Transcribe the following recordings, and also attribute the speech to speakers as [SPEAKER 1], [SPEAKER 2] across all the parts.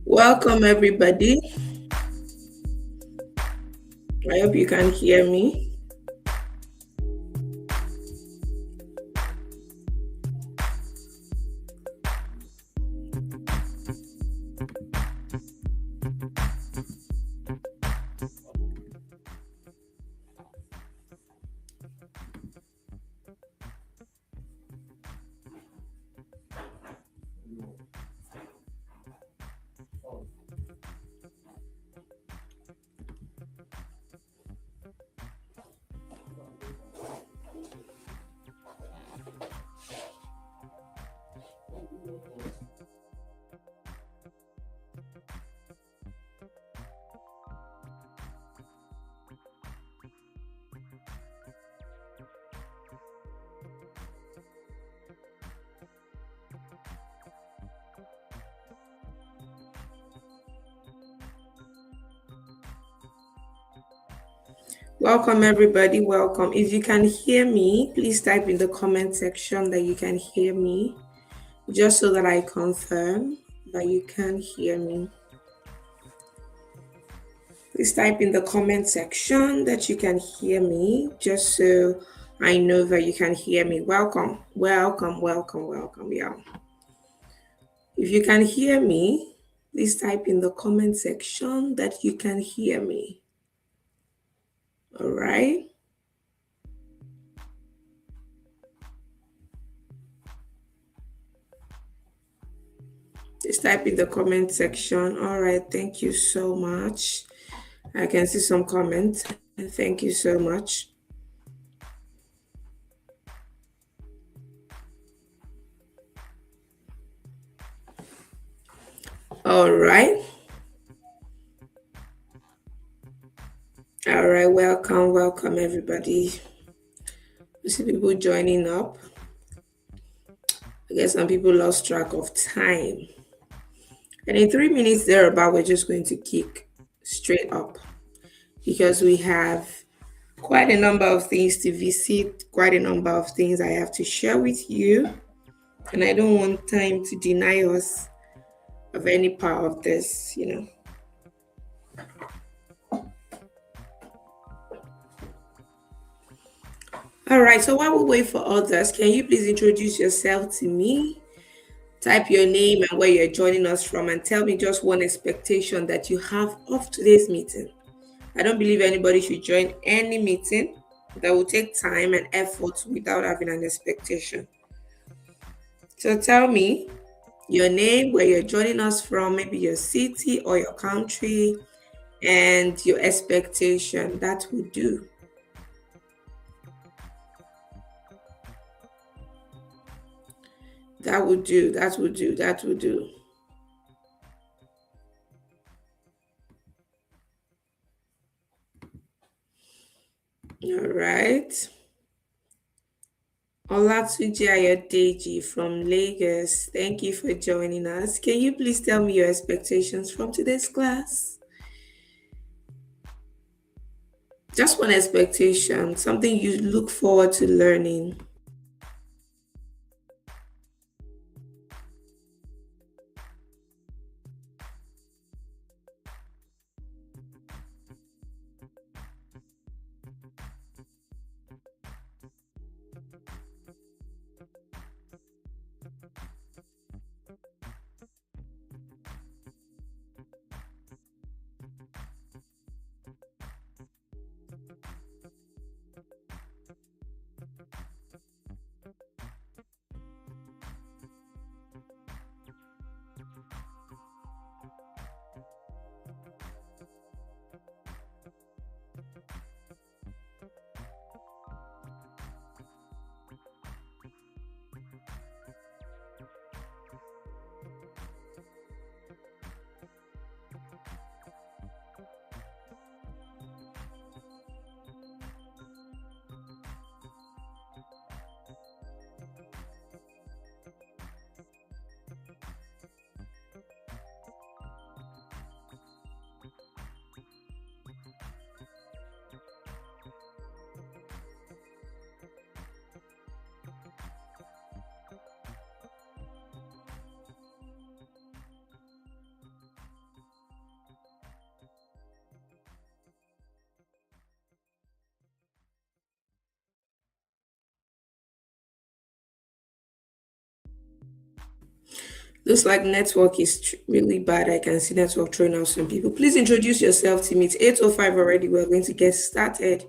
[SPEAKER 1] Welcome, everybody. I hope you can hear me. Welcome, everybody. Welcome. If you can hear me, please type in the comment section that you can hear me, just so that I confirm that you can hear me. Please type in the comment section that you can hear me, just so I know that you can hear me. Welcome, welcome, welcome, welcome, y'all. If you can hear me, please type in the comment section that you can hear me. All right. Just type in the comment section. All right. Thank you so much. I can see some comments. Thank you so much. All right. All right. Welcome, welcome, everybody. I see people joining up. I guess some people lost track of time. And in 3 minutes thereabout, we're just going to kick straight up because we have quite a number of things to visit, quite a number of things I have to share with you. And I don't want time to deny us of any part of this, All right, so while we wait for others, can you please introduce yourself to me? Type your name and where you're joining us from and tell me just one expectation that you have of today's meeting. I don't believe anybody should join any meeting that will take time and effort without having an expectation. So tell me your name, where you're joining us from, maybe your city or your country, and your expectation. That would do. That would do. That would do. That would do. All right. Olatunji Ayodeji from Lagos. Thank you for joining us. Can you please tell me your expectations from today's class? Just one expectation, something you look forward to learning. Looks like network is really bad. I can see network throwing out some people. Please introduce yourself to me. It's 8:05 already. We're going to get started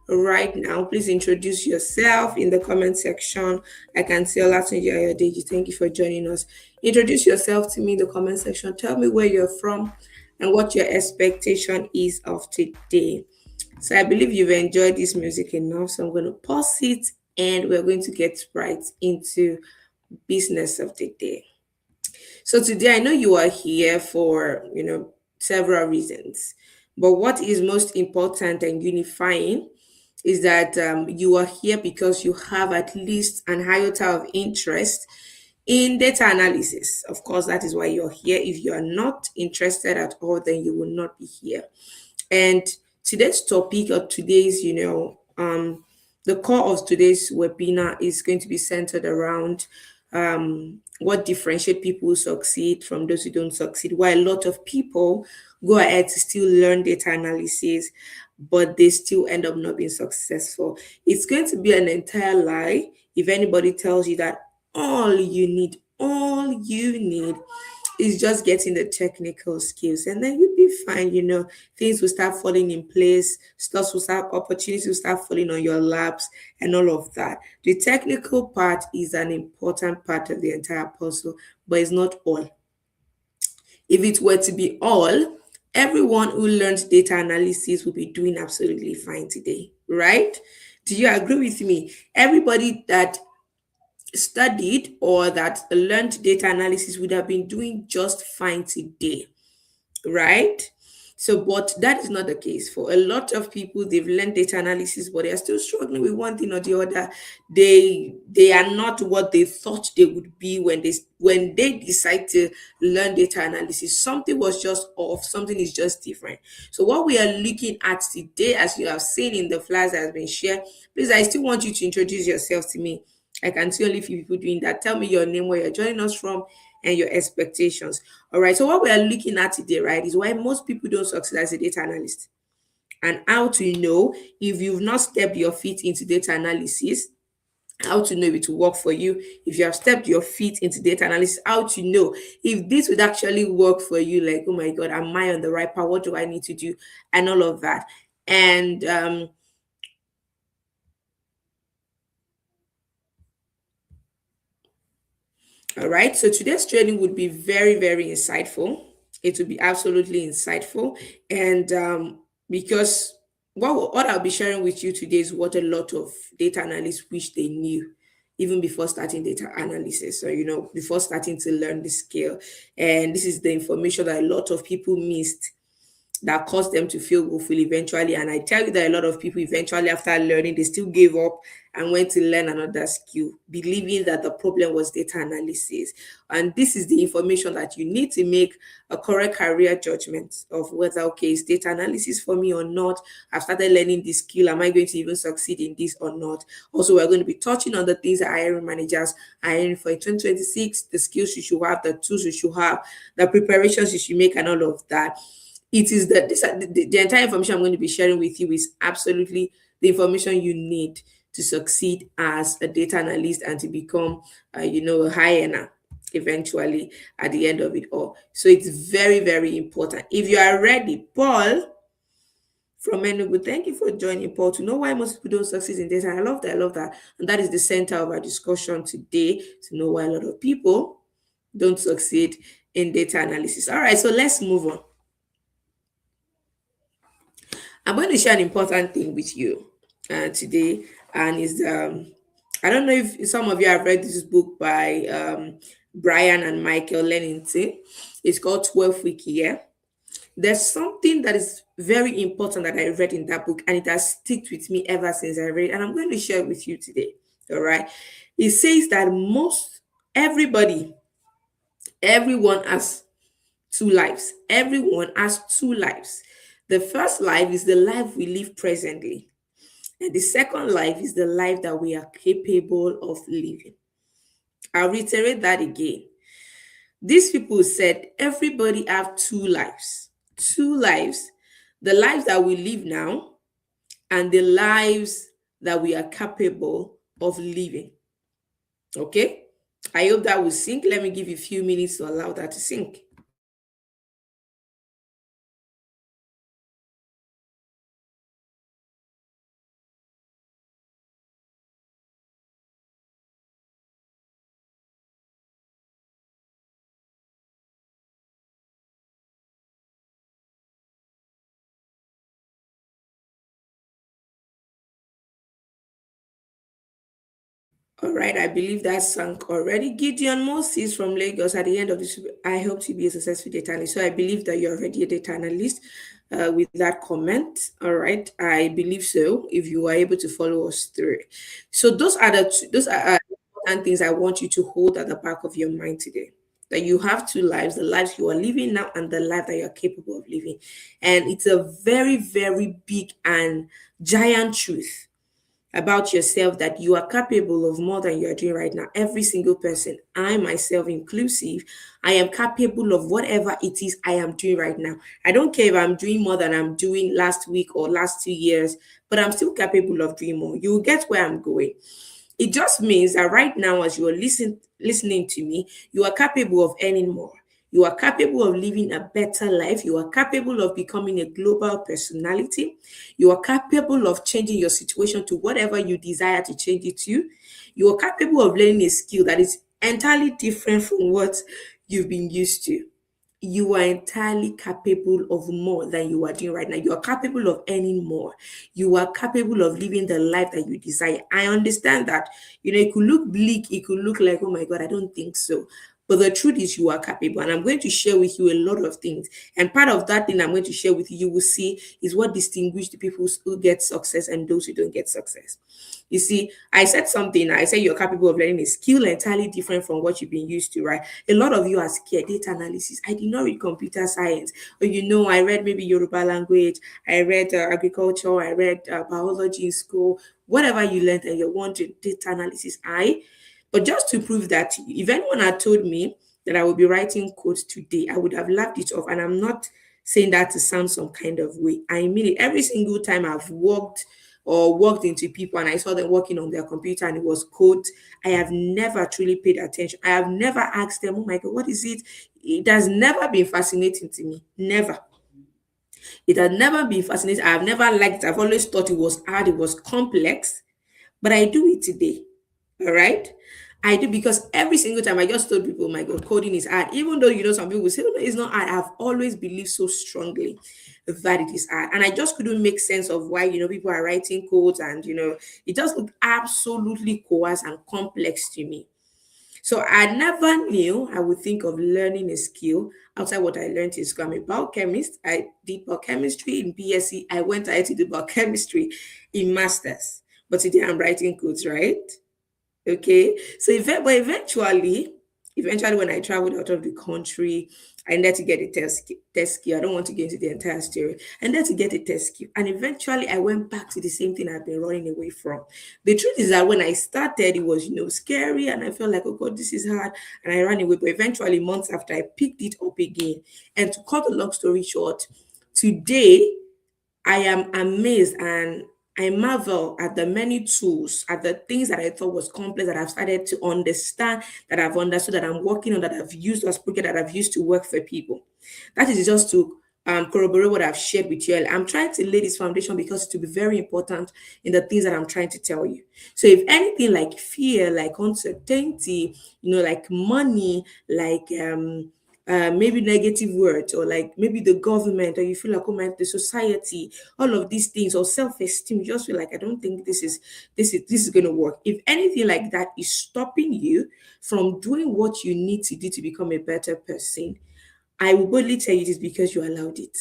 [SPEAKER 1] right now. Please introduce yourself in the comment section. I can see Olatunji Ayodeji. Thank you for joining us. Introduce yourself to me in the comment section. Tell me where you're from and what your expectation is of today. So I believe you've enjoyed this music enough. So I'm going to pause it and we're going to get right into business of the day. So today I know you are here for, several reasons. But what is most important and unifying is that you are here because you have at least an iota of interest in data analysis. Of course, that is why you're here. If you are not interested at all, then you will not be here. And today's topic or today's, the core of today's webinar is going to be centered around what differentiate people who succeed from those who don't succeed. Why a lot of people go ahead to still learn data analysis, but they still end up not being successful. It's going to be an entire lie if anybody tells you that all you need is just getting the technical skills and then you'll be fine. Things will start falling in place, stuff will start, opportunities will start falling on your laps and all of that. The technical part is an important part of the entire puzzle, but it's not all. If it were to be all, everyone who learns data analysis will be doing absolutely fine today, right? Do you agree with me? Everybody that studied or that learned data analysis would have been doing just fine today, right? So, but that is not the case for a lot of people. They've learned data analysis, but they are still struggling with one thing or the other. They are not what they thought they would be when they decide to learn data analysis. Something was just off. Something is just different. So, what we are looking at today, as you have seen in the flyers that has been shared, please, I still want you to introduce yourself to me. I can see only a few people doing that. Tell me your name, where you're joining us from, and your expectations. All right. So what we are looking at today, right, is why most people don't succeed as a data analyst and how to know if you've not stepped your feet into data analysis, how to know if it will work for you. If you have stepped your feet into data analysis, how to know if this would actually work for you. Like, oh my God, am I on the right path? What do I need to do? And all of that. And all right. So today's training would be very, very insightful. It will be absolutely insightful. And because what I'll be sharing with you today is what a lot of data analysts wish they knew even before starting data analysis. So, before starting to learn the skill. And this is the information that a lot of people missed that caused them to feel woeful eventually. And I tell you that a lot of people eventually, after learning, they still gave up and went to learn another skill, believing that the problem was data analysis. And this is the information that you need to make a correct career judgment of whether, okay, is data analysis for me or not? I've started learning this skill. Am I going to even succeed in this or not? Also, we're going to be touching on the things that hiring managers are hiring for in 2026, the skills you should have, the tools you should have, the preparations you should make, and all of that. It is that the entire information I'm going to be sharing with you is absolutely the information you need to succeed as a data analyst and to become, a high earner eventually at the end of it all. So it's very, very important. If you are ready, Paul from Enugu, thank you for joining, Paul. To know why most people don't succeed in data, I love that. I love that, and that is the center of our discussion today. To know why a lot of people don't succeed in data analysis. All right, so let's move on. I'm going to share an important thing with you today, and is I don't know if some of you have read this book by Brian and Michael Lennington. It's called 12 Week Year. There's something that is very important that I read in that book, and it has stuck with me ever since I read it, and I'm going to share it with you today. All right. It says that everyone has two lives. Everyone has two lives. The first life is the life we live presently. And the second life is the life that we are capable of living. I'll reiterate that again. These people said everybody have two lives. Two lives. The lives that we live now and the lives that we are capable of living. Okay? I hope that will sink. Let me give you a few minutes to allow that to sink. All right, I believe that sunk already. Gideon Moses from Lagos. At the end of this, I hope to be a successful data analyst. So I believe that you're already a data analyst with that comment. All right, I believe so. If you are able to follow us through, so those are important things I want you to hold at the back of your mind today. That you have two lives: the lives you are living now and the life that you are capable of living. And it's a very, very big and giant truth about yourself that you are capable of more than you are doing right now. Every single person, I myself inclusive, I am capable of whatever it is I am doing right now. I don't care if I'm doing more than I'm doing last week or last 2 years, but I'm still capable of doing more. You will get where I'm going. It just means that right now, as you are listening to me, you are capable of earning more. You are capable of living a better life. You are capable of becoming a global personality. You are capable of changing your situation to whatever you desire to change it to. You are capable of learning a skill that is entirely different from what you've been used to. You are entirely capable of more than you are doing right now. You are capable of earning more. You are capable of living the life that you desire. I understand that, it could look bleak. It could look like, oh my God, I don't think so. But the truth is, you are capable. And I'm going to share with you a lot of things. And part of that thing I'm going to share with you, you will see, is what distinguishes the people who get success and those who don't get success. You see, I said something. I said you're capable of learning a skill entirely different from what you've been used to, right? A lot of you are scared. Data analysis. I did not read computer science. Or, I read maybe Yoruba language. I read agriculture. I read biology in school. Whatever you learned and you're wanting data analysis. But just to prove that, if anyone had told me that I would be writing code today, I would have laughed it off. And I'm not saying that to sound some kind of way. I mean it. Every single time I've walked into people and I saw them working on their computer and it was code, I have never truly paid attention. I have never asked them, oh my God, what is it? It has never been fascinating to me. Never. It has never been fascinating. I have never liked it. I've always thought it was hard, it was complex, but I do it today. All right. I do because every single time I just told people, oh my God, coding is hard. Even though, some people will say, no, no, it's not hard. I've always believed so strongly that it is hard. And I just couldn't make sense of why, people are writing codes and, it just looked absolutely coarse and complex to me. So I never knew I would think of learning a skill outside what I learned in school. I'm a biochemist. I did biochemistry in BSc. I went ahead to do biochemistry in masters. But today I'm writing codes, right? Okay. So but eventually when I traveled out of the country, I needed to get a test skill. I don't want to get into the entire story. I needed to get a test skill. And eventually I went back to the same thing I've been running away from. The truth is that when I started, it was, scary, and I felt like, oh God, this is hard. And I ran away. But eventually, months after, I picked it up again. And to cut a long story short, today I am amazed and I marvel at the many tools, at the things that I thought was complex that I've started to understand, that I've understood, that I'm working on, that I've used as project, that I've used to work for people. That is just to corroborate what I've shared with you. I'm trying to lay this foundation because it will be very important in the things that I'm trying to tell you. So if anything like fear, like uncertainty, like money, like maybe negative words, or like maybe the government, or you feel like, oh my, the society, all of these things, or self-esteem, you just feel like, I don't think this is going to work. If anything like that is stopping you from doing what you need to do to become a better person, I will boldly tell you it is because you allowed it.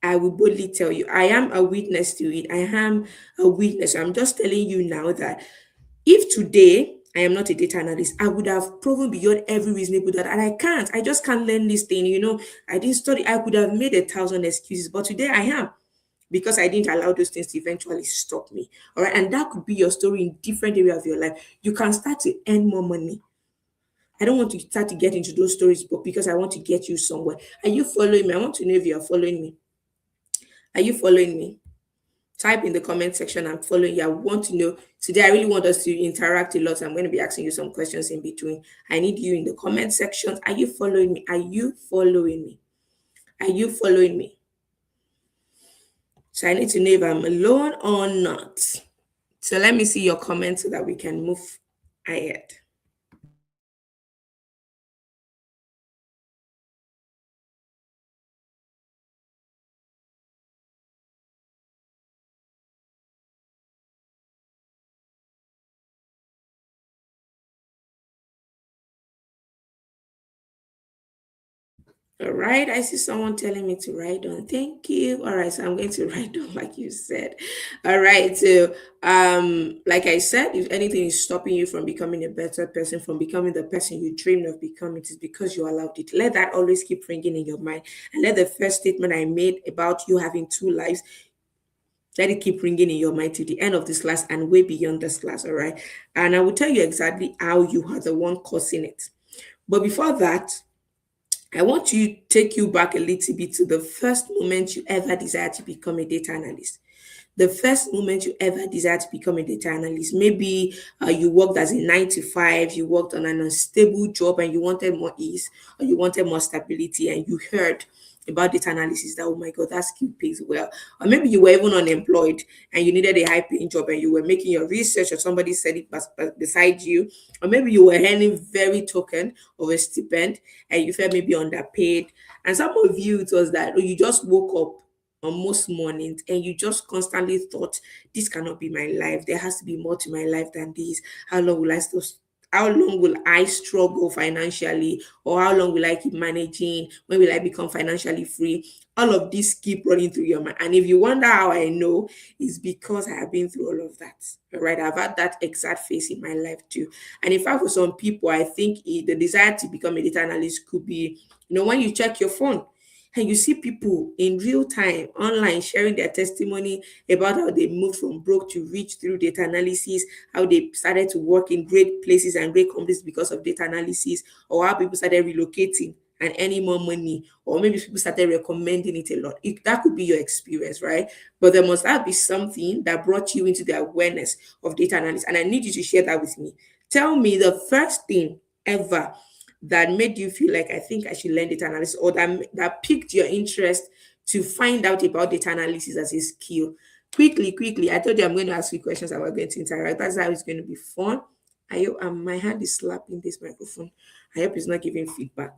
[SPEAKER 1] I will boldly tell you, I am a witness to it. I am a witness. I'm just telling you now that if today I am not a data analyst, I would have proven beyond every reasonable doubt, and I can't. I just can't learn this thing. I didn't study. I could have made 1,000 excuses, but today I am, because I didn't allow those things to eventually stop me. All right, and that could be your story in different area of your life. You can start to earn more money. I don't want to start to get into those stories, but because I want to get you somewhere. Are you following me? I want to know if you are following me. Are you following me? Type in the comment section, I'm following you. I want to know. Today I really want us to interact a lot. I'm going to be asking you some questions in between. I need you in the comment section. Are you following me? Are you following me? Are you following me? So I need to know if I'm alone or not. So let me see your comments so that we can move ahead. All right, I see someone telling me to write down. Thank you. All right, so I'm going to write down like you said. All right, so like I said, if anything is stopping you from becoming a better person, from becoming the person you dreamed of becoming, it is because you allowed it. Let that always keep ringing in your mind, and let the first statement I made about you having two lives, let it keep ringing in your mind to the end of this class and way beyond this class. All right, and I will tell you exactly how you are the one causing it. But before that, I want to take you back a little bit to the first moment you ever desired to become a data analyst. The first moment you ever desired to become a data analyst. Maybe you worked as a 9 to 5, you worked on an unstable job and you wanted more ease, or you wanted more stability, and you heard about data analysis that, oh my God, that skill pays well. Or maybe you were even unemployed and you needed a high paying job and you were making your research, or somebody said it beside you. Or maybe you were earning very token of a stipend and you felt maybe underpaid. And some of you, it was that, oh, you just woke up on most mornings and you just constantly thought, this cannot be my life, there has to be more to my life than this. How long will I still how long will I struggle financially, or how long will I keep managing? When will I become financially free? All of this keep running through your mind. And if you wonder how I know, it's because I have been through all of that. All right, I've had that exact phase in my life too. And in fact, for some people, I think the desire to become a data analyst could be, when you check your phone and you see people in real time online sharing their testimony about how they moved from broke to rich through data analysis, how they started to work in great places and great companies because of data analysis, or how people started relocating and earning more money, or maybe people started recommending it a lot. That could be your experience, right? But there must have be something that brought you into the awareness of data analysis. And I need you to share that with me. Tell me the first thing ever that made you feel like, I think I should learn data analysis, or that piqued your interest to find out about data analysis as a skill. Quickly, quickly. I told you I'm going to ask you questions and we're going to interact. That's how it's going to be fun. I hope my hand is slapping this microphone. I hope it's not giving feedback.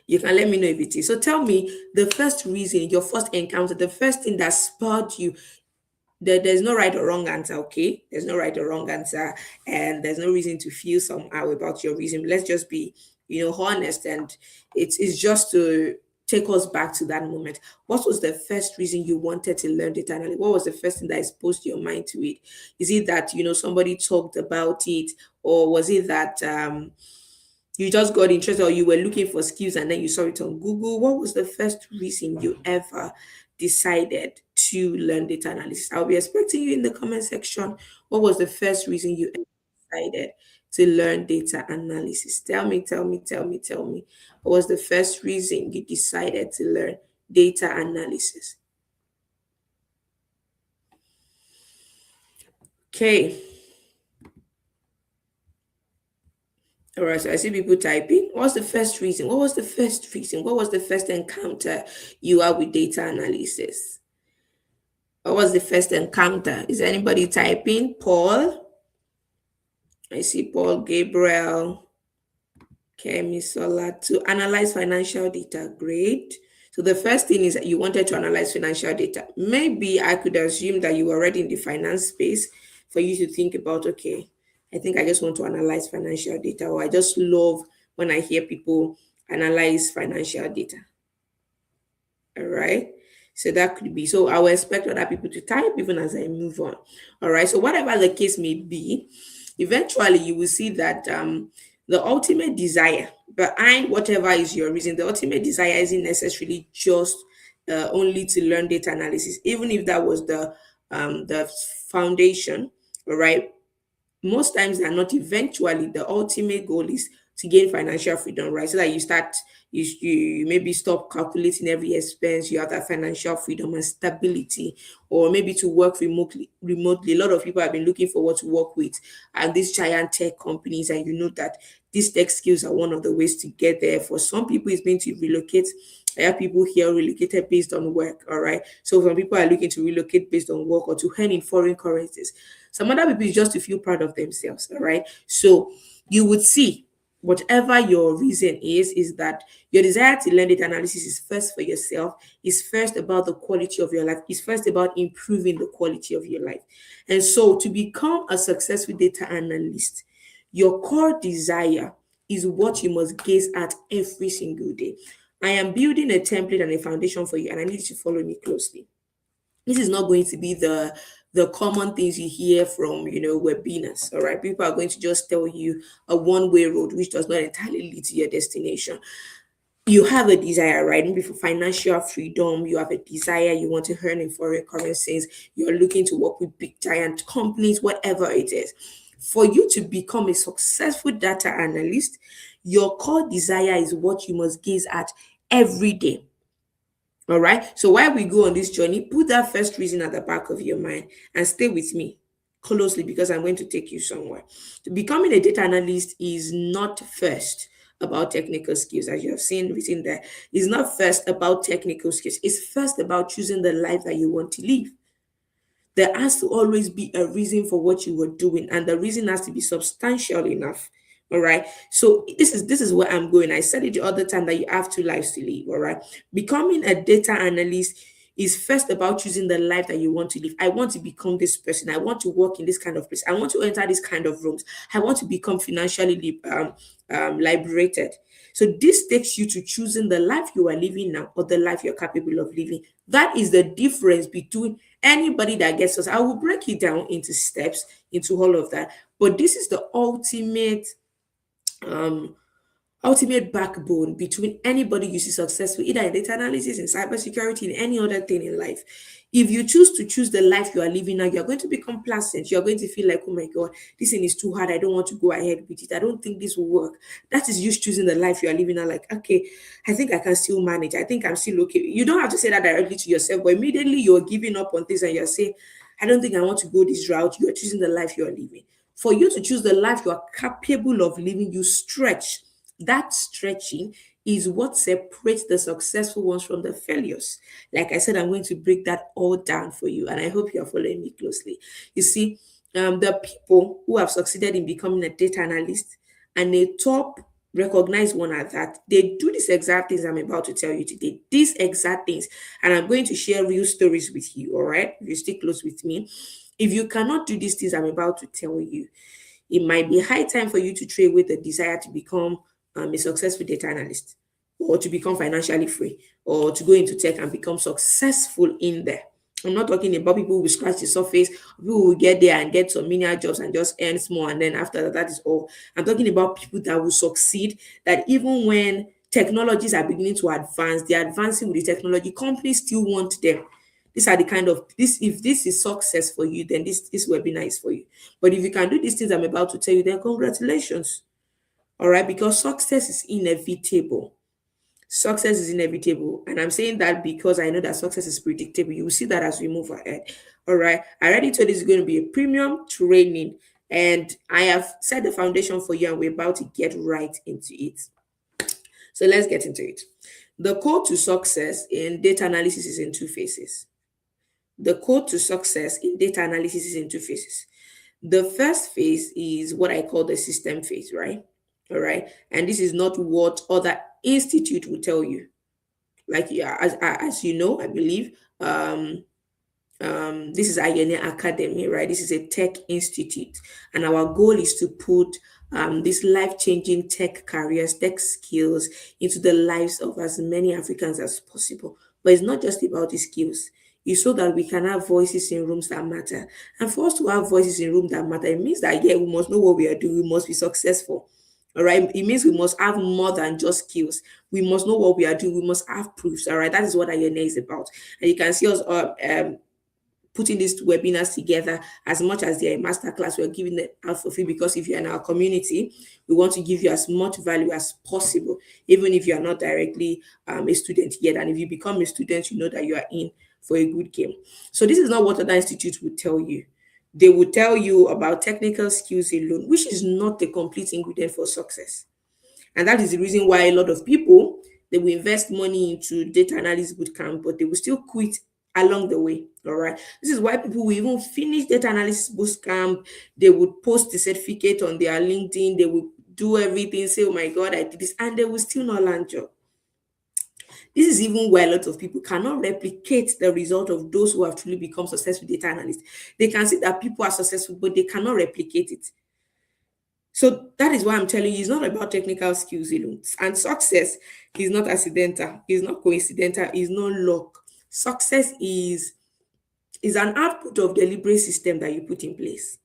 [SPEAKER 1] You can let me know if it is. So tell me the first reason, your first encounter, the first thing that spurred you, there's no right or wrong answer, okay? There's no right or wrong answer, and there's no reason to feel somehow about your reason. Let's just be, honest, and it's just to take us back to that moment. What was the first reason you wanted to learn data analysis? What was the first thing that exposed your mind to it? Is it that somebody talked about it, or was it that you just got interested, or you were looking for skills and then you saw it on Google? What was the first reason you ever decided to learn data analysis? I'll be expecting you in the comment section. What was the first reason you ever decided to learn data analysis? Tell me, tell me, tell me, tell me. What was the first reason you decided to learn data analysis? Okay. All right, so I see people typing. What's the first reason? What was the first reason? What was the first encounter you had with data analysis? What was the first encounter? Is anybody typing? Paul? I see Paul, Gabriel, Kemi, Sola. To analyze financial data. Great. So the first thing is that you wanted to analyze financial data. Maybe I could assume that you were already in the finance space for you to think about, okay, I think I just want to analyze financial data, or I just love when I hear people analyze financial data. All right. So that could be. So I will expect other people to type even as I move on. All right. So whatever the case may be, eventually you will see that the ultimate desire behind whatever is your reason, the ultimate desire isn't necessarily just only to learn data analysis, even if that was the foundation. All right, most times they're not. Eventually the ultimate goal is to gain financial freedom, right? So that you start, you maybe stop calculating every expense, you have that financial freedom and stability, or maybe to work remotely. A lot of people have been looking for what to work with and these giant tech companies, and you know that these tech skills are one of the ways to get there. For some people it's been to relocate. I have people here relocated based on work. All right, so some people are looking to relocate based on work or to earn in foreign currencies. Some other people is just to feel proud of themselves. All right. So you would see whatever your reason is that your desire to learn data analysis is first for yourself, is first about the quality of your life, is first about improving the quality of your life. And so to become a successful data analyst, your core desire is what you must gaze at every single day. I am building a template and a foundation for you, and I need you to follow me closely. This is not going to be the common things you hear from webinars. All right, people are going to just tell you a one-way road which does not entirely lead to your destination. You have a desire, right? Maybe for financial freedom, you have a desire, you want to earn in foreign currencies, you're looking to work with big giant companies, whatever it is. For you to become a successful data analyst, your core desire is what you must gaze at every day. All right. So while we go on this journey, put that first reason at the back of your mind and stay with me closely, because I'm going to take you somewhere. Becoming a data analyst is not first about technical skills, as you have seen written there. It's not first about technical skills. It's first about choosing the life that you want to live. There has to always be a reason for what you were doing, and the reason has to be substantial enough. All right. So this is where I'm going. I said it the other time that you have two lives to live. All right. Becoming a data analyst is first about choosing the life that you want to live. I want to become this person. I want to work in this kind of place. I want to enter this kind of rooms. I want to become financially liberated. So this takes you to choosing the life you are living now or the life you're capable of living. That is the difference between anybody that gets us. I will break it down into steps, into all of that. But this is the um ultimate backbone between anybody you see successful, either in data analysis, in cybersecurity, in any other thing in life. If you choose the life you are living now, you're going to be complacent. You're going to feel like, oh my God, this thing is too hard. I don't want to go ahead with it. I don't think this will work. That is you choosing the life you are living now. Like, okay, I think I can still manage. I think I'm still okay. You don't have to say that directly to yourself, but immediately you're giving up on things and you're saying, I don't think I want to go this route. You're choosing the life you are living. For you to choose the life you are capable of living, you stretch. That stretching is what separates the successful ones from the failures. Like I said, I'm going to break that all down for you, and I hope you're following me closely. You see, the people who have succeeded in becoming a data analyst and a top recognize one at that. They do these exact things I'm about to tell you today. These exact things. And I'm going to share real stories with you. All right. If you stay close with me. If you cannot do these things I'm about to tell you, it might be high time for you to trade with the desire to become a successful data analyst, or to become financially free, or to go into tech and become successful in there. I'm not talking about people who will scratch the surface, people who will get there and get some menial jobs and just earn small, and then after that, that is all. I'm talking about people that will succeed, that even when technologies are beginning to advance, they're advancing with the technology, companies still want them. These are the kind of this. If this is success for you, then this webinar is for you. But if you can do these things I'm about to tell you, then congratulations. All right, because success is inevitable. Success is inevitable. And I'm saying that because I know that success is predictable. You will see that as we move ahead. All right. I already told you it's going to be a premium training. And I have set the foundation for you, and we're about to get right into it. So let's get into it. The code to success in data analysis is in two phases. The code to success in data analysis is in two phases. The first phase is what I call the system phase, right? All right. And this is not what other institute will tell you. Like, yeah, as you know, I believe, this is INA Academy, right? This is a tech institute, and our goal is to put these life-changing tech careers, tech skills into the lives of as many Africans as possible. But it's not just about the skills. It's so that we can have voices in rooms that matter. And for us to have voices in rooms that matter, it means that, yeah, we must know what we are doing. We must be successful. All right. It means we must have more than just skills. We must know what we are doing. We must have proofs. All right. That is what INA is about. And you can see us putting these webinars together. As much as they're a masterclass, we're giving it out for free, because if you're in our community, we want to give you as much value as possible, even if you are not directly a student yet. And if you become a student, you know that you are in for a good game. So this is not what other institutes would tell you. They would tell you about technical skills alone, which is not the complete ingredient for success. And that is the reason why a lot of people, they will invest money into data analysis bootcamp, but they will still quit along the way. All right. This is why people will even finish data analysis bootcamp. They would post the certificate on their LinkedIn. They would do everything, say, oh my God, I did this, and they will still not land job. This is even why a lot of people cannot replicate the result of those who have truly become successful data analysts. They can see that people are successful, but they cannot replicate it. So that is why I'm telling you, it's not about technical skills alone. And success is not accidental, it's not coincidental, it's not luck. Success is an output of deliberate system that you put in place.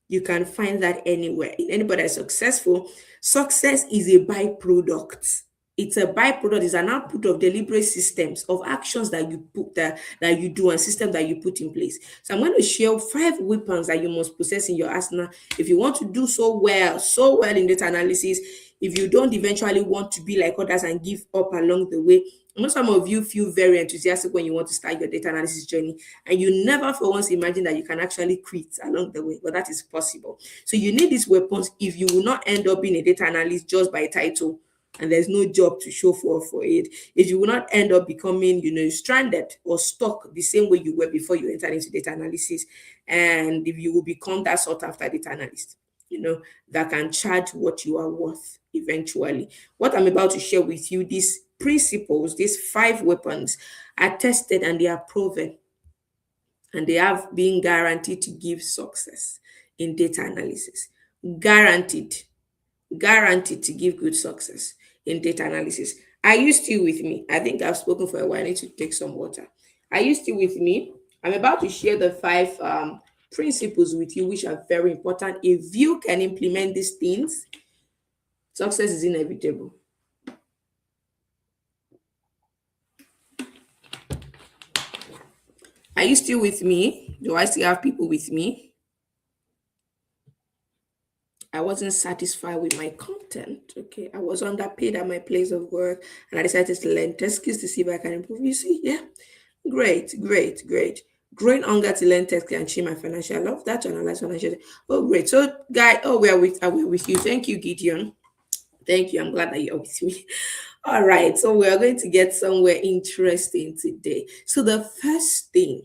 [SPEAKER 1] You can find that anywhere. In anybody that's successful, success is a byproduct. It's a byproduct, it's an output of deliberate systems, of actions that you put that you do, and systems that you put in place. So I'm going to share 5 weapons that you must possess in your arsenal if you want to do so well in data analysis. If you don't eventually want to be like others and give up along the way. I know some of you feel very enthusiastic when you want to start your data analysis journey, and you never for once imagine that you can actually quit along the way, but that is possible. So you need these weapons if you will not end up being a data analyst just by title, and there's no job to show for it. If you will not end up becoming, stranded or stuck the same way you were before you entered into data analysis, and if you will become that sought after data analyst, that can charge what you are worth eventually. What I'm about to share with you, these principles, these 5 weapons, are tested and they are proven, and they have been guaranteed to give success in data analysis. Guaranteed, guaranteed to give good success in data analysis. Are you still with me? I think I've spoken for a while. I need to take some water. Are you still with me? I'm about to share the 5 principles with you, which are very important. If you can implement these things, success is inevitable. Are you still with me? Do I still have people with me? I wasn't satisfied with my content. Okay. I was underpaid at my place of work, and I decided to learn tech skills to see if I can improve. You see, yeah. Great, great, great. Growing hunger to learn tech can achieve my financial. I love that to analyze financial. Oh, great. So, guy, we're with you. Thank you, Gideon. Thank you. I'm glad that you're with me. All right. So we are going to get somewhere interesting today. So the first thing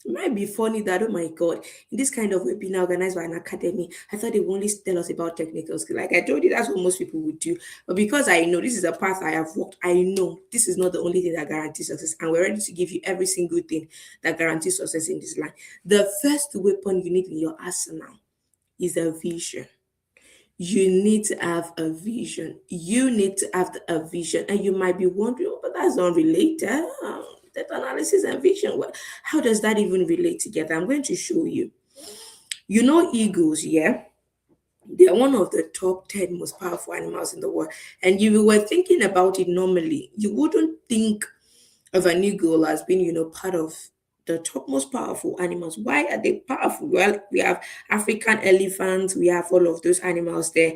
[SPEAKER 1] It might be funny that, oh my God, in this kind of webinar organized by an academy, I thought they would only tell us about technical skill. Like I told you, that's what most people would do. But because I know this is a path I have walked, I know this is not the only thing that guarantees success. And we're ready to give you every single thing that guarantees success in this line. The first weapon you need in your arsenal is a vision. You need to have a vision. You need to have a vision. And you might be wondering, oh, but that's unrelated. Data analysis and vision. Well, how does that even relate together? I'm going to show you. You know, eagles, yeah? They're one of the top 10 most powerful animals in the world. And if you were thinking about it normally, you wouldn't think of an eagle as being, part of the top most powerful animals. Why are they powerful? Well, we have African elephants, we have all of those animals there.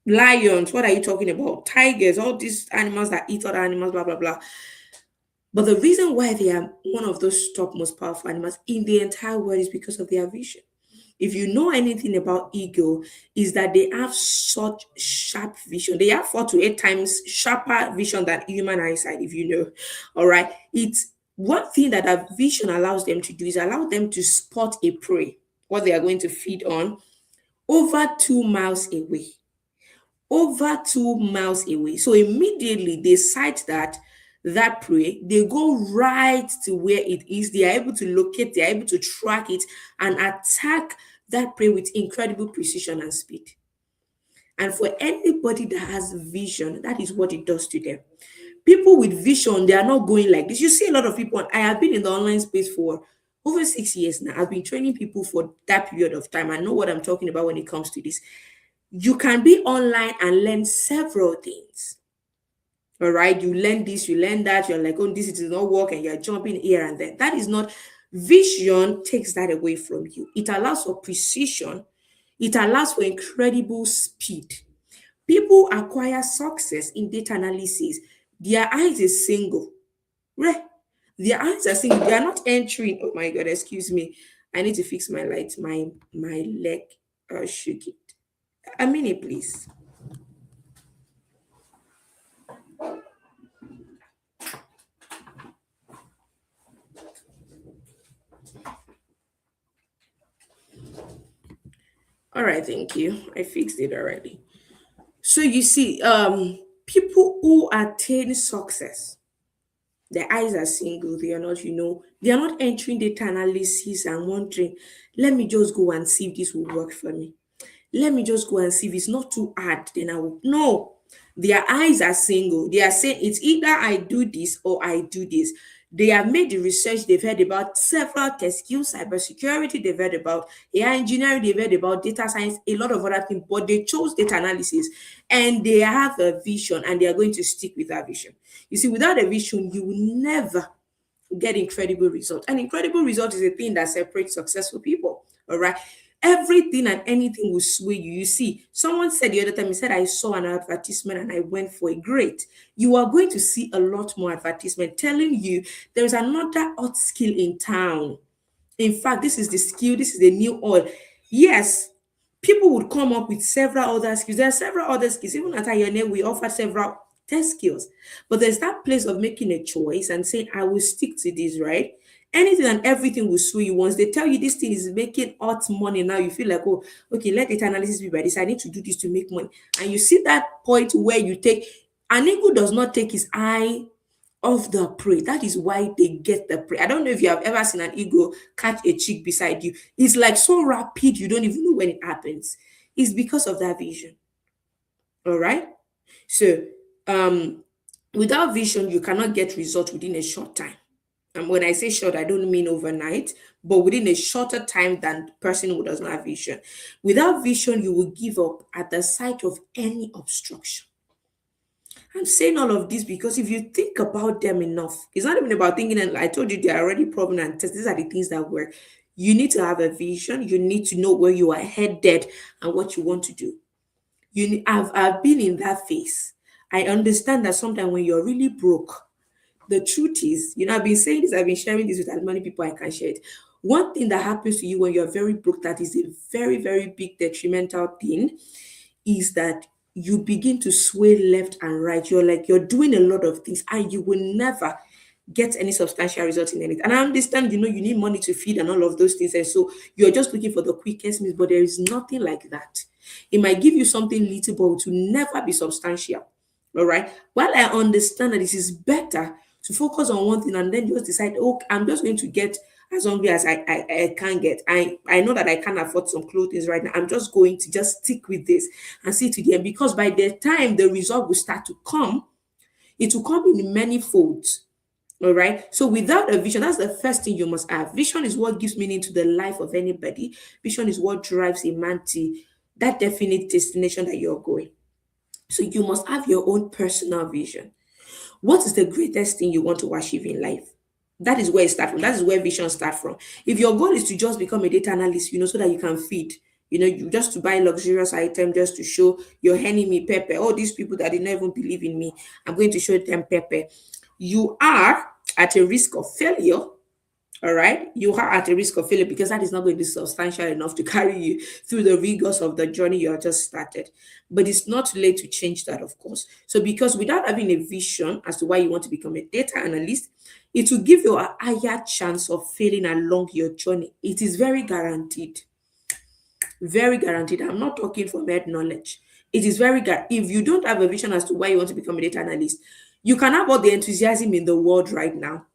[SPEAKER 1] Lions, what are you talking about? Tigers, all these animals that eat other animals, blah, blah, blah. But the reason why they are one of those top most powerful animals in the entire world is because of their vision. If you know anything about eagle, is that they have such sharp vision. They have 4 to 8 times sharper vision than human eyesight, if you know. All right. It's one thing that a vision allows them to do is allow them to spot a prey, what they are going to feed on, over 2 miles away. Over 2 miles away. So immediately they sight that prey, they go right to where it is. They are able to locate, they are able to track it and attack that prey with incredible precision and speed. And for anybody that has vision, that is what it does to them. People with vision, they are not going like this. You see a lot of people, I have been in the online space for over 6 years now. I've been training people for that period of time. I know what I'm talking about when it comes to this. You can be online and learn several things. All right, you learn this, you learn that, you're like, oh, this does not work, and you're jumping here and there. That is not vision, takes that away from you. It allows for precision, it allows for incredible speed. People acquire success in data analysis. Their eyes is single. Right? Their eyes are single. They are not entering. Oh my god, excuse me. I need to fix my light. My leg shook it. A minute, please. All right, thank you. I fixed it already. So you see, people who attain success, their eyes are single, they are not, they are not entering data analysis and wondering, let me just go and see if this will work for me. Let me just go and see if it's not too hard, then I will. No, their eyes are single. They are saying it's either I do this or I do this. They have made the research, they've heard about several test skills, cybersecurity, they've heard about AI engineering, they've heard about data science, a lot of other things, but they chose data analysis and they have a vision and they are going to stick with that vision. You see, without a vision, you will never get incredible results. And incredible result is a thing that separates successful people. All right. Everything and anything will sway you. You see, someone said the other time, he said, I saw an advertisement and I went for it. Great. You are going to see a lot more advertisement telling you there's another hot skill in town. In fact, this is the skill, this is the new oil. Yes, people would come up with several other skills. There are several other skills. Even at INA, we offer several test skills. But there's that place of making a choice and saying, I will stick to this, right? Anything and everything will sway you. Once they tell you this thing is making hot money now, you feel like, oh, okay, let data analysis be by this. I need to do this to make money. And you see that point where you take, an eagle does not take his eye of the prey. That is why they get the prey. I don't know if you have ever seen an eagle catch a chick beside you. It's like so rapid, you don't even know when it happens. It's because of that vision. All right. So, without vision, you cannot get results within a short time. And when I say short, I don't mean overnight, but within a shorter time than the person who does not have vision. Without vision, you will give up at the sight of any obstruction. I'm saying all of this because if you think about them enough, it's not even about thinking, and I told you they are already proven and tested. These are the things that work. You need to have a vision, you need to know where you are headed and what you want to do. I've been in that phase. I understand that sometimes when you're really broke, the truth is, I've been saying this, I've been sharing this with as many people I can share it. One thing that happens to you when you're very broke, that is a very, very big detrimental thing, is that you begin to sway left and right. You're doing a lot of things and you will never get any substantial result in anything. And I understand, you need money to feed and all of those things. And so you're just looking for the quickest means, but there is nothing like that. It might give you something little, but to never be substantial. All right. While I understand that it is better to focus on one thing and then just decide, oh, I'm just going to get as hungry as I can get. I know that I can't afford some clothes right now. I'm just going to just stick with this and see to the end, because by the time the result will start to come, it will come in many folds. All right. So without a vision, that's the first thing you must have. Vision is what gives meaning to the life of anybody. Vision is what drives a man to that definite destination that you're going. So you must have your own personal vision. What is the greatest thing you want to achieve in life? That is where it starts from. That is where vision starts from. If your goal is to just become a data analyst, so that you can feed, you just to buy luxurious item just to show your enemy pepper, all these people that did not even believe in me, I'm going to show them pepper. You are at a risk of failure. All right, you are at a risk of failure because that is not going to be substantial enough to carry you through the rigors of the journey you have just started. But it's not too late to change that, of course. So, because without having a vision as to why you want to become a data analyst, it will give you a higher chance of failing along your journey. It is very guaranteed. Very guaranteed. I'm not talking from head knowledge. It is very if you don't have a vision as to why you want to become a data analyst, you can have all the enthusiasm in the world right now.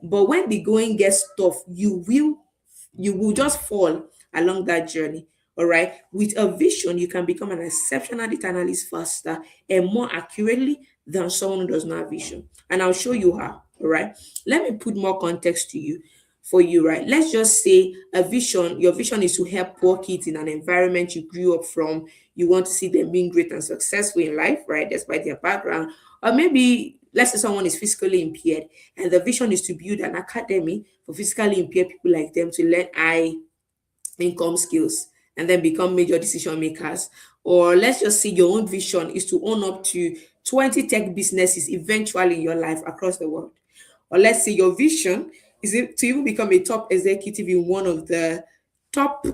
[SPEAKER 1] But when the going gets tough, you will just fall along that journey. All right. With a vision, you can become an exceptional data analyst faster and more accurately than someone who does not have vision. And I'll show you how. All right. Let me put more context to you for you, right? Let's just say your vision is to help poor kids in an environment you grew up from. You want to see them being great and successful in life, right? Despite their background. Or maybe let's say someone is physically impaired and the vision is to build an academy for physically impaired people like them to learn high income skills and then become major decision makers. Or let's just say your own vision is to own up to 20 tech businesses eventually in your life across the world. Or let's say your vision is to even become a top executive in one of the top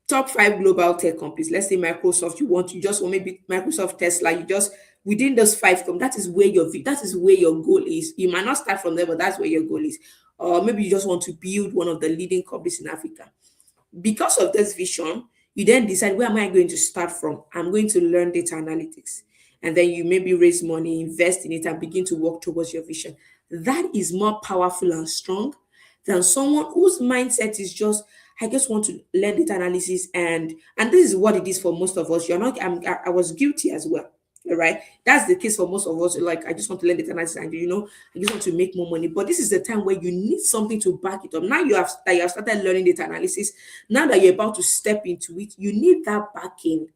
[SPEAKER 1] top five global tech companies. Let's say Microsoft, you just want maybe Microsoft, Tesla, you just within those five that is where that is where your goal is. You might not start from there, but that's where your goal is. Or maybe you just want to build one of the leading companies in Africa. Because of this vision, you then decide, where am I going to start from? I'm going to learn data analytics. And then you maybe raise money, invest in it, and begin to work towards your vision. That is more powerful and strong than someone whose mindset is just, I just want to learn data analysis, and this is what it is for most of us. You're not. I was guilty as well. All right, that's the case for most of us. Like, I just want to learn data analysis, and I just want to make more money. But this is the time where you need something to back it up. Now you have started learning data analysis. Now that you're about to step into it, you need that backing.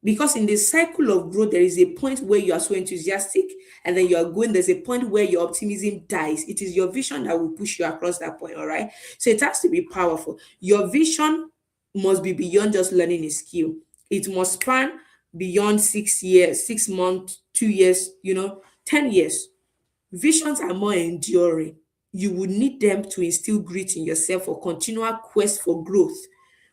[SPEAKER 1] Because in the cycle of growth, there is a point where you are so enthusiastic, and then you are going, there's a point where your optimism dies. It is your vision that will push you across that point, all right? So it has to be powerful. Your vision must be beyond just learning a skill. It must span beyond 6 years, 6 months, 2 years, 10 years. Visions are more enduring. You would need them to instill grit in yourself for continual quest for growth,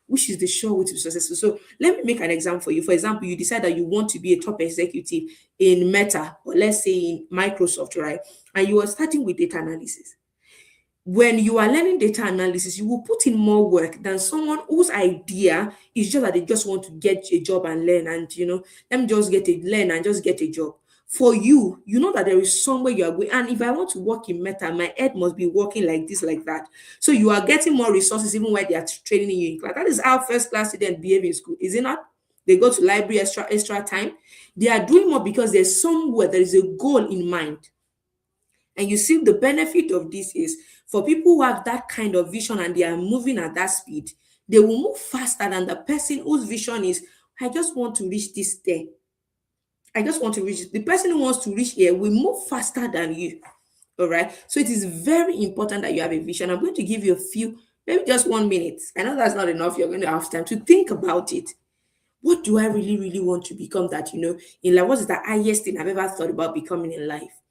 [SPEAKER 1] which is the sure way to be successful. So let me make an example for you. For example, you decide that you want to be a top executive in Meta, or let's say in Microsoft, right? And you are starting with data analysis. When you are learning data analysis, you will put in more work than someone whose idea is just that they just want to get a job and learn, and let me just learn and just get a job. For you, you know that there is somewhere you are going. And if I want to work in Meta, my head must be working like this, like that. So you are getting more resources even while they are training you in class. That is how first class students behave in school, is it not? They go to library extra time. They are doing more because there's somewhere there is a goal in mind. And you see, the benefit of this is for people who have that kind of vision and they are moving at that speed, they will move faster than the person whose vision is, I just want to reach this there. I just want to reach it. The person who wants to reach here will move faster than you. All right. So it is very important that you have a vision. I'm going to give you a few, maybe just 1 minute. I know that's not enough. You're going to have time to think about it. What do I really, really want to become that, in life? What is the highest thing I've ever thought about becoming in life?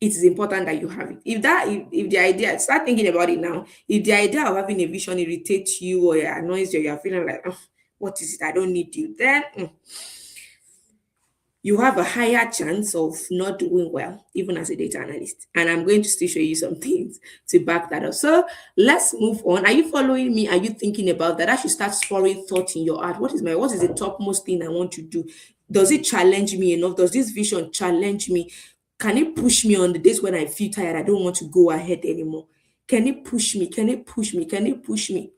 [SPEAKER 1] It is important that you have it. If the idea, start thinking about it now. If the idea of having a vision irritates you or it annoys you, you're feeling like, "Oh, what is it? I don't need you." Then you have a higher chance of not doing well, even as a data analyst. And I'm going to still show you some things to back that up. So let's move on. Are you following me? Are you thinking about that? I should start storing thought in your heart. What is the topmost thing I want to do? Does it challenge me enough? Does this vision challenge me? Can it push me on the days when I feel tired? I don't want to go ahead anymore. Can it push me? Can it push me? Can it push me?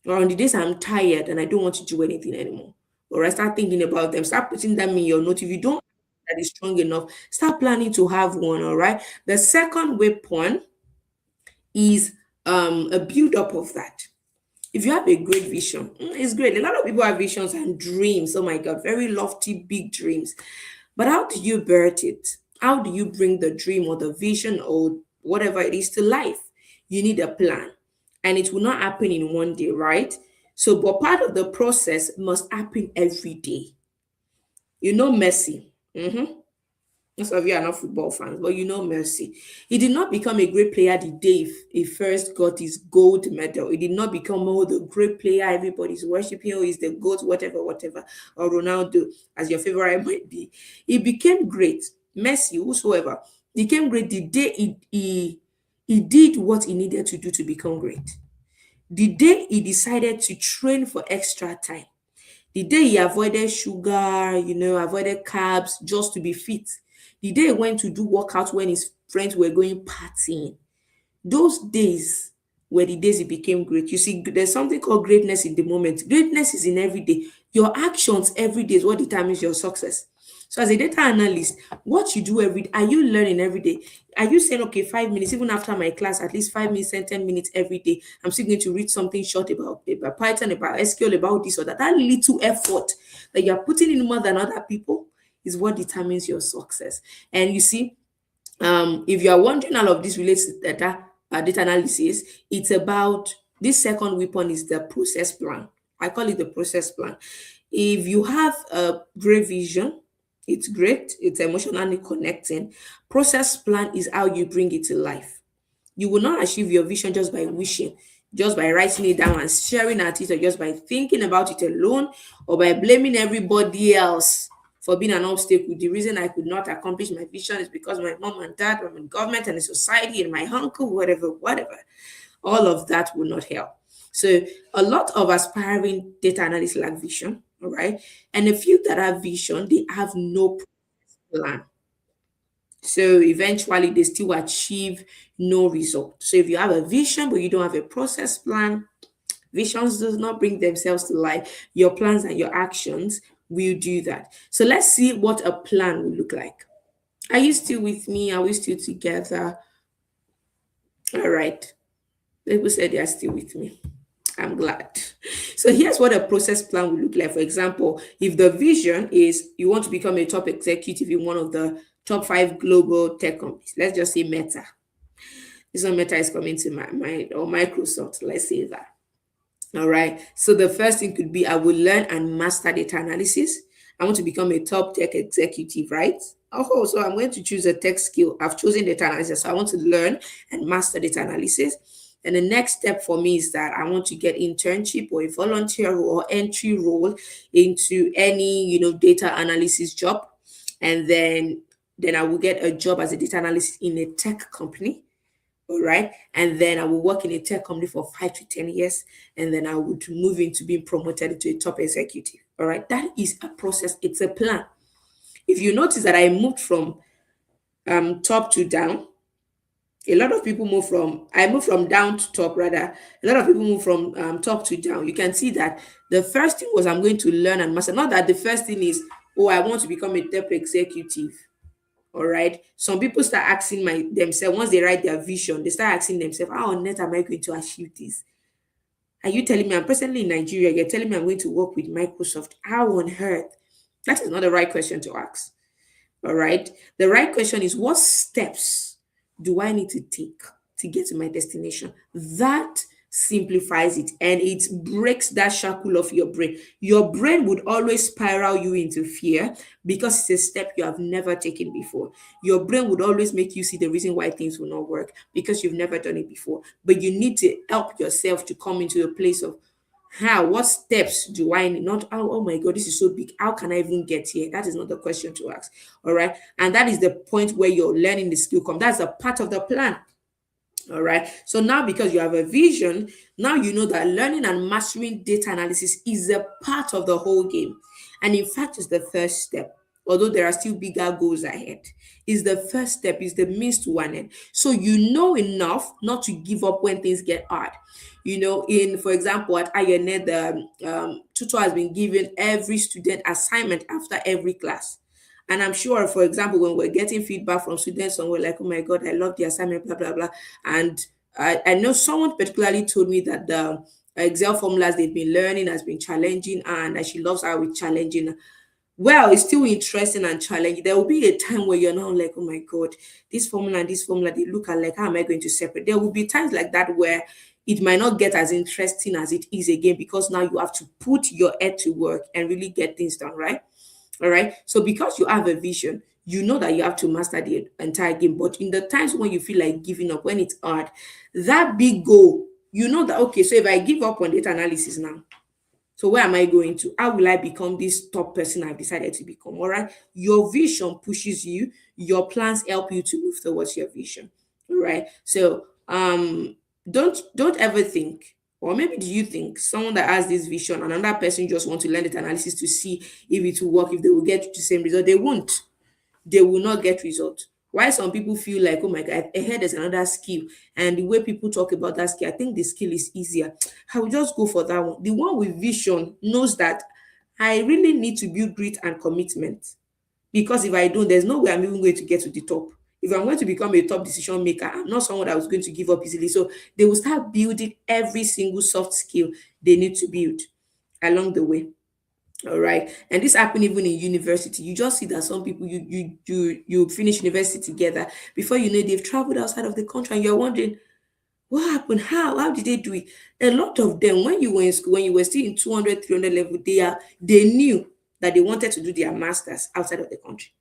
[SPEAKER 1] Or on the days I'm tired and I don't want to do anything anymore. Or I start thinking about them. Start putting them in your note. If you don't that is strong enough, start planning to have one. All right. The second weapon is a build up of that. If you have a great vision, it's great. A lot of people have visions and dreams. Oh my God, very lofty, big dreams. But how do you birth it? How do you bring the dream or the vision or whatever it is to life? You need a plan, and it will not happen in one day, right? So, but part of the process must happen every day. Messi. Most of you are not football fans, but Messi. He did not become a great player the day he first got his gold medal. He did not become the great player everybody's worshiping, or is the GOAT, whatever, whatever, or Ronaldo, as your favorite might be. He became great. Messi, whosoever, became great the day he did what he needed to do to become great. The day he decided to train for extra time. The day he avoided sugar, avoided carbs just to be fit. The day he went to do workouts when his friends were going partying. Those days were the days he became great. You see, there's something called greatness in the moment. Greatness is in every day. Your actions every day is what determines your success. So, as a data analyst, what you do every day, are you learning every day? Are you saying, okay, 5 minutes, even after my class, at least 5 minutes and 10 minutes every day, I'm still going to read something short about Python, about SQL, about this or that? That little effort that you're putting in more than other people is what determines your success. And you see, if you are wondering, all of this relates to data analysis, it's about this second weapon is the process plan. I call it the process plan. If you have a great vision, it's great, it's emotionally connecting. Process plan is how you bring it to life. You will not achieve your vision just by wishing, just by writing it down and staring at it, or just by thinking about it alone, or by blaming everybody else for being an obstacle. The reason I could not accomplish my vision is because my mom and dad, or my government and the society, and my uncle, whatever, whatever. All of that will not help. So a lot of aspiring data analysts lack vision, all right? And a few that have vision, they have no plan. So eventually they still achieve no result. So if you have a vision but you don't have a process plan, visions does not bring themselves to life. Your plans and your actions will do that. So let's see what a plan will look like. Are you still with me? Are we still together? All right. People said they are still with me. I'm glad. So here's what a process plan will look like. For example, if the vision is you want to become a top executive in one of the top 5 global tech companies, let's just say Meta. This one Meta is coming to my mind, or Microsoft, let's say that. All right. So the first thing could be I will learn and master data analysis. I want to become a top tech executive, right? Oh, so I'm going to choose a tech skill. I've chosen data analysis. So I want to learn and master data analysis. And the next step for me is that I want to get internship or a volunteer or entry role into any, data analysis job. And then I will get a job as a data analyst in a tech company. All right. And then I will work in a tech company for 5 to 10 years. And then I would move into being promoted into a top executive. All right. That is a process. It's a plan. If you notice that I moved from top to down, a lot of people I moved from down to top, rather. A lot of people move from top to down. You can see that the first thing was I'm going to learn and master. Not that the first thing is, oh, I want to become a top executive. All right. Some people start asking themselves, once they write their vision, they start asking themselves, how on earth am I going to achieve this? Are you telling me I'm presently in Nigeria? You're telling me I'm going to work with Microsoft. How on earth? That is not the right question to ask. All right. The right question is, what steps do I need to take to get to my destination? That simplifies it, and it breaks that shackle of your brain. Your brain would always spiral you into fear because it's a step you have never taken before. Your brain would always make you see the reason why things will not work because you've never done it before. But you need to help yourself to come into a place of How? What steps do I need? Not, oh my God, this is so big. How can I even get here? That is not the question to ask. All right. And that is the point where you're learning the skill come. That's a part of the plan. All right. So now, because you have a vision, now you know that learning and mastering data analysis is a part of the whole game. And in fact, it's the first step. Although there are still bigger goals ahead, is the first step, is the means to one end. So you know enough not to give up when things get hard. In, for example, at INET, the tutor has been giving every student assignment after every class. And I'm sure, for example, when we're getting feedback from students and we're like, oh my God, I love the assignment, blah, blah, blah. And I know someone particularly told me that the Excel formulas they've been learning has been challenging and that she loves how it's challenging. Well, it's still interesting and challenging. There will be a time where you're not like, oh my God, this formula and this formula, they look alike. How am I going to separate? There will be times like that where it might not get as interesting as it is again because now you have to put your head to work and really get things done, right? All right. So because you have a vision, you know that you have to master the entire game. But in the times when you feel like giving up, when it's hard, that big goal, you know that, okay, so if I give up on data analysis now, so where am I going to? How will I become this top person I've decided to become? All right. Your vision pushes you, your plans help you to move towards your vision. All right. So don't ever think, or maybe do you think someone that has this vision and another person just want to learn the analysis to see if it will work, if they will get the same result? They won't. They will not get result. Why some people feel like, oh my God, ahead there's another skill, and the way people talk about that skill, I think the skill is easier. I will just go for that one. The one with vision knows that I really need to build grit and commitment, because if I don't, there's no way I'm even going to get to the top. If I'm going to become a top decision maker, I'm not someone that was going to give up easily. So they will start building every single soft skill they need to build along the way. All right. And this happened even in university. You just see that some people you finish university together. Before you know it, they've traveled outside of the country and you're wondering, what happened? How did they do it? A lot of them, when you were in school, when you were still in 200, 300 level, they knew that they wanted to do their masters outside of the country.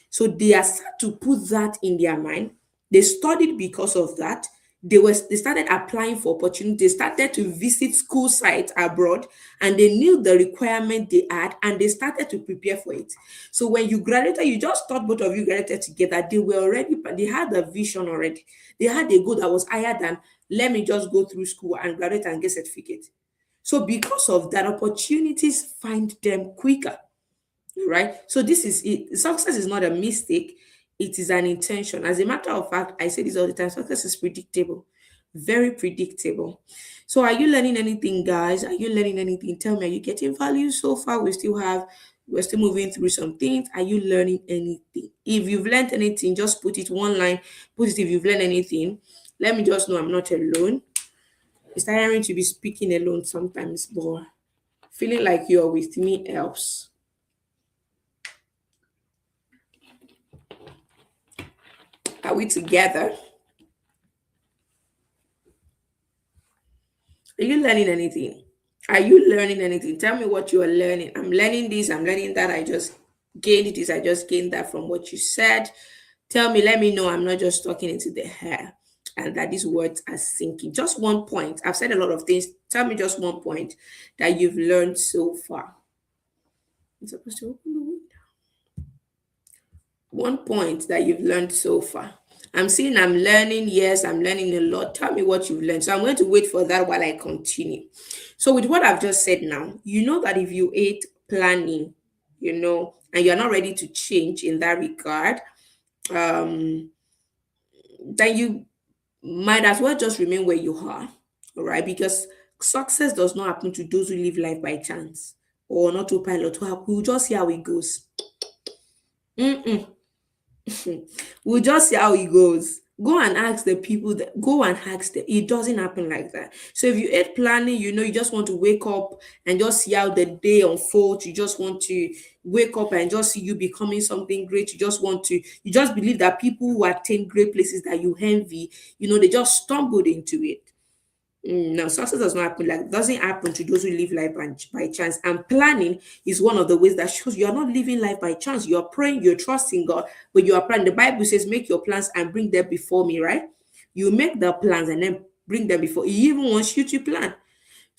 [SPEAKER 1] So they are start to put that in their mind. They studied because of that. They started applying for opportunities. They started to visit school sites abroad, and they knew the requirement they had, and they started to prepare for it. So when you graduated, you just thought both of you graduated together. They had a vision already. They had a goal that was higher than, let me just go through school and graduate and get certificate. So because of that, opportunities find them quicker, right? So this is it. Success is not a mistake, it is an intention. As a matter of fact, I say this all the time, success is predictable, very predictable. So are you learning anything, guys? Are you learning anything? Tell me, are you getting value so far? We're still moving through some things. Are you learning anything? If you've learned anything, just put it one line. Put it if you've learned anything. Let me just know I'm not alone. It's tiring to be speaking alone sometimes, but feeling like you're with me helps. Are we together? Are you learning anything? Are you learning anything? Tell me what you are learning. I'm learning this, I'm learning that. I just gained this, I just gained that from what you said. Tell me, let me know I'm not just talking into the air and that these words are sinking. Just one point. I've said a lot of things. Tell me just one point that you've learned so far. I'm supposed to open the window. One point that you've learned so far. I'm seeing I'm learning. Yes, I'm learning a lot. Tell me what you've learned. So I'm going to wait for that while I continue. So, with what I've just said now, you know that if you hate planning, and you're not ready to change in that regard, um, then you might as well just remain where you are. All right. Because success does not happen to those who live life by chance or on autopilot. We'll just see how it goes. Mm-mm. We'll just see how it goes. Go and ask them. It doesn't happen like that. So if you hate planning, you just want to wake up and just see how the day unfolds. You just want to wake up and just see you becoming something great. You just believe that people who attain great places that you envy, they just stumbled into it. No, success does not happen like doesn't happen to those who live life by chance. And planning is one of the ways that shows you are not living life by chance. You're praying, you're trusting God, but you are planning. The Bible says, make your plans and bring them before me, right? You make the plans and then bring them before. He even wants you to plan.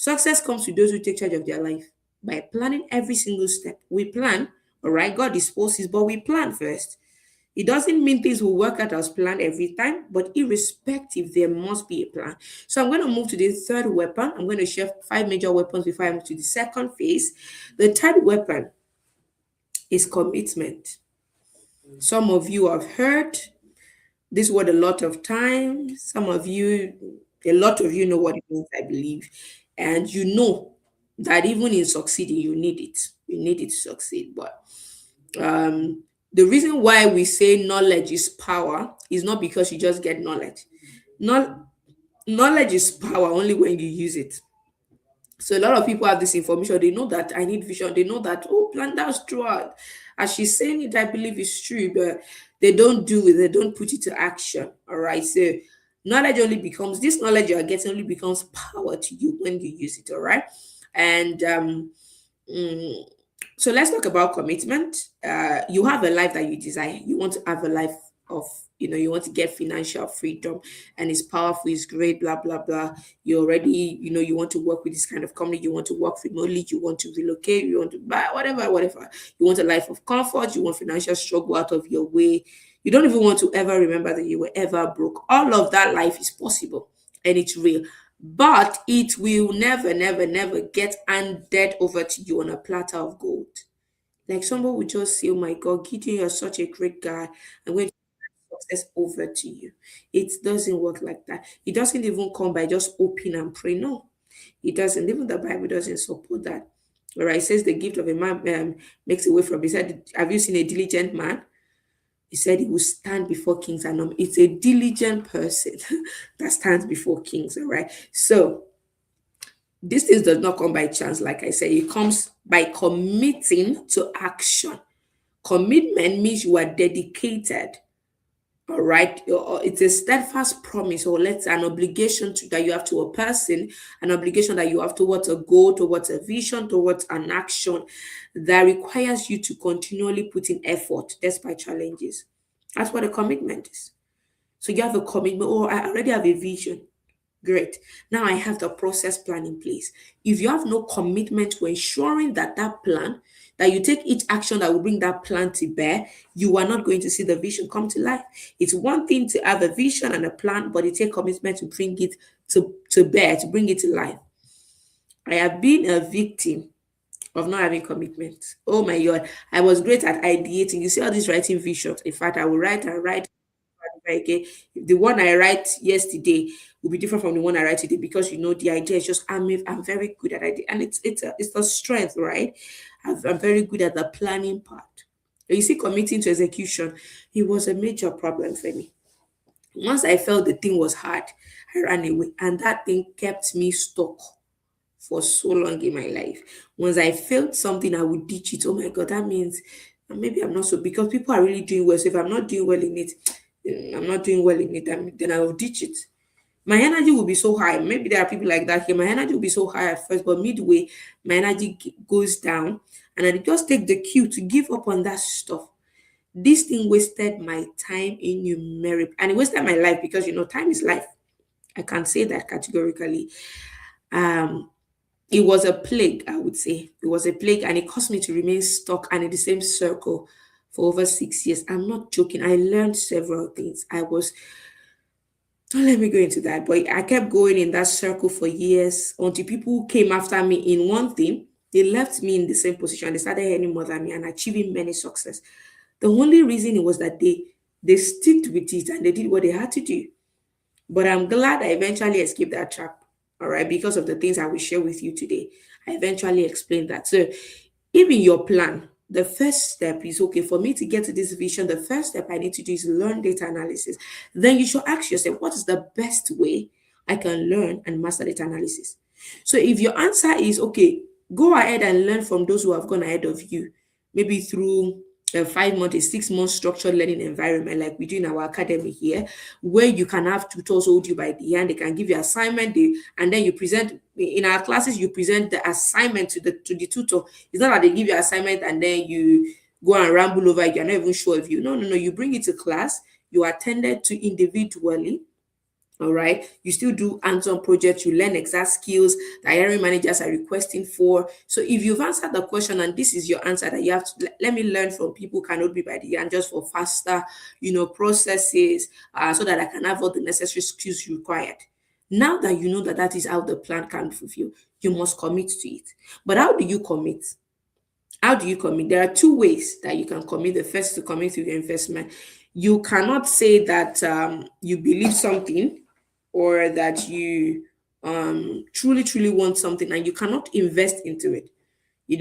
[SPEAKER 1] Success comes to those who take charge of their life by planning every single step. We plan, all right, God disposes, but we plan first. It doesn't mean things will work out as planned every time, but irrespective, there must be a plan. So I'm going to move to the third weapon. I'm going to share five major weapons before I move to the second phase. The third weapon is commitment. Some of you have heard this word a lot of times. A lot of you know what it means, I believe. And you know that even in succeeding, you need it. You need it to succeed. But the reason why we say knowledge is power is not because you just get knowledge. Not knowledge is power only when you use it. So a lot of people have this information. They know that I need vision. They know that, oh, plan that's true. As she's saying it, I believe it's true, but they don't do it. They don't put it to action. All right. So knowledge only becomes this knowledge you are getting only becomes power to you when you use it. All right. And mm, so let's talk about commitment. You have a life that you desire. You want to have a life of, you want to get financial freedom, and it's powerful, it's great, blah, blah, blah. You already, you want to work with this kind of company, you want to work remotely, you want to relocate, you want to buy whatever, whatever. You want a life of comfort, you want financial struggle out of your way. You don't even want to ever remember that you were ever broke. All of that life is possible and it's real. But it will never, never, never get handed over to you on a platter of gold. Like someone would just say, oh my God, Gideon, you're such a great guy. I'm going to hand success over to you. It doesn't work like that. It doesn't even come by just open and pray. No, it doesn't. Even the Bible doesn't support that. All right, it says the gift of a man makes a way from. He said, have you seen a diligent man? He said he will stand before kings and it's a diligent person that stands before kings. All right. So this thing does not come by chance, like I said, it comes by committing to action. Commitment means you are dedicated. All right, it's a steadfast promise, or let's say an obligation that you have to a person, an obligation that you have towards a goal, towards a vision, towards an action that requires you to continually put in effort despite challenges. That's what a commitment is. So you have a commitment. Oh, I already have a vision. Great. Now I have the process plan in place. If you have no commitment to ensuring that plan, that you take each action that will bring that plan to bear, you are not going to see the vision come to life. It's one thing to have a vision and a plan, but it takes commitment to bring it to bear, to bring it to life. I have been a victim of not having commitment. Oh my God. I was great at ideating. You see all these writing visions. In fact, I will write and write. Okay, the one I write yesterday will be different from the one I write today because the idea is just I'm very good at it, and it's a strength, right? I'm very good at the planning part. You see, committing to execution, it was a major problem for me. Once I felt the thing was hard, I ran away, and that thing kept me stuck for so long in my life. Once I felt something, I would ditch it. Oh my God, that means maybe I'm not so, because people are really doing well. So if I'm not doing well in it, I'm not doing well in it, then I will ditch it. My energy will be so high. Maybe there are people like that here. My energy will be so high at first, but midway, my energy goes down, and I just take the cue to give up on that stuff. This thing wasted my time innumerable, and it wasted my life because time is life. I can say that categorically. Um, it was a plague, I would say. It was a plague, and it caused me to remain stuck and in the same circle for over 6 years. I'm not joking. I learned several things. Don't let me go into that, but I kept going in that circle for years until people came after me in one thing. They left me in the same position. They started earning more than me and achieving many success. The only reason it was that they sticked with it and they did what they had to do. But I'm glad I eventually escaped that trap, all right, because of the things I will share with you today. I eventually explained that. So, even your plan, the first step is okay for me to get to this vision. The first step I need to do is learn data analysis. Then you should ask yourself, what is the best way I can learn and master data analysis? So, if your answer is okay, go ahead and learn from those who have gone ahead of you, maybe through a 5 month, a 6 month structured learning environment like we do in our academy here, where you can have tutors hold you by the hand. They can give you assignment, and then you present in our classes. You present the assignment to the tutor. It's not that they give you assignment and then you go and ramble over it. You're not even sure if you. No, no, no. You bring it to class. You attended to individually. All right. You still do hands-on projects, you learn exact skills that hiring managers are requesting for. So if you've answered the question and this is your answer, that you have to let me learn from people who cannot be by the end just for faster, processes, so that I can have all the necessary skills required. Now that you know that that is how the plan can be fulfilled, you must commit to it. But how do you commit? How do you commit? There are two ways that you can commit. The first, to commit to your investment. You cannot say that you believe something, or that you truly, truly want something, and you cannot invest into it.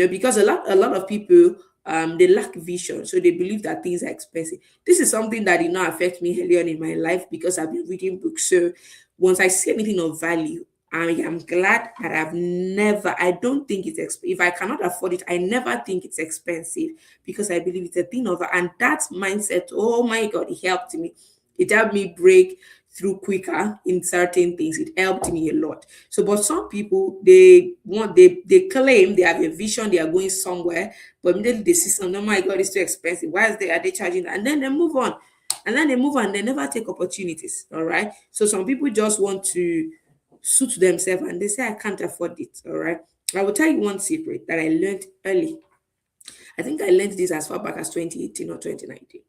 [SPEAKER 1] Because a lot of people, they lack vision, so they believe that things are expensive. This is something that did not affect me early on in my life because I've been reading books. So once I see anything of value, I am glad that I don't think it's if I cannot afford it, I never think it's expensive, because I believe it's a thing of, and that mindset, oh my God, it helped me. It helped me break through quicker in certain things. It helped me a lot. So, but some people, they claim they have a vision, they are going somewhere, but immediately they see something, oh my God, it's too expensive. Why are they charging that? And then they move on. And then they move on, they never take opportunities. All right. So some people just want to suit themselves and they say, I can't afford it. All right. I will tell you one secret that I learned early. I think I learned this as far back as 2018 or 2019.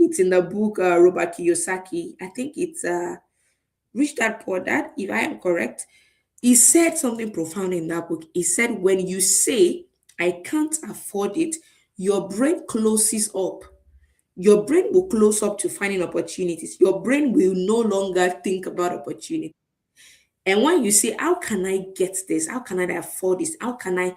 [SPEAKER 1] It's in the book, Robert Kiyosaki. I think it's Rich Dad Poor Dad, if I am correct. He said something profound in that book. He said, when you say, I can't afford it, your brain closes up. Your brain will close up to finding opportunities. Your brain will no longer think about opportunity. And when you say, how can I get this? How can I afford this? How can I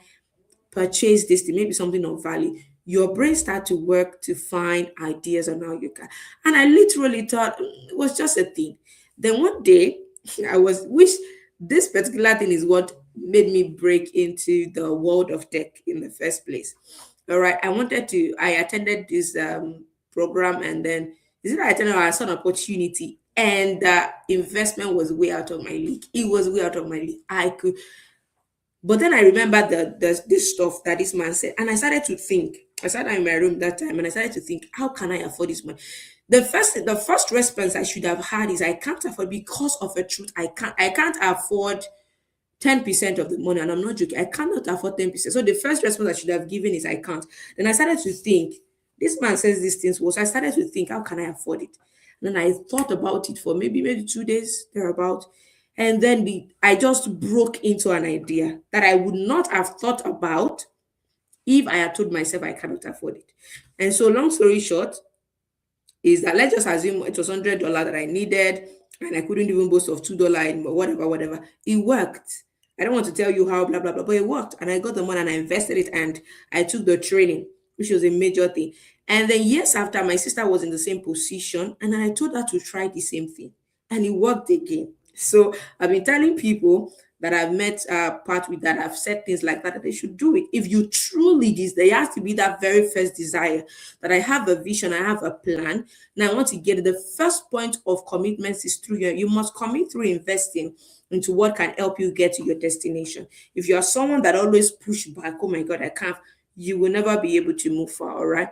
[SPEAKER 1] purchase this thing, maybe something of value, your brain start to work to find ideas on how you can. And I literally thought it was just a thing. Then one day, which this particular thing is what made me break into the world of tech in the first place. All right, I attended this program, and then is it I attended, I saw an opportunity, and the investment was way out of my league. It was way out of my league. But then I remembered this stuff that this man said, and I started to think. I sat down in my room that time, and I started to think, how can I afford this money? The first response I should have had is, I can't afford, because of a truth. I can't afford 10% of the money, and I'm not joking. I cannot afford 10%. So the first response I should have given is, I can't. Then I started to think, this man says these things. Was I started to think, how can I afford it? And then I thought about it for maybe 2 days thereabout. And then I just broke into an idea that I would not have thought about if I had told myself I cannot afford it. And so, long story short, is that let's just assume it was $100 that I needed, and I couldn't even boast of $2, whatever, whatever. It worked. I don't want to tell you how, blah, blah, blah, but it worked. And I got the money and I invested it, and I took the training, which was a major thing. And then years after, my sister was in the same position, and I told her to try the same thing, and it worked again. So I've been telling people that I've met part with, that have said things like that they should do it. If you truly there has to be that very first desire, that I have a vision, I have a plan, and I want to get it. The first point of commitment is through you must commit through investing into what can help you get to your destination. If you are someone that always push back, oh my God, I can't, you will never be able to move far. All right.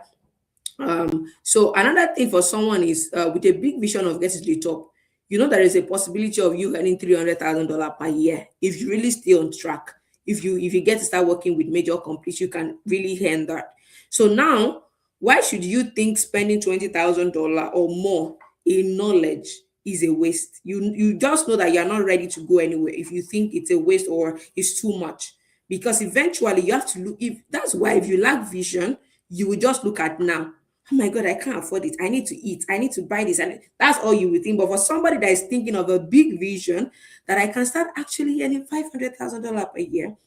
[SPEAKER 1] So another thing for someone is, with a big vision of getting to the top, there is a possibility of you earning $300,000 per year if you really stay on track. If you get to start working with major companies, you can really earn that. So now, why should you think spending $20,000 or more in knowledge is a waste? You just know that you're not ready to go anywhere if you think it's a waste or it's too much. Because eventually you have to look. If that's why, if you lack vision, you will just look at now. Oh my God, I can't afford it. I need to eat. I need to buy this. And that's all you will think. But for somebody that is thinking of a big vision, that I can start actually earning $500,000 per year,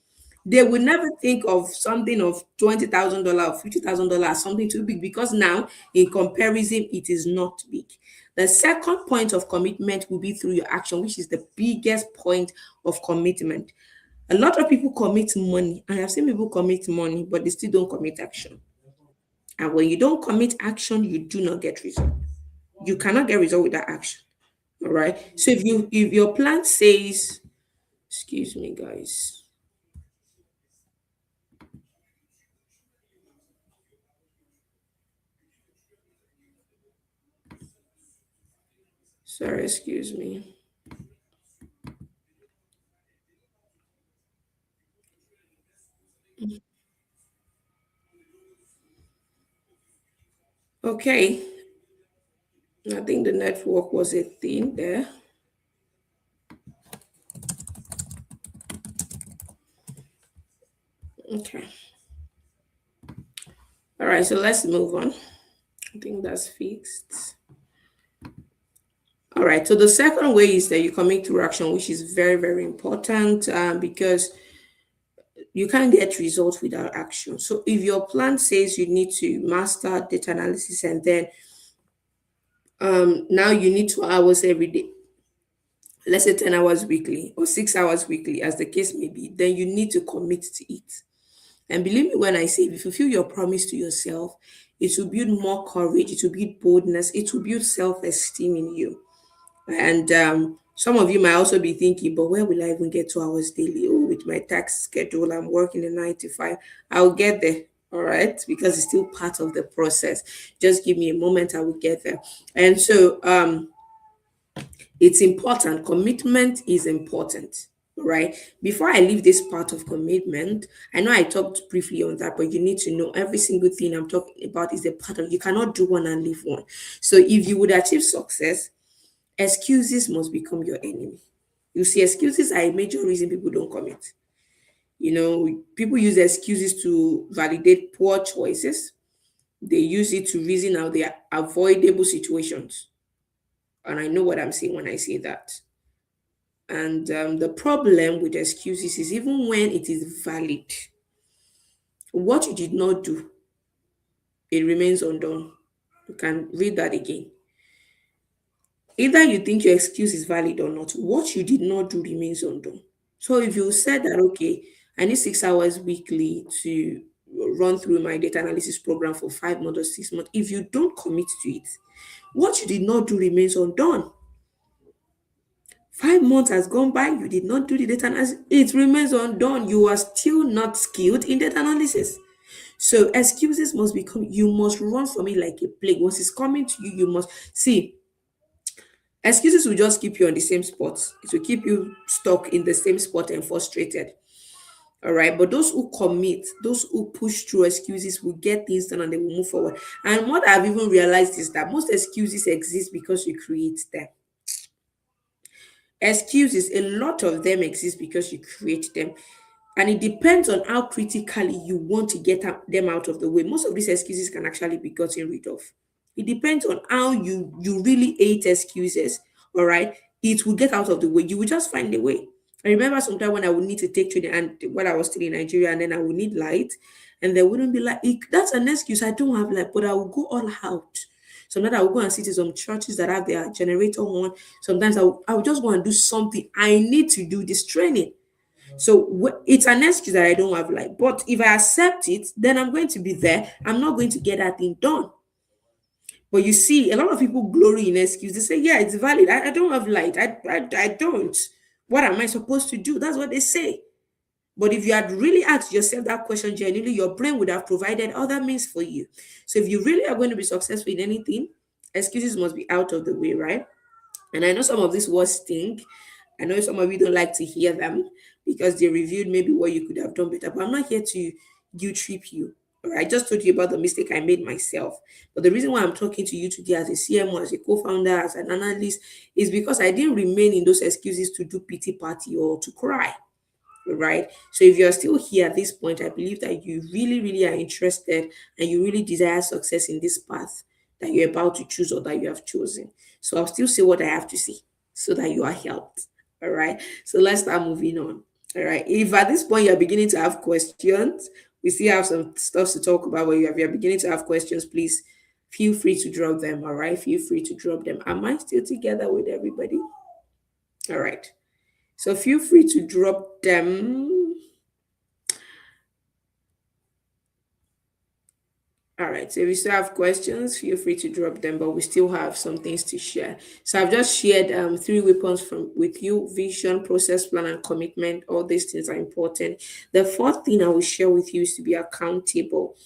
[SPEAKER 1] they will never think of something of $20,000 or $50,000, something too big, because now, in comparison, it is not big. The second point of commitment will be through your action, which is the biggest point of commitment. A lot of people commit money. I have seen people commit money, but they still don't commit action. And when you don't commit action, you do not get result. You cannot get result without action. All right. So if your plan says, excuse me, guys. Sorry, excuse me. Okay, I think the network was a thing there. Okay. All right, so let's move on. I think that's fixed. All right, so the second way is that you commit through action, which is very, very important because you can't get results without action. So if your plan says you need to master data analysis and then now you need 2 hours every day, let's say 10 hours weekly or 6 hours weekly, as the case may be, then you need to commit to it. And believe me when I say, if you fulfill your promise to yourself, it will build more courage, it will build boldness, it will build self esteem in you. And some of you might also be thinking, but where will I even get 2 hours daily? Oh, with my tax schedule, I'm working a 9 to 5. I'll get there. All right, because it's still part of the process. Just give me a moment, I will get there. And so it's important. Commitment is important. Right. Before I leave this part of commitment, I know I talked briefly on that, but you need to know every single thing I'm talking about is a part of, you cannot do one and leave one. So if you would achieve success, excuses must become your enemy. You see, excuses are a major reason people don't commit. People use excuses to validate poor choices. They use it to reason out their avoidable situations. And I know what I'm saying when I say that. And the problem with excuses is even when it is valid, what you did not do, it remains undone. You can read that again. Either you think your excuse is valid or not, what you did not do remains undone. So if you said that, okay, I need 6 hours weekly to run through my data analysis program for 5 months or 6 months, if you don't commit to it, what you did not do remains undone. 5 months has gone by, you did not do the data analysis, it remains undone. You are still not skilled in data analysis. So excuses must become, you must run from it like a plague. Once it's coming to you, you must see. Excuses will just keep you on the same spot. It will keep you stuck in the same spot and frustrated. All right. But those who commit, those who push through excuses will get things done and they will move forward. And what I've even realized is that most excuses exist because you create them. Excuses, a lot of them exist because you create them. And it depends on how critically you want to get them out of the way. Most of these excuses can actually be gotten rid of. It depends on how you really hate excuses. All right, it will get out of the way. You will just find a way. I remember sometime when I would need to take training and when I was still in Nigeria, and then I would need light, and there wouldn't be like that's an excuse. I don't have light, but I will go all out. Sometimes I will go and sit in some churches that have their generator on. Sometimes I will just go and do something. I need to do this training. So it's an excuse that I don't have light. But if I accept it, then I'm going to be there. I'm not going to get that thing done. But you see, a lot of people glory in excuse. They say, yeah, it's valid. I don't have light. I don't. What am I supposed to do? That's what they say. But if you had really asked yourself that question genuinely, your brain would have provided other means for you. So if you really are going to be successful in anything, excuses must be out of the way, right? And I know some of these words stink. I know some of you don't like to hear them because they reviewed maybe what you could have done better. But I'm not here to guilt trip you. All right, I just told you about the mistake I made myself. But the reason why I'm talking to you today as a CMO, as a co-founder, as an analyst, is because I didn't remain in those excuses to do pity party or to cry. Right. So if you're still here at this point, I believe that you really, really are interested and you really desire success in this path that you're about to choose or that you have chosen. So I'll still say what I have to say so that you are helped. All right. So let's start moving on. All right. If at this point you're beginning to have questions, we still have some stuff to talk about. But you're beginning to have questions, please feel free to drop them. All right. Feel free to drop them. Am I still together with everybody? All right. So feel free to drop them. All right. So if you still have questions, feel free to drop them, but we still have some things to share. So I've just shared 3 weapons from with you: vision, process, plan, and commitment. All these things are important. The fourth thing I will share with you is to be accountable.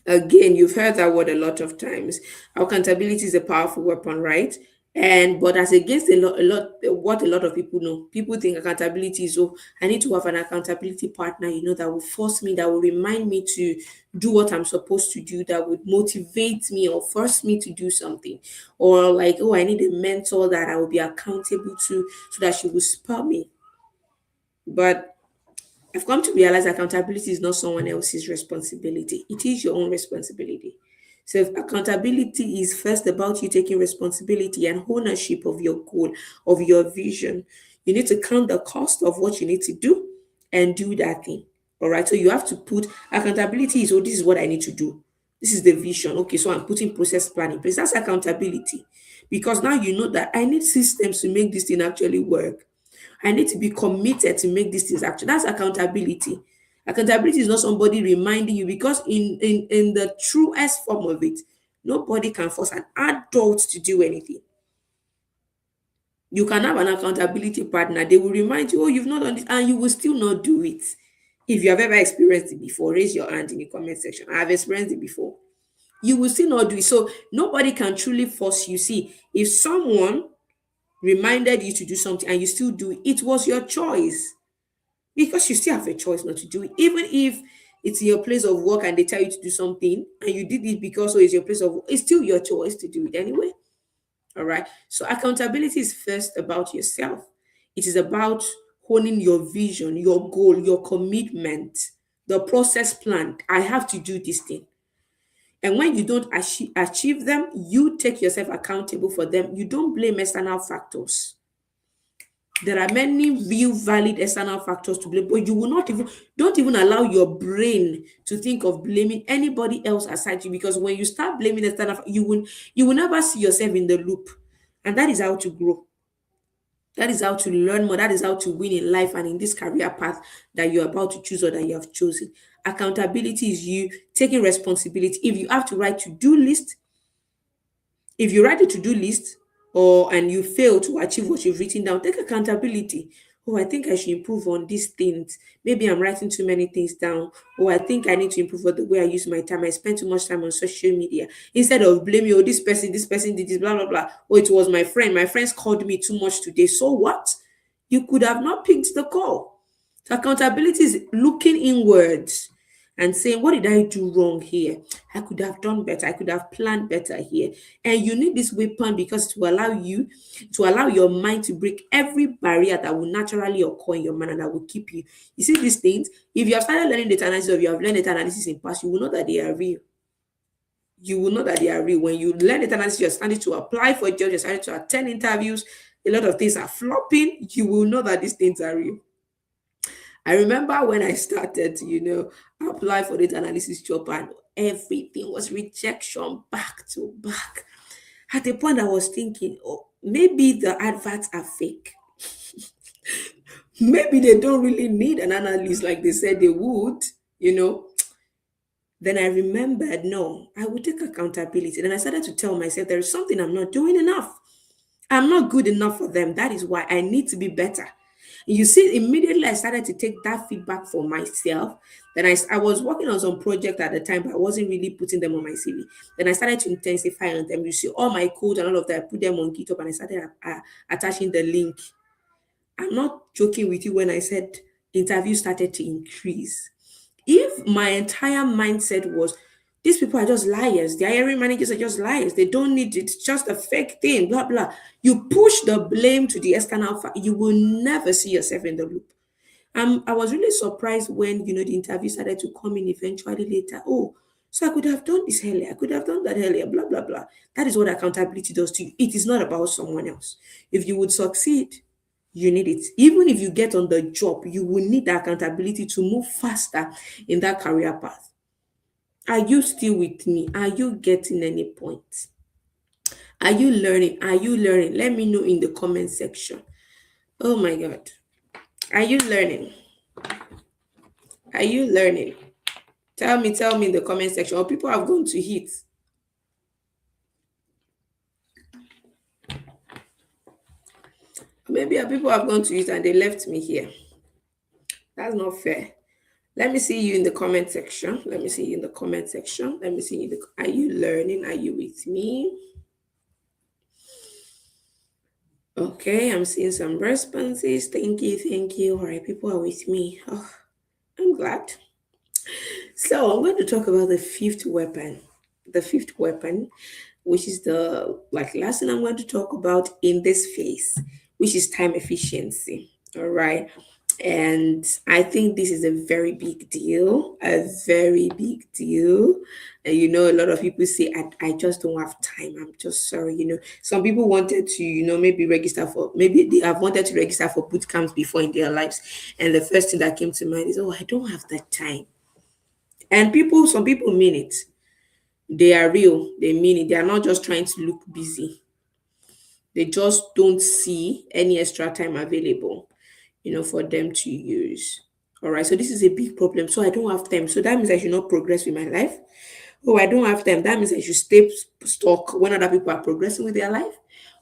[SPEAKER 1] Again, you've heard that word a lot of times. Accountability is a powerful weapon, right? And but as against a lot, what a lot of people know, people think accountability is, oh, I need to have an accountability partner, that will force me, that will remind me to do what I'm supposed to do, that would motivate me or force me to do something, or like, oh, I need a mentor that I will be accountable to, so that she will spur me. But I've come to realize accountability is not someone else's responsibility. It is your own responsibility. So if accountability is first about you taking responsibility and ownership of your goal, of your vision. You need to count the cost of what you need to do and do that thing. All right. So you have to put accountability is, oh, this is what I need to do. This is the vision. Okay, so I'm putting process planning in place. That's accountability. Because now you know that I need systems to make this thing actually work. I need to be committed to make these things actually. That's accountability. Accountability is not somebody reminding you, because in the truest form of it, nobody can force an adult to do anything. You can have an accountability partner. They will remind you, oh, you've not done this, and you will still not do it. If you have ever experienced it before, raise your hand in the comment section. I have experienced it before. You will still not do it. So nobody can truly force you. See, if someone reminded you to do something and you still do it, it was your choice. Because you still have a choice not to do it. Even if it's in your place of work and they tell you to do something and you did it because, it's your place of work, it's still your choice to do it anyway. All right. So accountability is first about yourself. It is about honing your vision, your goal, your commitment, the process plan. I have to do this thing. And when you don't achieve them, you take yourself accountable for them. You don't blame external factors. There are many real valid external factors to blame, but you will not even don't even allow your brain to think of blaming anybody else aside you, because when you start blaming external, you will never see yourself in the loop. And that is how to grow. That is how to learn more. That is how to win in life and in this career path that you're about to choose or that you have chosen. Accountability is you taking responsibility. If you have to write to-do list, if you write a to-do list or and you fail to achieve what you've written down, take accountability. Oh, I think I should improve on these things. Maybe I'm writing too many things down. Oh, I think I need to improve on the way I use my time. I spend too much time on social media. Instead of blaming, oh, this person did this, blah, blah, blah. Oh, it was my friend. My friends called me too much today. So what? You could have not picked the call. So accountability is looking inwards and saying, what did I do wrong here? I could have done better. I could have planned better here. And you need this weapon because to allow your mind to break every barrier that will naturally occur in your mind and that will keep you. You see these things, if you have started learning data analysis or you have learned data analysis in past, you will know that they are real. You will know that they are real. When you learn data analysis, you're starting to apply for jobs, you're starting to attend interviews, a lot of things are flopping, you will know that these things are real. I remember when I started to, apply for data analysis job, and everything was rejection back to back. At the point I was thinking, oh, maybe the adverts are fake. Maybe they don't really need an analyst like they said they would, you know. Then I remembered, no, I would take accountability. Then I started to tell myself there is something I'm not doing enough. I'm not good enough for them. That is why I need to be better. You see, immediately I started to take that feedback for myself. Then I was working on some project at the time, but I wasn't really putting them on my CV. Then I started to intensify on them. You see, all my code and all of that, I put them on GitHub and I started attaching the link. I'm not joking with you when I said interviews started to increase. If my entire mindset was, these people are just liars, the hiring managers are just liars, they don't need it, it's just a fake thing, blah, blah. You push the blame to the external, you will never see yourself in the loop. I was really surprised when, the interview started to come in eventually later. Oh, so I could have done this earlier, I could have done that earlier, blah, blah, blah. That is what accountability does to you. It is not about someone else. If you would succeed, you need it. Even if you get on the job, you will need the accountability to move faster in that career path. Are you still with me? Are you getting any point? Are you learning? Are you learning? Let me know in the comment section. Oh my God. Are you learning? Are you learning? Tell me in the comment section. Or people have gone to hit. Maybe people have gone to it and they left me here. That's not fair. Let me see you in the comment section. Let me see you in the comment section. Let me see you. Are you learning? Are you with me? Okay, I'm seeing some responses. Thank you, thank you. All right, people are with me. Oh, I'm glad. So I'm going to talk about the fifth weapon. The fifth weapon, which is the like last thing I'm going to talk about in this phase, which is time efficiency. All right. And I think this is a very big deal, a very big deal. And a lot of people say, I just don't have time. I'm just sorry. Some people wanted to, maybe register for, maybe they have wanted to register for boot camps before in their lives. And the first thing that came to mind is, oh, I don't have that time. And some people mean it. They are real. They mean it. They are not just trying to look busy. They just don't see any extra time available, for them to use. All right. So this is a big problem. So I don't have time. So that means I should not progress with my life. Oh, I don't have time. That means I should stay stuck when other people are progressing with their life.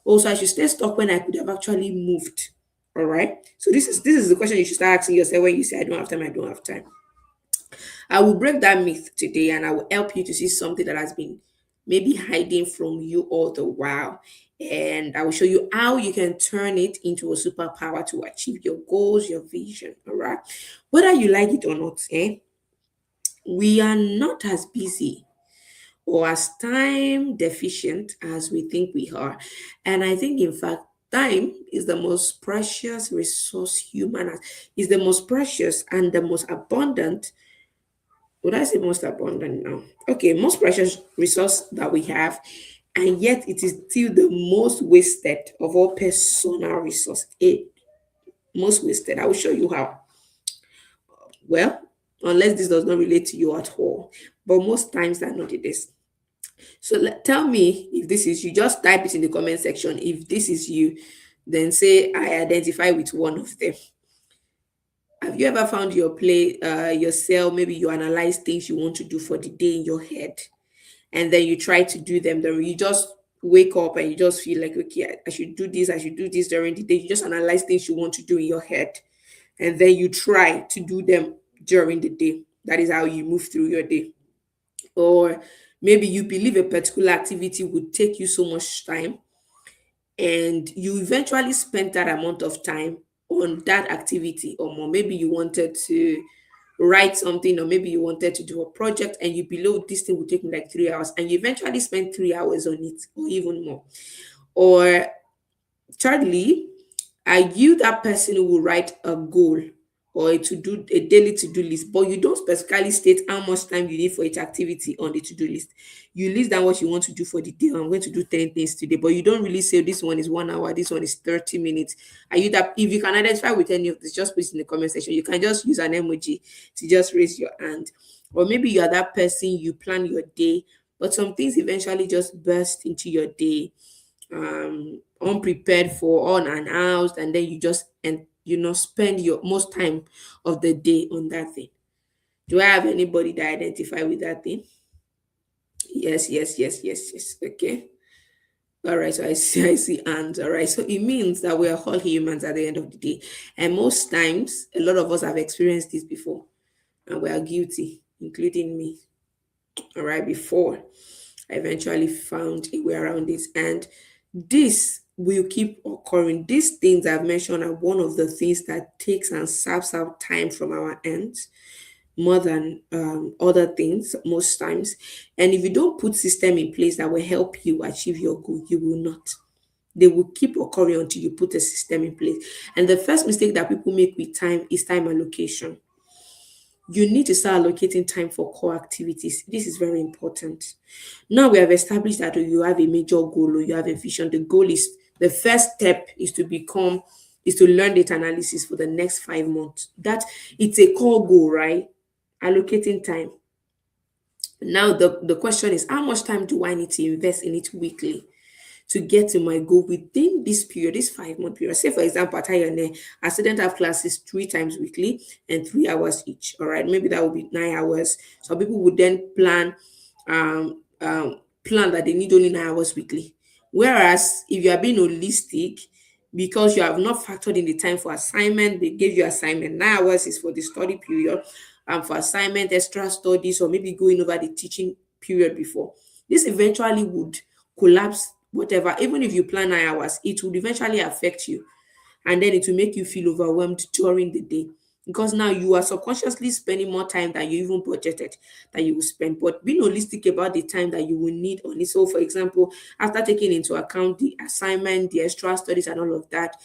[SPEAKER 1] Also, I should stay stuck when I could have actually moved. All right. So this is the question you should start asking yourself when you say I don't have time. I don't have time. I will break that myth today and I will help you to see something that has been maybe hiding from you all the while. And I will show you how you can turn it into a superpower to achieve your goals, your vision. All right. Whether you like it or not, we are not as busy or as time deficient as we think we are. And I think, in fact, time is the most precious resource human has, is the most precious and the most abundant. Would I say most abundant now? Okay, most precious resource that we have, and yet it is still the most wasted of all personal resource. Most wasted. I will show you how. Well, unless this does not relate to you at all, but most times I know it is. So tell me if this is you. Just type it in the comment section. If this is you, then say I identify with one of them. Have you ever found yourself, maybe you analyze things you want to do for the day in your head, and then you try to do them, then you just wake up and you just feel like, okay, I should do this, I should do this during the day. You just analyze things you want to do in your head, and then you try to do them during the day. That is how you move through your day. Or maybe you believe a particular activity would take you so much time, and you eventually spent that amount of time on that activity or more. Maybe you wanted to write something, or maybe you wanted to do a project, and you believe this thing would take me like 3 hours, and you eventually spend 3 hours on it or even more. Or thirdly, are you that person who will write a goal or a daily to-do list, but you don't specifically state how much time you need for each activity on the to-do list? You list down what you want to do for the day. I'm going to do 10 things today, but you don't really say this one is 1 hour, this one is 30 minutes. Are you that? If you can identify with any of this, just put it in the comment section. You can just use an emoji to just raise your hand. Or maybe you are that person, you plan your day, but some things eventually just burst into your day, unprepared for, unannounced, and then you just and spend your most time of the day on that thing. Do I have anybody that identify with that thing? Yes, yes, yes, yes, yes. Okay. All right, so I see hands. All right, so it means that we are all humans at the end of the day, and most times, a lot of us have experienced this before, and we are guilty, including me. All right, before I eventually found a way around this, and this will keep occurring. These things I've mentioned are one of the things that takes and saps out time from our ends more than other things most times. And if you don't put system in place that will help you achieve your goal, you will not. They will keep occurring until you put a system in place. And the first mistake that people make with time is time allocation. You need to start allocating time for core activities. This is very important. Now we have established that you have a major goal or you have a vision. The goal is the first step is to learn data analysis for the next 5 months. That it's a core goal, right? Allocating time. Now the question is, how much time do I need to invest in it weekly to get to my goal within this period, this 5 month period? Say, for example, at INA, I student have classes 3 times weekly and 3 hours each. All right, maybe that would be 9 hours. Some people would then plan that they need only 9 hours weekly. Whereas if you are being holistic, because you have not factored in the time for assignment, they gave you assignment. 9 hours is for the study period, and for assignment, extra studies, or maybe going over the teaching period before. This eventually would collapse whatever, even if you plan 9 hours, it would eventually affect you. And then it will make you feel overwhelmed during the day. Because now you are subconsciously spending more time than you even budgeted that you will spend. But being holistic about the time that you will need on it. So, for example, after taking into account the assignment, the extra studies, and all of that,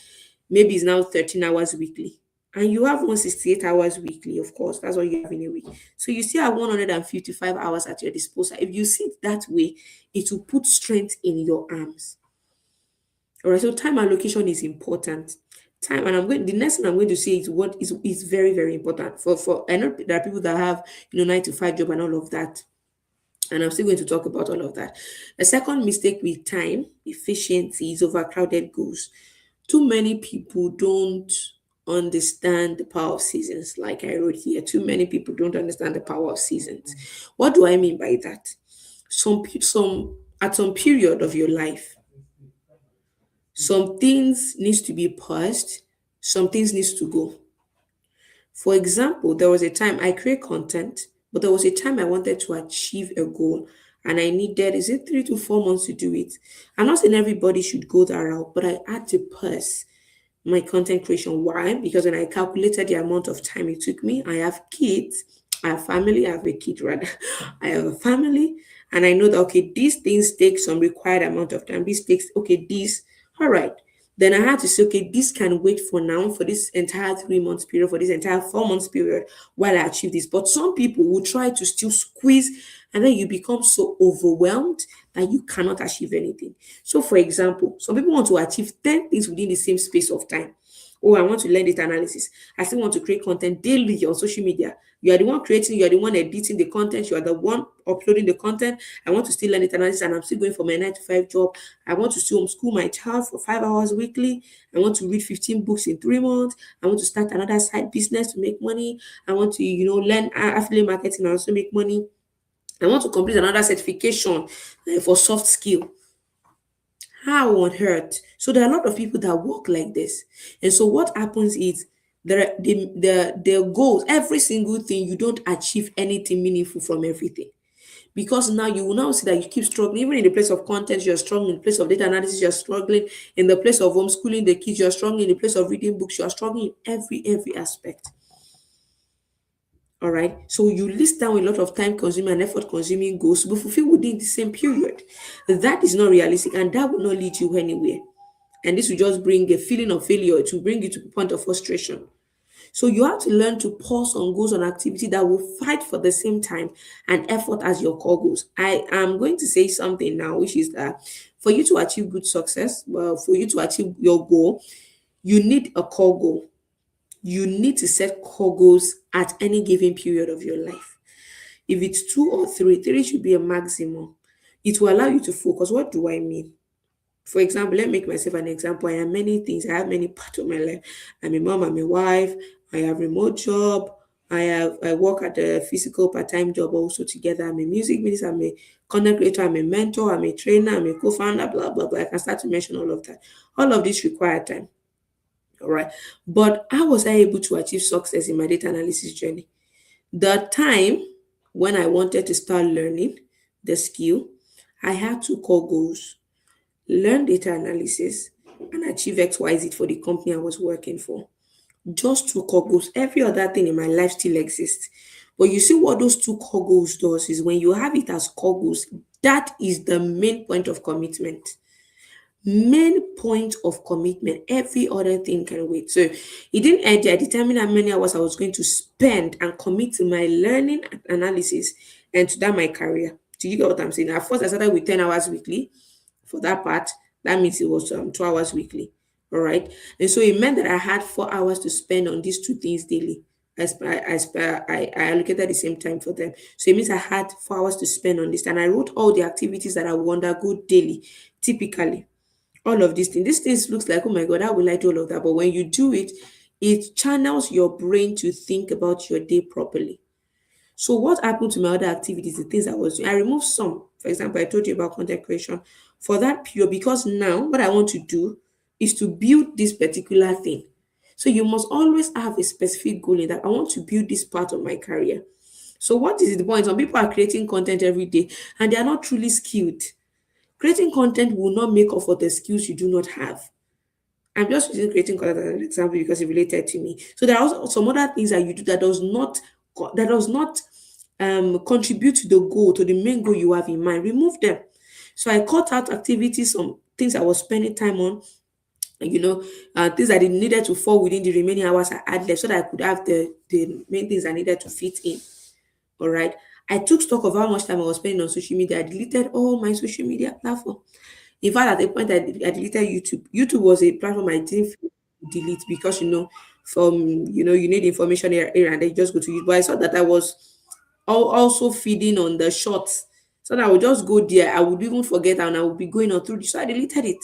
[SPEAKER 1] maybe it's now 13 hours weekly. And you have 168 hours weekly, of course. That's what you have in a week. So you still have 155 hours at your disposal. If you see it that way, it will put strength in your arms. All right, so time allocation is important. Time, and I'm going. The next thing I'm going to say is what is very very important for. I know there are people that have 9 to 5 job and all of that, and I'm still going to talk about all of that. The second mistake with time efficiency is overcrowded goals. Too many people don't understand the power of seasons. Like I wrote here, too many people don't understand the power of seasons. What do I mean by that? Some at some period of your life, some things needs to be paused, some things needs to go. For example, there was a time I create content, but there was a time I wanted to achieve a goal and I needed, is it 3 to 4 months to do it? I'm not saying everybody should go that route, but I had to pause my content creation. Why? Because when I calculated the amount of time it took me, I have kids, I have family, I have a kid rather, I have a family, and I know that okay, these things take some required amount of time. This takes okay, this all right. Then I had to say, okay, this can wait for now, for this entire 3 months period, for this entire 4 months period while I achieve this. But some people will try to still squeeze, and then you become so overwhelmed that you cannot achieve anything. So, for example, some people want to achieve 10 things within the same space of time. Oh, I want to learn data analysis. I still want to create content daily on social media. You are the one creating, you are the one editing the content, you are the one uploading the content. I want to still learn data analysis and I'm still going for my 9 to 5 job. I want to still homeschool my child for 5 hours weekly. I want to read 15 books in 3 months. I want to start another side business to make money. I want to, learn affiliate marketing and also make money. I want to complete another certification for soft skill. How on earth? So there are a lot of people that work like this. And so what happens is their goals, every single thing, you don't achieve anything meaningful from everything. Because now you will now see that you keep struggling. Even in the place of content, you're struggling. In the place of data analysis, you're struggling. In the place of homeschooling the kids, you're struggling. In the place of reading books, you're struggling in every aspect. All right. So you list down a lot of time consuming and effort consuming goals to be fulfilled within the same period. That is not realistic and that will not lead you anywhere. And this will just bring a feeling of failure. It will bring you to a point of frustration. So you have to learn to pause on goals on activity that will fight for the same time and effort as your core goals. I am going to say something now, which is that for you to achieve good success, well, for you to achieve your goal, you need a core goal. You need to set core goals at any given period of your life. If it's 2 or 3, 3 should be a maximum. It will allow you to focus. What do I mean? For example, let me make myself an example. I am many things. I have many parts of my life. I'm a mom, I'm a wife, I have remote job, I work at a physical part-time job also together. I'm a music minister, I'm a content creator, I'm a mentor, I'm a trainer, I'm a co-founder, blah, blah, blah. I can start to mention all of that. All of this require time. All right. But how was I able to achieve success in my data analysis journey? The time when I wanted to start learning the skill, I had 2 core goals: learn data analysis and achieve XYZ for the company I was working for. Just 2 core goals. Every other thing in my life still exists. But you see what those 2 core goals does is when you have it as core goals, that is the main point of commitment. Main point of commitment. Every other thing can wait. So it didn't end there. I determined how many hours I was going to spend and commit to my learning and analysis and to that my career. Do you get what I'm saying? At first, I started with 10 hours weekly for that part. That means it was 2 hours weekly. All right. And so it meant that I had 4 hours to spend on these 2 things daily. I allocated the same time for them. So it means I had 4 hours to spend on this. And I wrote all the activities that I would undergo daily, typically. All of these things. These things looks like, oh my God, how will I do all of that? But when you do it, it channels your brain to think about your day properly. So what happened to my other activities, the things I was doing? I removed some. For example, I told you about content creation for that period because now what I want to do is to build this particular thing. So you must always have a specific goal in that I want to build this part of my career. So what is the point? Some people are creating content every day and they are not truly skilled. Creating content will not make up for the skills you do not have. I'm just using creating content as an example because it related to me. So there are also some other things that you do that does not contribute to the goal, to the main goal you have in mind. Remove them. So I cut out activities, some things I was spending time on, you know, things that needed to fall within the remaining hours I had left, so that I could have the main things I needed to fit in. All right. I took stock of how much time I was spending on social media. I deleted all my social media platform. In fact, at a point, I deleted YouTube. YouTube was a platform I didn't feel to delete because, from, you need information area and then you just go to YouTube. But I saw that I was also feeding on the shorts. So that I would just go there. I would even forget and I would be going on through this. So I deleted it.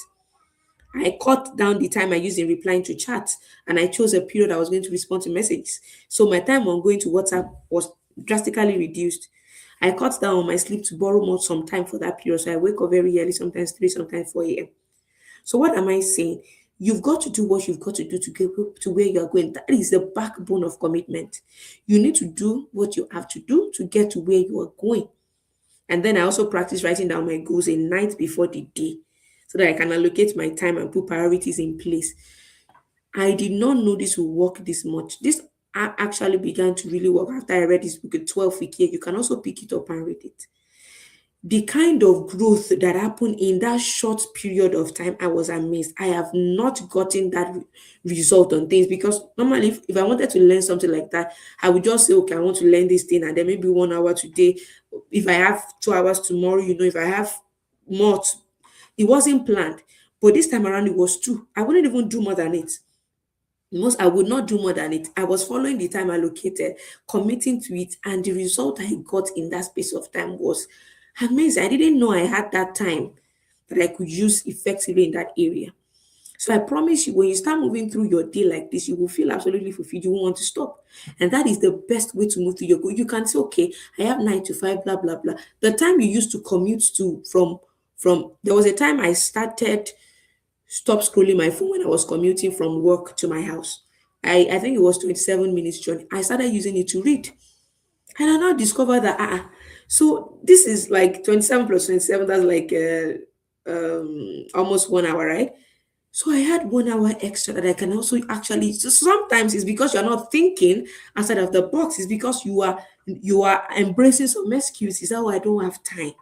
[SPEAKER 1] I cut down the time I used in replying to chats, and I chose a period I was going to respond to messages. So my time on going to WhatsApp was drastically reduced. I cut down on my sleep to borrow more some time for that period. So I wake up very early, sometimes 3, sometimes 4 a.m. So what am I saying? You've got to do what you've got to do to get to where you are going. That is the backbone of commitment. You need to do what you have to do to get to where you are going. And then I also practice writing down my goals a night before the day so that I can allocate my time and put priorities in place. I did not know this would work this much. This actually began to really work after I read this book, a 12-week year. You can also pick it up and read it. The kind of growth that happened in that short period of time, I was amazed. I have not gotten that result on things because normally, if I wanted to learn something like that, I would just say, okay, I want to learn this thing, and then maybe 1 hour today. If I have 2 hours tomorrow, if I have more, it wasn't planned. But this time around, it was two. I wouldn't even do more than it. Most I would not do more than it. I was following the time allocated, committing to it, and the result I got in that space of time was amazing. I didn't know I had that time that I could use effectively in that area. So I promise you, when you start moving through your day like this, you will feel absolutely fulfilled. You won't want to stop. And that is the best way to move through your goal. You can say, okay, I have 9 to 5, blah, blah, blah. The time you used to commute to from there was a time I started stop scrolling my phone when I was commuting from work to my house. I think it was 27 minutes journey. I started using it to read. And I now discovered that so this is like 27 plus 27, that's like almost 1 hour, right? So I had 1 hour extra that I can also actually, so sometimes it's because you're not thinking outside of the box, it's because you are embracing some excuses. Oh, I don't have time.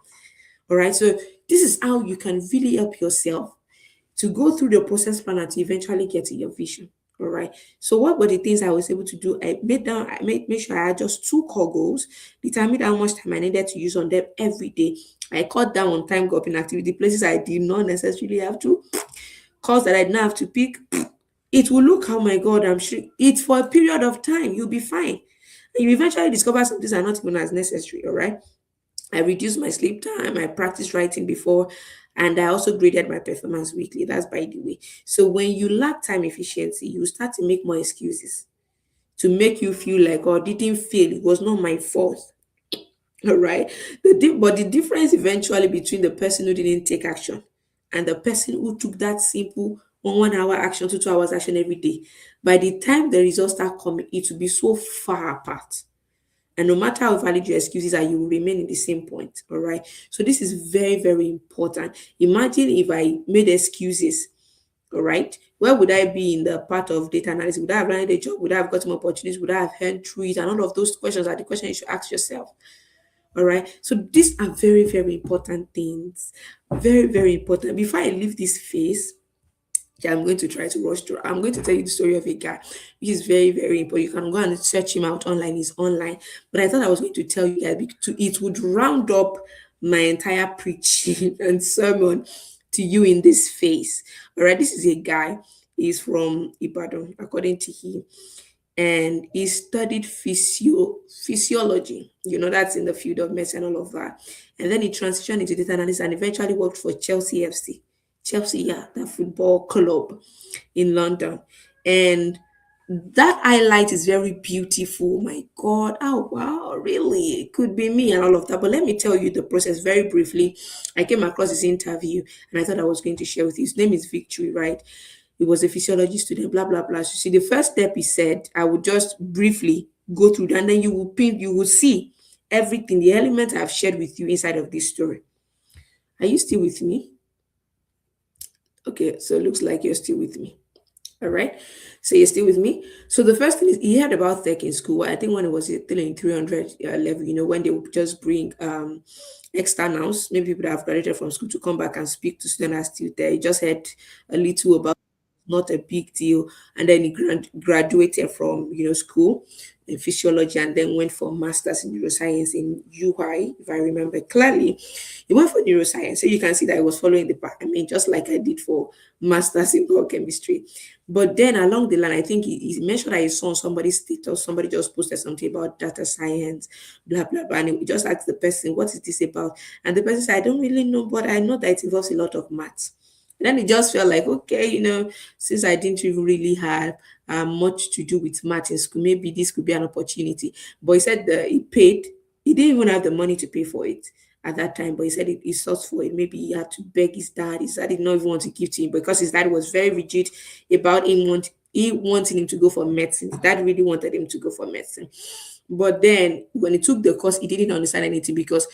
[SPEAKER 1] All right. So this is how you can really help yourself to go through the process plan and to eventually get to your vision. All right. So what were the things I was able to do? I made sure I had just two core goals, determined how much time I needed to use on them every day. I cut down on time gopping activity, places I did not necessarily have to, course that I didn't have to pick. It will look, oh my God, I'm sure it's for a period of time. You'll be fine. And you eventually discover some things are not even as necessary. All right. I reduced my sleep time. I practiced writing before, and I also graded my performance weekly. That's by the way. So when you lack time efficiency, you start to make more excuses to make you feel like, oh, didn't fail. It was not my fault. All right. But the difference eventually between the person who didn't take action and the person who took that simple 1 hour action to 2 hours action every day, by the time the results start coming, it will be so far apart. And no matter how valid your excuses are, you will remain in the same point. All right. So this is very, very important. Imagine if I made excuses. All right. Where would I be in the part of data analysis? Would I have landed a job? Would I have gotten opportunities? Would I have earned through it? And all of those questions are the questions you should ask yourself. All right. So these are very, very important things. Very, very important. Before I leave this phase, okay, I'm going to try to rush through. I'm going to tell you the story of a guy, which is very, very important. You can go and search him out online. He's online. But I thought I was going to tell you guys it would round up my entire preaching and sermon to you in this phase. All right. This is a guy. He's from Ibadan, according to him, and he studied physiology. That's in the field of medicine, all of that. And then he transitioned into data analysis and eventually worked for Chelsea FC. Chelsea, yeah, the football club in London. And that highlight is very beautiful. My God. Oh, wow. Really? It could be me and all of that. But let me tell you the process very briefly. I came across this interview and I thought I was going to share with you. His name is Victory, right? He was a physiology student, blah, blah, blah. So, see, the first step he said, I would just briefly go through that, and then you will see everything, the elements I've shared with you inside of this story. Are you still with me? Okay, so it looks like you're still with me. All right. So you're still with me. So the first thing is he heard about tech in school. I think when it was still in 300 level, when they would just bring externals, maybe people that have graduated from school to come back and speak to students that are still there. He just heard a little about, not a big deal. And then he graduated from school in physiology and then went for masters in neuroscience in UI, if I remember clearly. He went for neuroscience. So you can see that I was following the path. I mean, just like I did for masters in biochemistry. But then along the line, I think he mentioned that he saw on somebody's status, somebody just posted something about data science, blah, blah, blah. And he just asked the person, what is this about? And the person said, I don't really know, but I know that it involves a lot of maths. And then it just felt like, okay, since I didn't even really have much to do with math in school, maybe this could be an opportunity. But he said that he paid, he didn't even have the money to pay for it at that time, but he said he sought for it. Maybe he had to beg his dad. His dad did not even want to give to him because his dad was very rigid about he wanting him to go for medicine. His dad really wanted him to go for medicine. But then when he took the course, he didn't understand anything because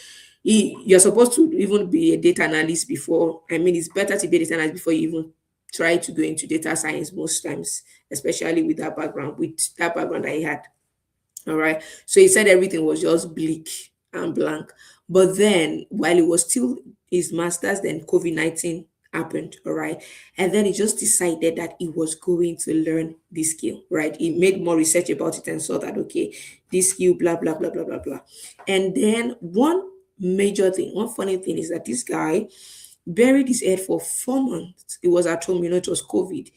[SPEAKER 1] you're supposed to even be a data analyst before. I mean, it's better to be a data analyst before you even try to go into data science most times, especially with that background that he had. All right. So he said everything was just bleak and blank. But then, while it was still his master's, then COVID-19 happened. All right. And then he just decided that he was going to learn this skill. Right. He made more research about it and saw that, okay, this skill, blah, blah, blah, blah, blah, blah. And then one funny thing is that this guy buried his head for 4 months. It was at home, it was COVID,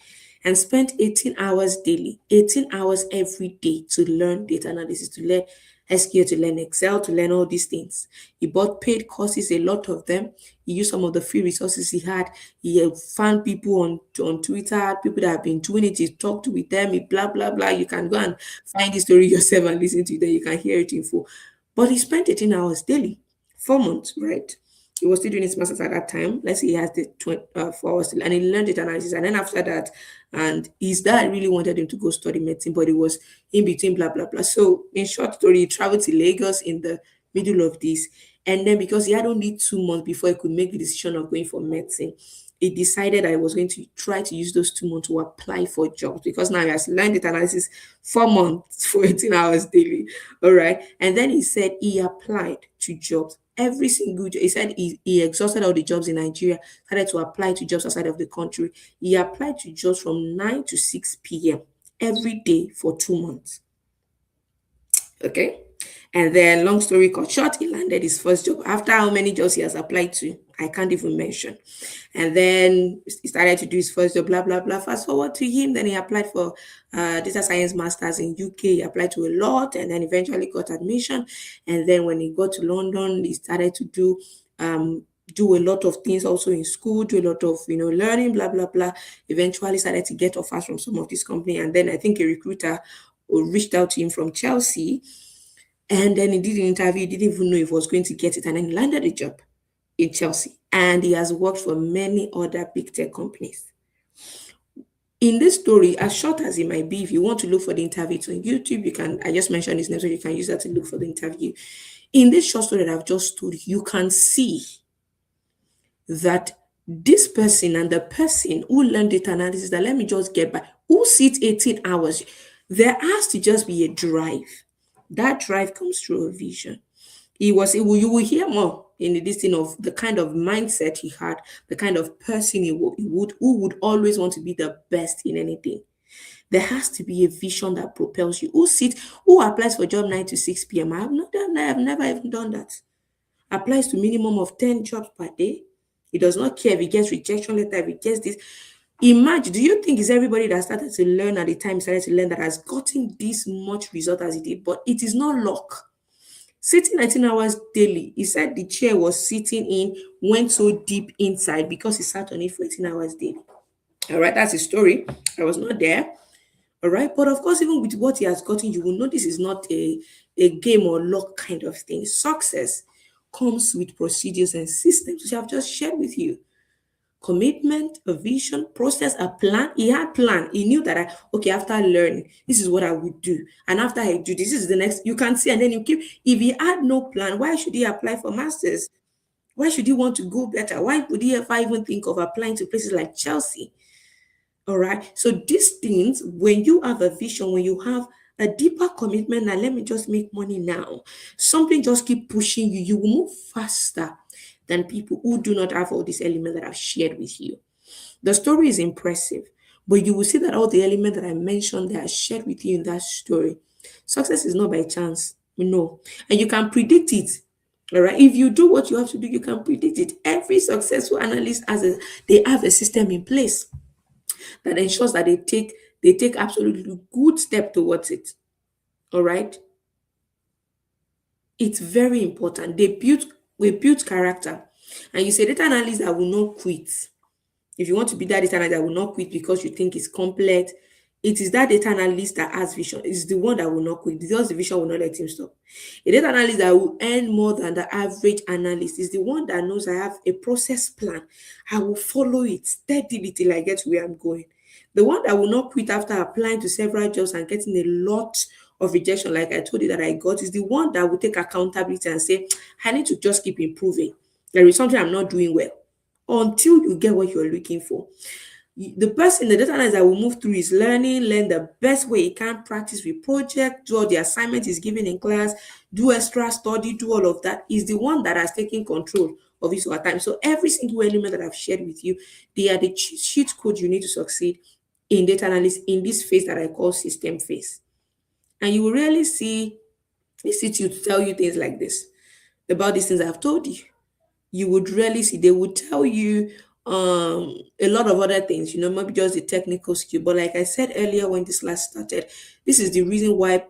[SPEAKER 1] and spent 18 hours daily, 18 hours every day to learn data analysis, to learn SQL, to learn Excel, to learn all these things. He bought paid courses, a lot of them. He used some of the free resources he had. He found people on Twitter, people that have been doing it. He talked with them, he blah, blah, blah. You can go and find the story yourself and listen to it. Then you can hear it in full. But he spent 18 hours daily, 4 months, right? He was still doing his master's at that time. Let's say he has the 4 hours still, and he learned data analysis. And then after that, and his dad really wanted him to go study medicine, but it was in between, blah, blah, blah. So, in short story, he traveled to Lagos in the middle of this. And then because he had only 2 months before he could make the decision of going for medicine, he decided I was going to try to use those 2 months to apply for jobs because now he has learned data analysis 4 months for 18 hours daily. All right. And then he said he applied to jobs. Every single job. He said he exhausted all the jobs in Nigeria, started to apply to jobs outside of the country. He applied to jobs from 9 to 6 p.m. every day for 2 months. Okay. And then, long story cut short, he landed his first job. After how many jobs he has applied to, I can't even mention. And then he started to do his first job, blah, blah, blah. Fast forward to him, then he applied for data science masters in UK. He applied to a lot and then eventually got admission. And then when he got to London, he started to do a lot of things also in school, do a lot of learning, blah blah blah. Eventually started to get offers from some of this company, and then I think a recruiter reached out to him from Chelsea, and then he did an interview. He didn't even know if he was going to get it, and then he landed a job in Chelsea, and he has worked for many other big tech companies. In this story, as short as it might be, if you want to look for the interview, it's on YouTube. You can, I just mentioned his name, so you can use that to look for the interview. In this short story that I've just told you, you can see that this person and the person who learned data analysis, that let me just get by, who sits 18 hours, there has to just be a drive. That drive comes through a vision. You will hear more in this thing of the kind of mindset he had, the kind of person who would always want to be the best in anything. There has to be a vision that propels you. Who applies for job 9 to 6 p.m.? I have not done that. I've never even done that. Applies to minimum of 10 jobs per day. He does not care if he gets rejection letter, if he gets this. Imagine, do you think it's everybody that started to learn at the time started to learn that has gotten this much result as he did? But it is not luck. Sitting 19 hours daily, he said the chair was sitting in went so deep inside because he sat on it for 18 hours daily. All right, that's his story. I was not there. All right, but of course, even with what he has gotten, you will know this is not a game or luck kind of thing. Success comes with procedures and systems, which I've just shared with you. Commitment, a vision, process, a plan. He had plan. He knew that okay, after learning, this is what I would do. And after I do this is the next, you can see, and then you keep, if he had no plan, why should he apply for masters? Why should you want to go better? Why would you ever even think of applying to places like Chelsea? All right. So these things, when you have a vision, when you have a deeper commitment, and let me just make money now, something just keep pushing you. You will move faster than people who do not have all these elements that I've shared with you. The story is impressive, but you will see that all the elements that I mentioned that I shared with you in that story, success is not by chance. No. And you can predict it. All right. If you do what you have to do, you can predict it. Every successful analyst they have a system in place that ensures that they take absolutely good step towards it. All right. It's very important. We build character. And you say data analyst that will not quit. If you want to be that data analyst that will not quit because you think it's complex, it is that data analyst that has vision. It's the one that will not quit because the vision will not let him stop. A data analyst that will earn more than the average analyst is the one that knows I have a process plan. I will follow it steadily till I get to where I'm going. The one that will not quit after applying to several jobs and getting a lot of rejection, like I told you that I got, is the one that will take accountability and say, I need to just keep improving. There is something I'm not doing well until you get what you're looking for. The person, the data analyst that will move through is learn the best way he can, practice with project, do all the assignment is given in class, do extra study, do all of that, is the one that has taken control of his or her time. So every single element that I've shared with you, they are the cheat sheet code you need to succeed in data analysis in this phase that I call system phase. And you will rarely see institute tell you things like this about these things I've told you. You would rarely see. They would tell you a lot of other things, maybe just the technical skill. But like I said earlier when this class started, this is the reason why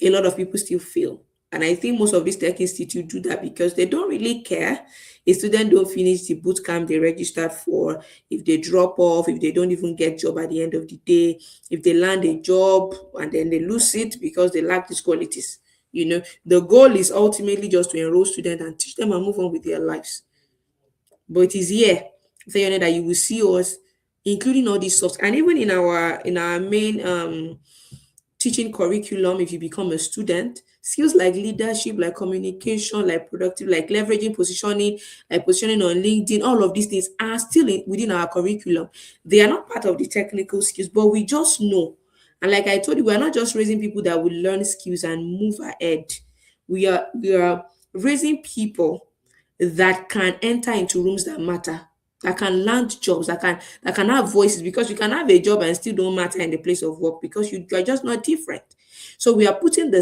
[SPEAKER 1] a lot of people still fail. And I think most of these tech institute do that because they don't really care if students don't finish the boot camp they registered for, if they drop off, if they don't even get job at the end of the day, if they land a job and then they lose it because they lack these qualities. The goal is ultimately just to enroll students and teach them and move on with their lives. But it is here, that you will see us, including all these soft, and even in our main teaching curriculum. If you become a student, skills like leadership, like communication, like productive, like leveraging positioning, like positioning on LinkedIn, all of these things are still within our curriculum. They are not part of the technical skills, but we just know. And like I told you, we are not just raising people that will learn skills and move ahead. We are raising people that can enter into rooms that matter, that can land jobs, that can have voices, because you can have a job and still don't matter in the place of work because you are just not different. So we are putting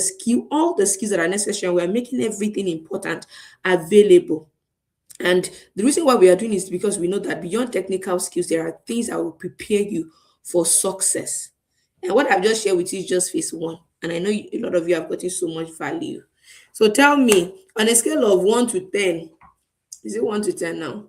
[SPEAKER 1] all the skills that are necessary, and we are making everything important available. And the reason why we are doing is because we know that beyond technical skills, there are things that will prepare you for success. And what I've just shared with you is just phase one. And I know a lot of you have gotten so much value. So tell me, on a scale of 1 to 10, is it 1 to 10 now?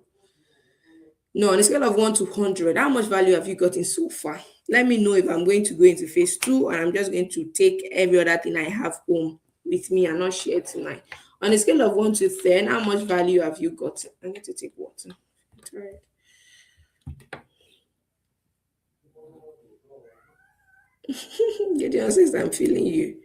[SPEAKER 1] No, on a scale of 1 to 100, how much value have you gotten so far? Let me know if I'm going to go into phase two, and I'm just going to take every other thing I have home with me and not share tonight. On a scale of 1 to 10, how much value have you gotten? I need to take water. It's all right. Gideon says, I'm feeling you.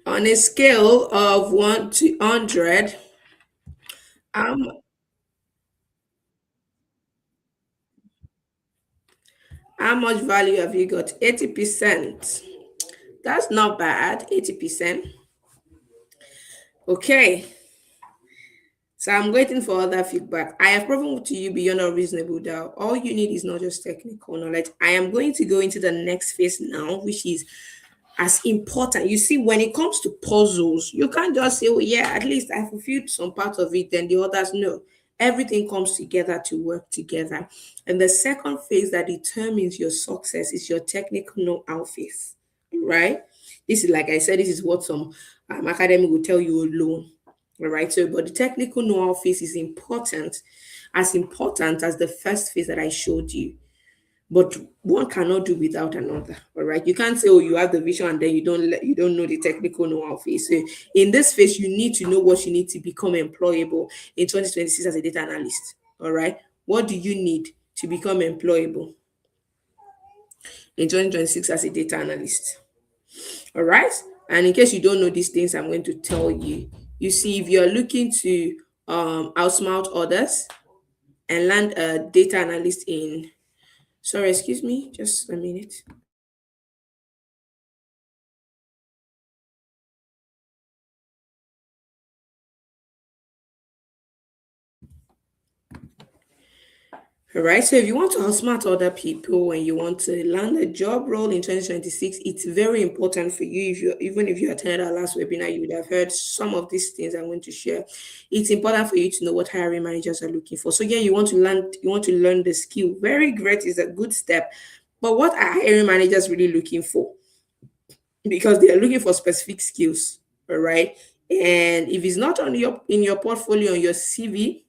[SPEAKER 1] On a scale of 1 to 100, um, how much value have you got? 80%. That's not bad. 80%. Okay. So I'm waiting for other feedback. I have proven to you beyond a reasonable doubt. All you need is not just technical knowledge. I am going to go into the next phase now, which is as important. You see, when it comes to puzzles, you can't just say, oh, yeah, at least I fulfilled some part of it, then the others no. Everything comes together to work together. And the second phase that determines your success is your technical know-how phase, right? This is, like I said, this is what some academy will tell you alone. All right. So, but the technical know-how phase is important as the first phase that I showed you. But one cannot do without another. All right. You can't say, oh, you have the vision and then you don't know the technical know-how phase. So in this phase, you need to know what you need to become employable in 2026 as a data analyst. All right. What do you need to become employable in 2026 as a data analyst? All right. And in case you don't know these things I'm going to tell you, you see, if you're looking to outsmart others and land a data analyst in, sorry, excuse me, just a minute. All right. So if you want to outsmart other people and you want to land a job role in 2026, it's very important for you. If you even if you attended our last webinar, you would have heard some of these things I'm going to share. It's important for you to know what hiring managers are looking for. So yeah, you want to learn the skill. Very great is a good step. But what are hiring managers really looking for? Because they are looking for specific skills. All right. And if it's not on your in your portfolio on your CV,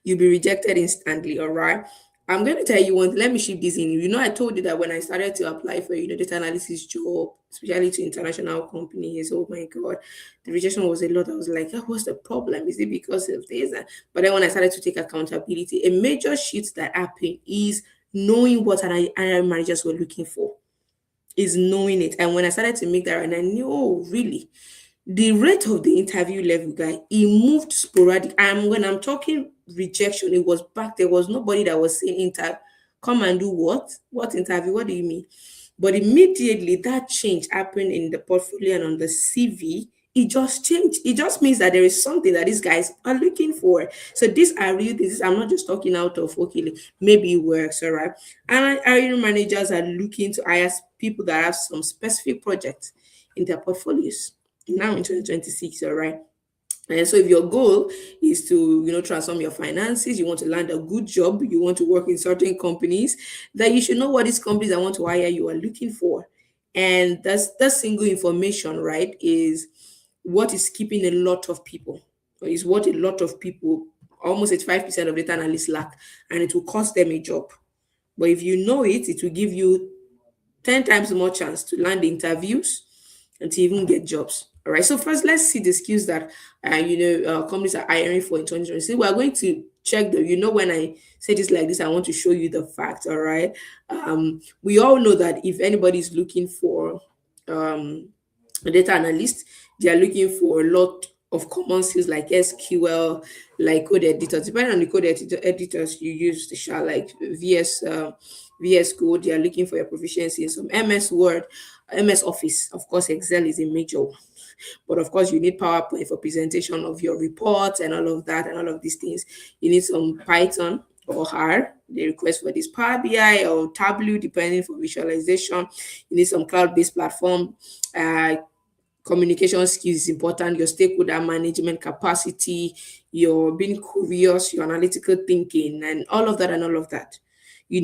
[SPEAKER 1] you'll be rejected instantly. All right. I'm going to tell you one. Let me shift this in. I told you that when I started to apply for data analysis job, especially to international companies. Oh my god, the rejection was a lot. I was like, oh, what's the problem? Is it because of this? But then when I started to take accountability, a major shift that happened is knowing what hiring managers were looking for. Is knowing it. And when I started to make that, and I knew, oh, really, the rate of the interview level guy, he moved sporadic. And when I'm talking rejection, it was back. There was nobody that was saying come and do what interview, what do you mean? But immediately that change happened in the portfolio and on the CV. It just changed. It just means that there is something that these guys are looking for. So these are real things. I'm not just talking out of okay, maybe it works, all right. And hiring managers are looking to hire people that have some specific projects in their portfolios now in 2026, all right. And so if your goal is to, transform your finances, you want to land a good job, you want to work in certain companies, then you should know what these companies that want to hire you are looking for. And that single information, right, is what is keeping a lot of people, or is what a lot of people, almost 85% of data analysts lack, and it will cost them a job. But if you know it, it will give you 10 times more chance to land interviews and to even get jobs. All right. So first, let's see the skills that companies are hiring for in 2026. We are going to check when I say this like this, I want to show you the facts. All right. We all know that if anybody is looking for um, a data analyst, they are looking for a lot of common skills like SQL, like code editors. Depending on the editors you use, the shall like VS Code. They are looking for your proficiency in some MS Word, MS Office. Of course, Excel is a major one. But of course, you need PowerPoint for presentation of your reports and all of that and all of these things. You need some Python or R. They request for this Power BI or Tableau, depending for visualization. You need some cloud-based platform. Communication skills is important, your stakeholder management capacity, your being curious, your analytical thinking, and all of that and all of that. We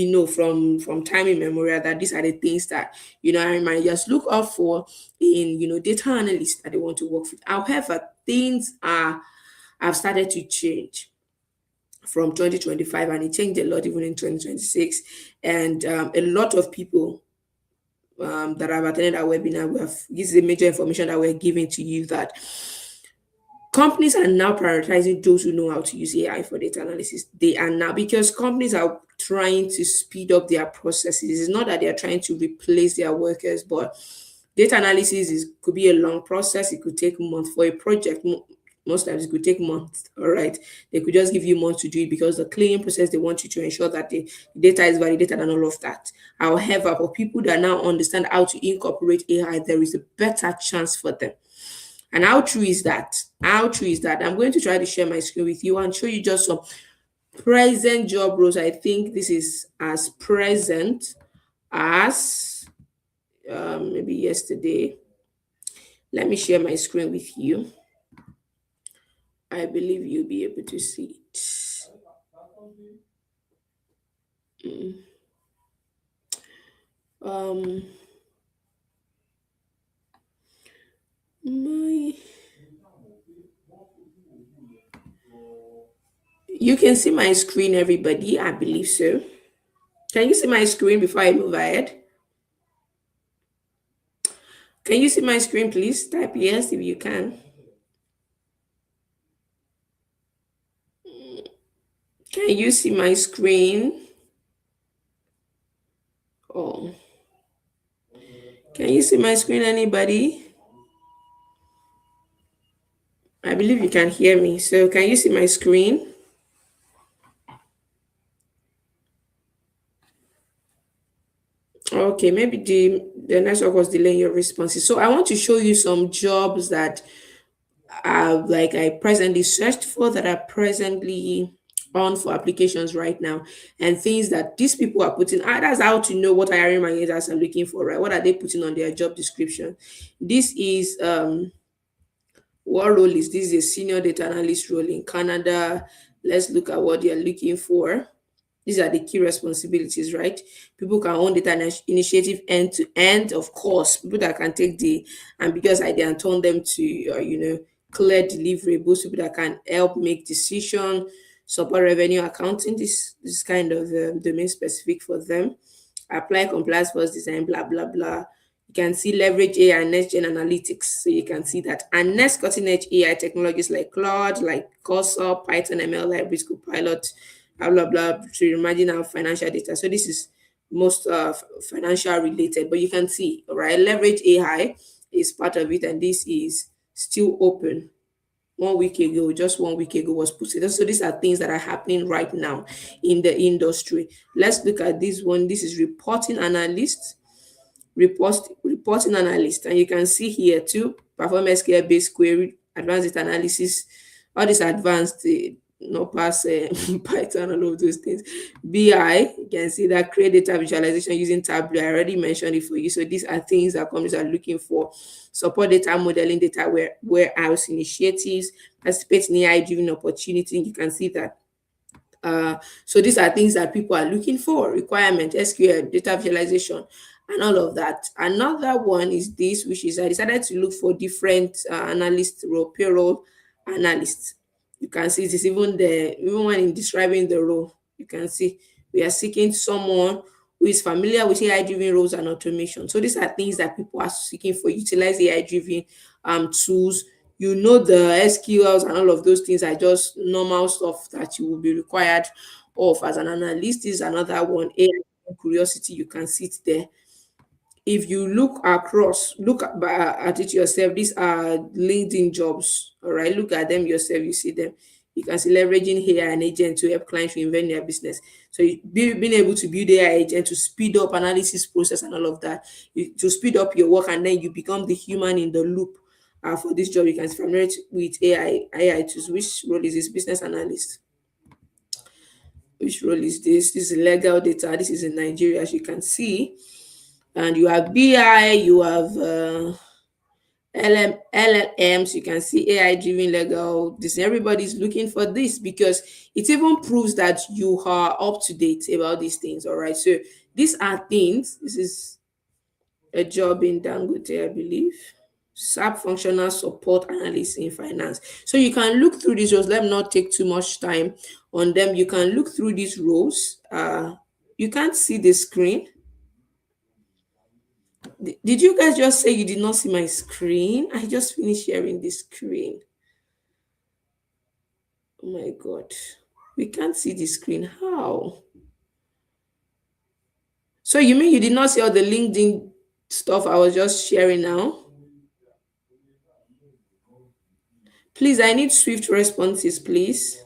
[SPEAKER 1] know from time immemorial that these are the things that hiring managers look out for in data analysts that they want to work with. However, things are have started to change from 2025, and it changed a lot even in 2026. And a lot of people that have attended our webinar, this is the major information that we're giving to you, that companies are now prioritizing those who know how to use AI for data analysis. They are now, because companies are trying to speed up their processes. It's not that they are trying to replace their workers, but data analysis could be a long process. It could take months for a project. Most times it could take months. All right. They could just give you months to do it because the cleaning process, they want you to ensure that the data is validated and all of that. However, for people that now understand how to incorporate AI, there is a better chance for them. And how true is that? How true is that? I'm going to try to share my screen with you and show you just some present job roles. I think this is as present as maybe yesterday. Let me share my screen with you. I believe you'll be able to see it. Um, my you can see my screen, everybody. I believe so. Can you see my screen before I move ahead? Can you see my screen, please? Type yes if you can. Can you see my screen? Oh, Can you see my screen, anybody? I believe you can hear me. So, can you see my screen? Okay, maybe the network was delaying your responses. So, I want to show you some jobs that like I presently searched for, that are presently on for applications right now, and things that these people are putting. That's how to know what hiring managers are looking for, right? What are they putting on their job description? This is what role is this? Is a senior data analyst role in Canada. Let's look at what they're looking for. These are the key responsibilities, right? People can own data initiative end to end, of course. People that can take the ambiguous idea and turn them to, clear deliverables. People that can help make decision, support revenue accounting. This kind of domain specific for them. Apply compliance first design, blah blah blah. You can see leverage AI and next gen analytics. So you can see that. And next cutting edge AI technologies like Claude, like Cursor, Python, ML libraries, Copilot, blah blah blah, to imagine our financial data. So this is most financial related, but you can see, right? Leverage AI is part of it, and this is still open. 1 week ago, just 1 week ago, was posted. So these are things that are happening right now in the industry. Let's look at this one. This is reporting analyst, reporting analyst, and you can see here too, perform SQL based query, advanced data analysis, all these advanced, no pass Python, all of those things. BI, you can see that create data visualization using Tableau. I already mentioned it for you. So these are things that companies are looking for. Support data modeling, data warehouse initiatives, participate in AI driven opportunity. You can see that. So these are things that people are looking for: requirement, SQL, data visualization, and all of that. Another one is this, which is I decided to look for different analyst role, payroll analysts. You can see it is even when in describing the role, you can see we are seeking someone who is familiar with AI driven roles and automation. So these are things that people are seeking for. Utilize AI driven tools. You know, the SQLs and all of those things are just normal stuff that you will be required of as an analyst. Is another one. AI curiosity, you can sit there. If you look at it yourself, these are LinkedIn jobs. All right, look at them yourself, you see them. You can see leveraging AI and agent to help clients reinvent their business. So being able to build AI agent to speed up analysis process and all of that, to speed up your work, and then you become the human in the loop. For this job, you can familiarize with AI tools. Which role is this? Business analyst. Which role is this? This is legal data. This is in Nigeria, as you can see. And you have BI, you have LLMs, you can see AI driven legal. This everybody's looking for this because it even proves that you are up to date about these things. All right. So these are things. This is a job in Dangote, I believe. SAP functional support analyst in finance. So you can look through these roles. Let me not take too much time on them. You can look through these roles. You can't see the screen. Did you guys just say you did not see my screen? I just finished sharing the screen. Oh my god. We can't see the screen. How? So you mean you did not see all the LinkedIn stuff I was just sharing now? Please, I need swift responses, please.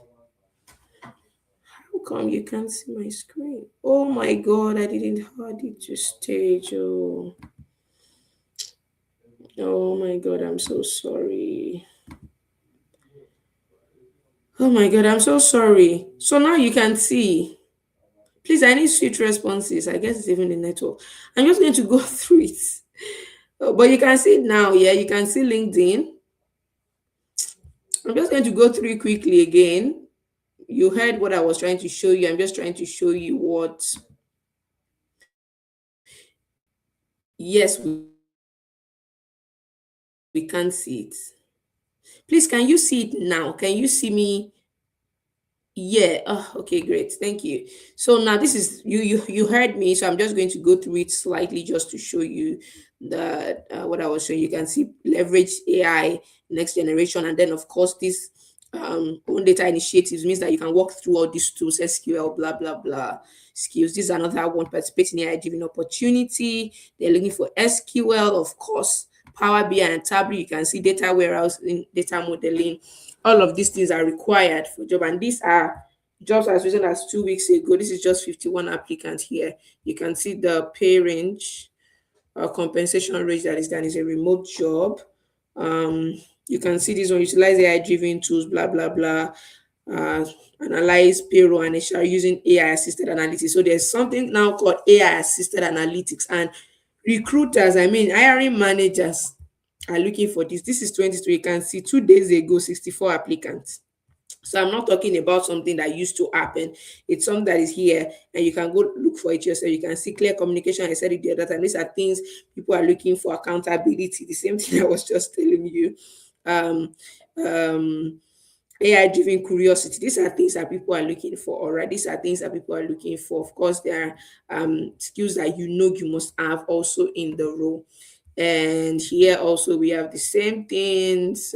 [SPEAKER 1] How come you can't see my screen? Oh my god, I didn't add it to stage. Oh my god, I'm so sorry. Oh my god, I'm so sorry. So now you can see. Please, I need swift responses. I guess it's even the network. I'm just going to go through it. Oh, but you can see it now. Yeah, you can see LinkedIn. I'm just going to go through it quickly again. You heard what I was trying to show you. I'm just trying to show you what. Yes, we can see it. Please, can you see it now? Can you see me? Yeah. Oh, okay, great. Thank you. So now this is you heard me. So I'm just going to go through it slightly just to show you the what I was showing. You can see leverage AI next generation, and then of course this own data initiatives means that you can walk through all these tools, SQL, blah, blah, blah skills. This is another one, participate in AI driven opportunity. They're looking for SQL, of course, Power BI and Tableau. You can see data warehousing, data modeling. All of these things are required for job. And these are jobs as recent as 2 weeks ago. This is just 51 applicants here. You can see the pay range, compensation range that is a remote job. Um, you can see this one, utilize AI driven tools, blah, blah, blah. Uh, Analyze payroll and HR using AI assisted analytics. So there's something now called AI assisted analytics, and recruiters, I mean, hiring managers are looking for this. This is 23. You can see 2 days ago, 64 applicants. So I'm not talking about something that used to happen. It's something that is here, and you can go look for it yourself. You can see clear communication. I said it the other time. These are things people are looking for: accountability. The same thing I was just telling you. Um, um, AI driven curiosity. These are things that people are looking for. All right, these are things that people are looking for. Of course, there are skills that you know you must have also in the role. And here also we have the same things.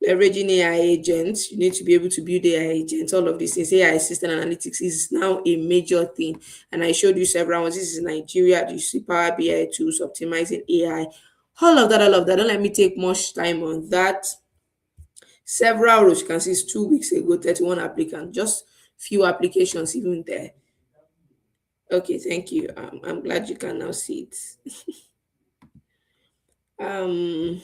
[SPEAKER 1] Leveraging AI agents, you need to be able to build AI agents, all of these things. AI assistant analytics is now a major thing. And I showed you several ones. This is Nigeria, you see Power BI tools, optimizing AI, all of that, all of that. Don't let me take much time on that. Several roles, you can see it's 2 weeks ago, 31 applicants, just few applications even there. Okay, thank you. I'm glad you can now see it. Um,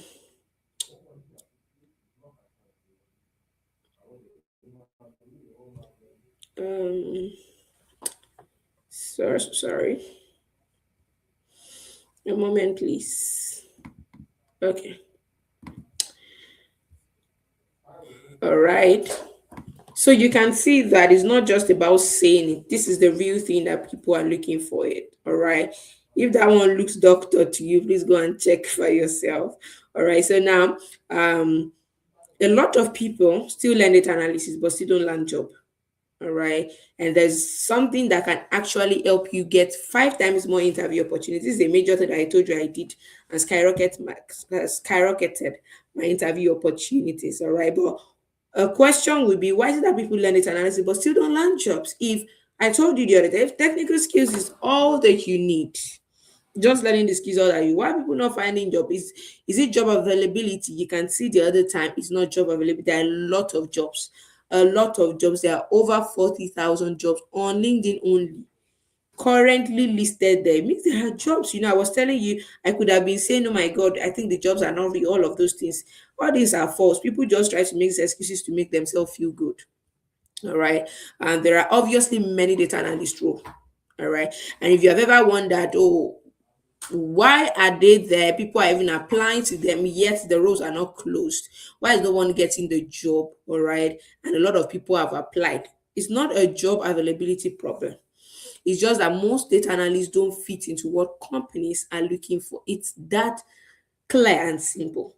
[SPEAKER 1] um, sorry. A moment, please. Okay. All right. So you can see that it's not just about saying it. This is the real thing that people are looking for it. All right. If that one looks doctor to you, please go and check for yourself. All right. So now, a lot of people still learn data analysis, but still don't land job. All right. And there's something that can actually help you get 5 times more interview opportunities. This is a major thing that I told you I did, and skyrocketed my interview opportunities. All right. But a question would be, why is it that people learn data analysis but still don't land jobs? If I told you the other day, if technical skills is all that you need, just learning the skills all that you, why are people not finding job? Is it job availability? You can see the other time it's not job availability. There are a lot of jobs, a lot of jobs. There are over 40,000 jobs on LinkedIn only currently listed there. It means there are jobs. I was telling you, I could have been saying, oh my God, I think the jobs are not real, all of those things. All these are false. People just try to make excuses to make themselves feel good. All right. And there are obviously many data analyst roles. All right. And if you have ever wondered, oh, why are they there? People are even applying to them, yet the roles are not closed. Why is no one getting the job? All right. And a lot of people have applied. It's not a job availability problem. It's just that most data analysts don't fit into what companies are looking for. It's that clear and simple.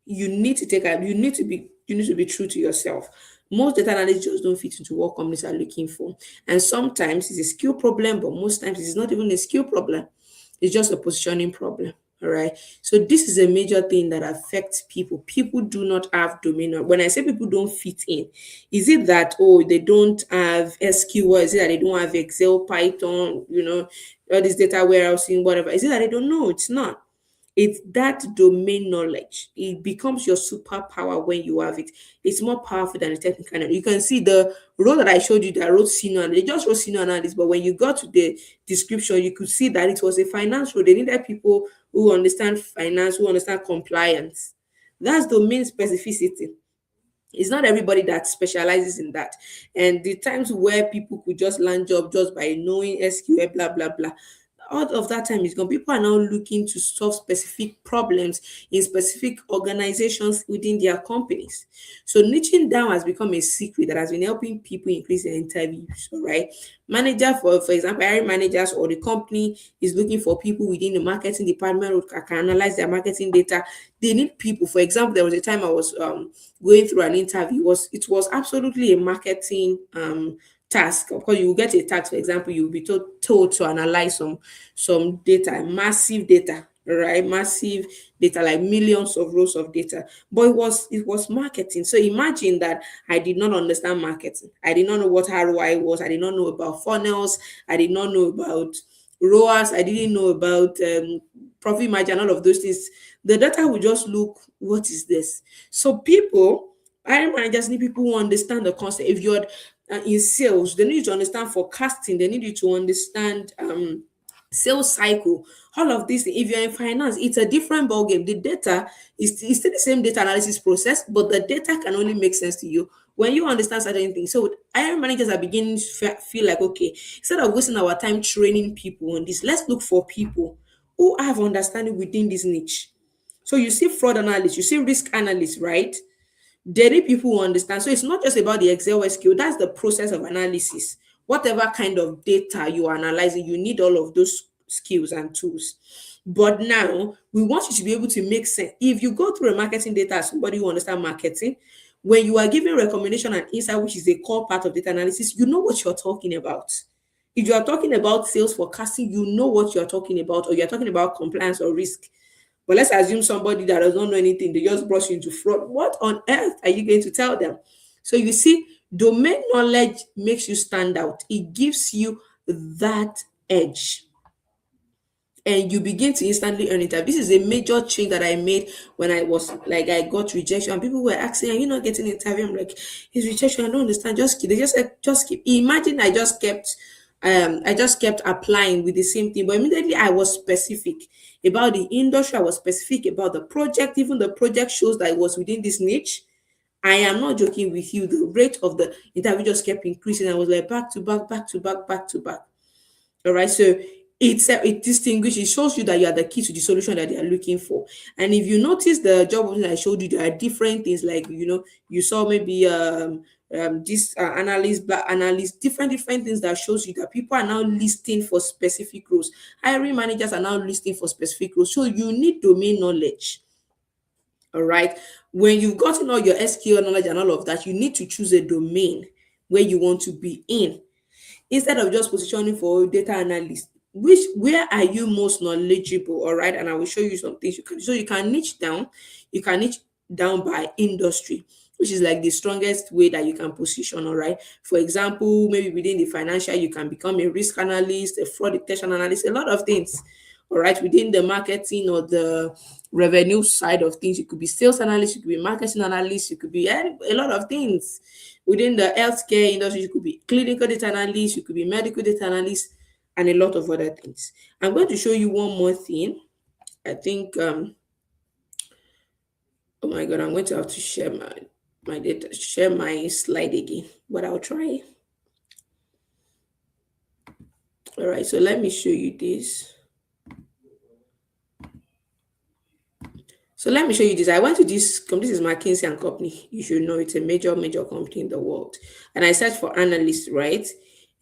[SPEAKER 1] You need to be true to yourself. Most data analysts just don't fit into what companies are looking for. And sometimes it's a skill problem, but most times it's not even a skill problem. It's just a positioning problem. All right. So this is a major thing that affects people. People do not have domain. When I say people don't fit in, is it that, oh, they don't have SQL? Is it that they don't have Excel, Python, all this data warehousing, whatever? Is it that they don't know? It's not. It's that domain knowledge. It becomes your superpower when you have it. It's more powerful than the technical knowledge. You can see the role that I showed you that wrote senior analyst. They just wrote senior analyst, but when you got to the description, you could see that it was a finance role. They needed people who understand finance, who understand compliance. That's domain specificity. It's not everybody that specializes in that. And the times where people could just land job just by knowing SQL, blah, blah, blah, all of that time is gone. People are now looking to solve specific problems in specific organizations within their companies. So niching down has become a secret that has been helping people increase their interviews. All right. Manager, for example, hiring managers or the company is looking for people within the marketing department who can analyze their marketing data. They need people. For example, there was a time I was going through an interview. It was absolutely a marketing task. Of course, you will get a task. For example, you will be told to analyze some data, massive data. right? Massive data, like millions of rows of data. But it was marketing. So imagine that I did not understand marketing. I did not know what ROI was. I did not know about funnels. I did not know about ROAS. I didn't know about profit margin, all of those things. The data will just look, what is this? So people, hiring managers need people who understand the concept. If you're in sales, they need you to understand forecasting. They need you to understand sales cycle, all of this. If you're in finance, it's a different ballgame. The data is still the same data analysis process, but the data can only make sense to you when you understand certain things. So hiring managers are beginning to feel like, okay, instead of wasting our time training people on this, let's look for people who have understanding within this niche. So you see fraud analysts, you see risk analysts, right? They need people who understand. So it's not just about the Excel skill, that's the process of analysis. Whatever kind of data you are analyzing, you need all of those skills and tools. But now we want you to be able to make sense. If you go through a marketing data as somebody who understand marketing, when you are giving recommendation and insight, which is a core part of data analysis, you know what you're talking about. If you are talking about sales forecasting, you know what you're talking about, or you're talking about compliance or risk. But let's assume somebody that does not know anything, they just brush you into fraud. What on earth are you going to tell them? So you see, domain knowledge makes you stand out. It gives you that edge, and you begin to instantly earn it. This is a major change that I made when I was like, I got rejection, and people were asking, "Are you not getting an interview?" I'm like, "It's rejection. I don't understand. Just keep." They just said, "Just keep." Imagine I just kept applying with the same thing, but immediately I was specific about the industry. I was specific about the project. Even the project shows that it was within this niche. I am not joking with you. The rate of the interview just kept increasing. I was like back to back, back to back, back to back. All right. So it distinguishes, it shows you that you are the key to the solution that they are looking for. And if you notice the job opening I showed you, there are different things, like you saw maybe this analyst, black analyst, different things that shows you that people are now listing for specific roles. Hiring managers are now listing for specific roles. So you need domain knowledge. All right. When you've gotten all your SQL knowledge and all of that, you need to choose a domain where you want to be in, instead of just positioning for data analyst. Where are you most knowledgeable? All right, and I will show you some things you can, so you can niche down. You can niche down by industry, which is like the strongest way that you can position. All right, for example, maybe within the financial, you can become a risk analyst, a fraud detection analyst, a lot of things. All right, within the marketing or the revenue side of things, you could be sales analyst, you could be marketing analyst, you could be a lot of things. Within the healthcare industry, you could be clinical data analyst, you could be medical data analyst, and a lot of other things. I'm going to show you one more thing. I think oh my god, I'm going to have to share my data, share my slide again, but I'll try. All right, so let me show you this. So let me show you this. I went to this company. This is McKinsey and Company. You should know it's a major company in the world. And I searched for analysts, right?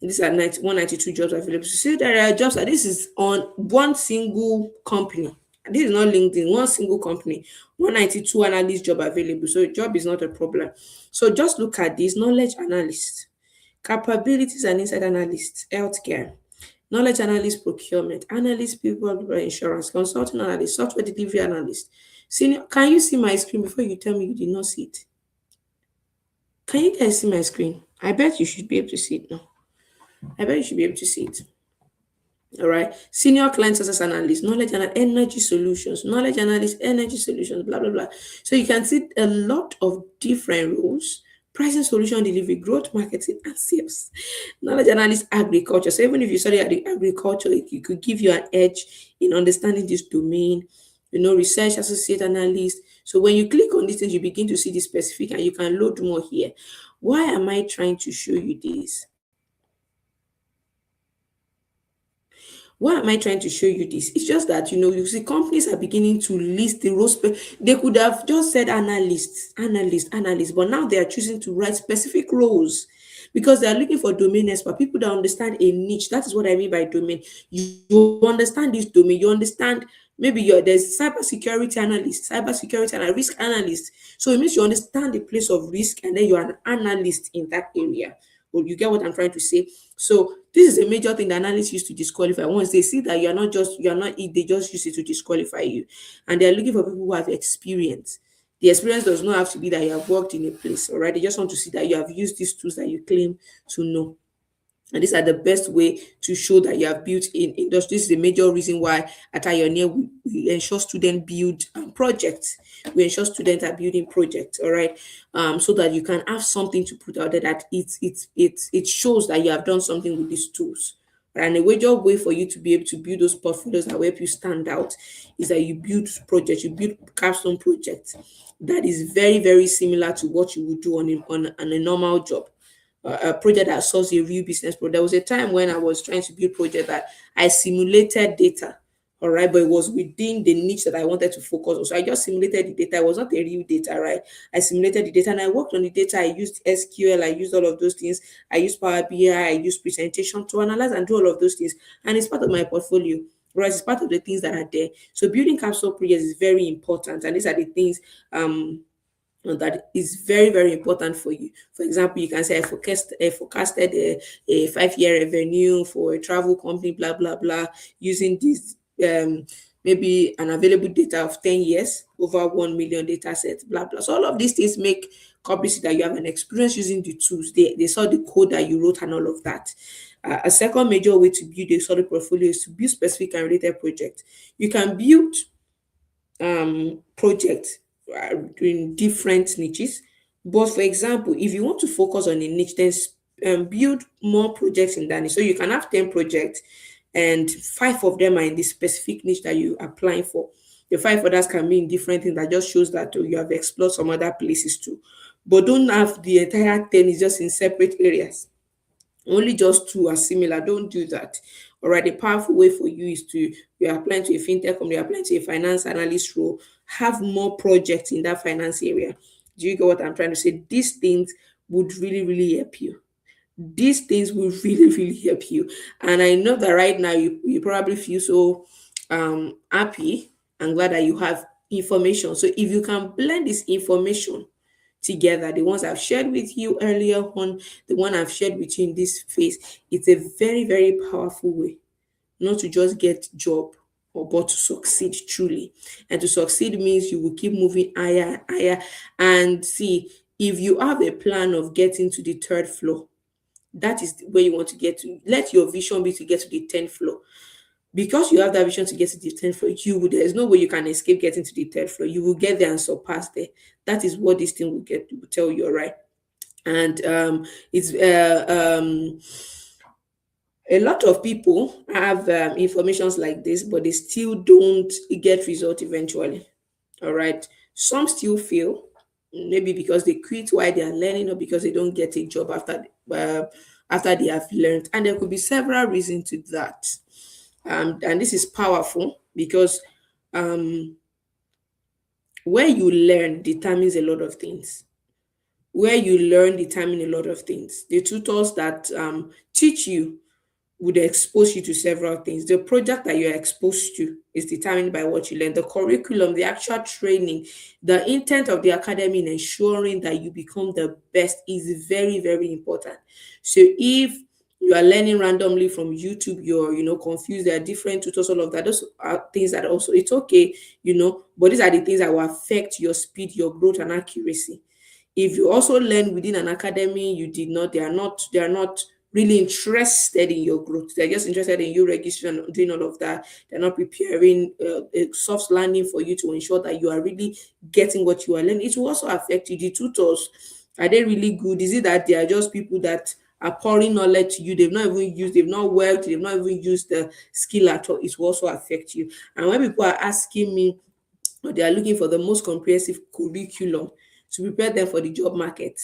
[SPEAKER 1] And these are 192 jobs available. So see, there are jobs that this is on one single company. This is not LinkedIn, one single company. 192 analyst job available. So job is not a problem. So just look at this: knowledge analyst, capabilities and insight analyst, healthcare, knowledge analyst, procurement, analyst, people, insurance, consulting analyst, software delivery analyst. Senior, can you see my screen before you tell me you did not see it? Can you guys see my screen? I bet you should be able to see it now. I bet you should be able to see it. All right. Senior client success analyst, knowledge and energy solutions, knowledge analyst, energy solutions, blah, blah, blah. So you can see a lot of different roles: pricing, solution delivery, growth, marketing, and sales. Knowledge analyst, agriculture. So even if you study agriculture, it could give you an edge in understanding this domain. Research associate analyst. So when you click on these things, you begin to see the specific, and you can load more here. Why am I trying to show you this? Why am I trying to show you this? It's just that you see companies are beginning to list the roles. They could have just said analyst, but now they are choosing to write specific roles because they are looking for domain expert, people that understand a niche. That is what I mean by domain. You understand this domain, you understand. Maybe there's cybersecurity analyst, cybersecurity and a risk analyst. So it means you understand the place of risk, and then you are an analyst in that area. Or you get what I'm trying to say? So this is a major thing that analysts use to disqualify. Once they see that you're not it, they just use it to disqualify you. And they're looking for people who have experience. The experience does not have to be that you have worked in a place, all right? They just want to see that you have used these tools that you claim to know. And these are the best way to show that you have built in industry. This is a major reason why at Ioneer we ensure students build projects. We ensure students are building projects, all right, so that you can have something to put out there that it shows that you have done something with these tools. And a major way for you to be able to build those portfolios that will help you stand out is that you build projects, you build capstone projects that is very, very similar to what you would do on a normal job, a project that solves a real business problem. There was a time when I was trying to build a project that I simulated data, all right, but it was within the niche that I wanted to focus on. So I just simulated the data. It was not a real data, right? I simulated the data and I worked on the data. I used SQL, I used all of those things. I used Power BI, I used presentation to analyze and do all of those things. And it's part of my portfolio. Right, it's part of the things that are there. So building capsule projects is very important, and these are the things that is very, very important for you. For example, you can say I forecasted a 5 year revenue for a travel company, blah blah blah, using this maybe an available data of 10 years over 1 million data sets, blah blah. So all of these things make companies see that you have an experience using the tools. They saw the code that you wrote and all of that. A second major way to build a solid portfolio is to build specific and related projects. You can build projects in different niches. But for example, if you want to focus on a niche, then build more projects in that niche. So you can have 10 projects and five of them are in the specific niche that you are applying for. The five others can be in different things. That just shows that you have explored some other places too. But don't have the entire 10 is just in separate areas. Only just two are similar. Don't do that. All right. A powerful way for you is to you're applying to a fintech company, you're applying to a finance analyst role, have more projects in that finance area. Do you get what I'm trying to say? These things would really, really help you. These things will really, really help you. And I know that right now you probably feel so happy and glad that you have information. So if you can blend this information together, the ones I've shared with you earlier on, the one I've shared with you in this phase, it's a very, very powerful way not to just get job or but to succeed truly. And to succeed means you will keep moving higher and higher. And see, if you have a plan of getting to the third floor, that is where you want to get to. Let your vision be to get to the 10th floor. Because you have that vision to get to the 10th floor, there's no way you can escape getting to the third floor. You will get there and surpass there. That is what this thing will tell you, all right? And it's a lot of people have informations like this, but they still don't get result eventually. All right. Some still fail, maybe because they quit while they are learning, or because they don't get a job after they have learned. And there could be several reasons to that. And this is powerful because um, where you learn determines a lot of things. Where you learn determine a lot of things. The tutors that teach you would expose you to several things. The project that you're exposed to is determined by what you learn. The curriculum, the actual training, the intent of the academy in ensuring that you become the best is very, very important. So if you are learning randomly from YouTube, you're confused, there are different tutors, all of that. Those are things that also it's okay, but these are the things that will affect your speed, your growth, and accuracy. If you also learn within an academy, they are not really interested in your growth. They're just interested in you registering and doing all of that. They're not preparing a soft landing for you to ensure that you are really getting what you are learning. It will also affect you. The tutors, are they really good? Is it that they are just people that are pouring knowledge to you? They've not worked, they've not even used the skill at all. It will also affect you. And when people are asking me, or they are looking for the most comprehensive curriculum to prepare them for the job market,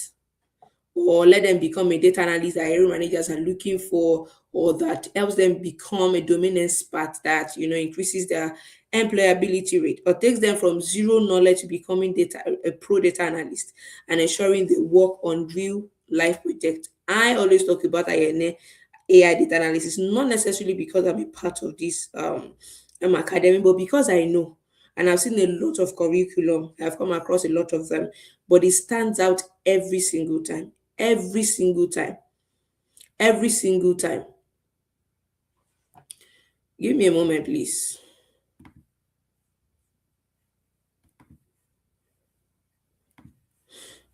[SPEAKER 1] or let them become a data analyst that area managers are looking for, or that helps them become a domain expert that increases their employability rate, or takes them from zero knowledge to becoming a pro data analyst and ensuring they work on real life projects. I always talk about AI data analysis, not necessarily because I'm a part of this academy, but because I know. And I've seen a lot of curriculum. I've come across a lot of them, but it stands out every single time. Every single time. every single time. Give me a moment, please.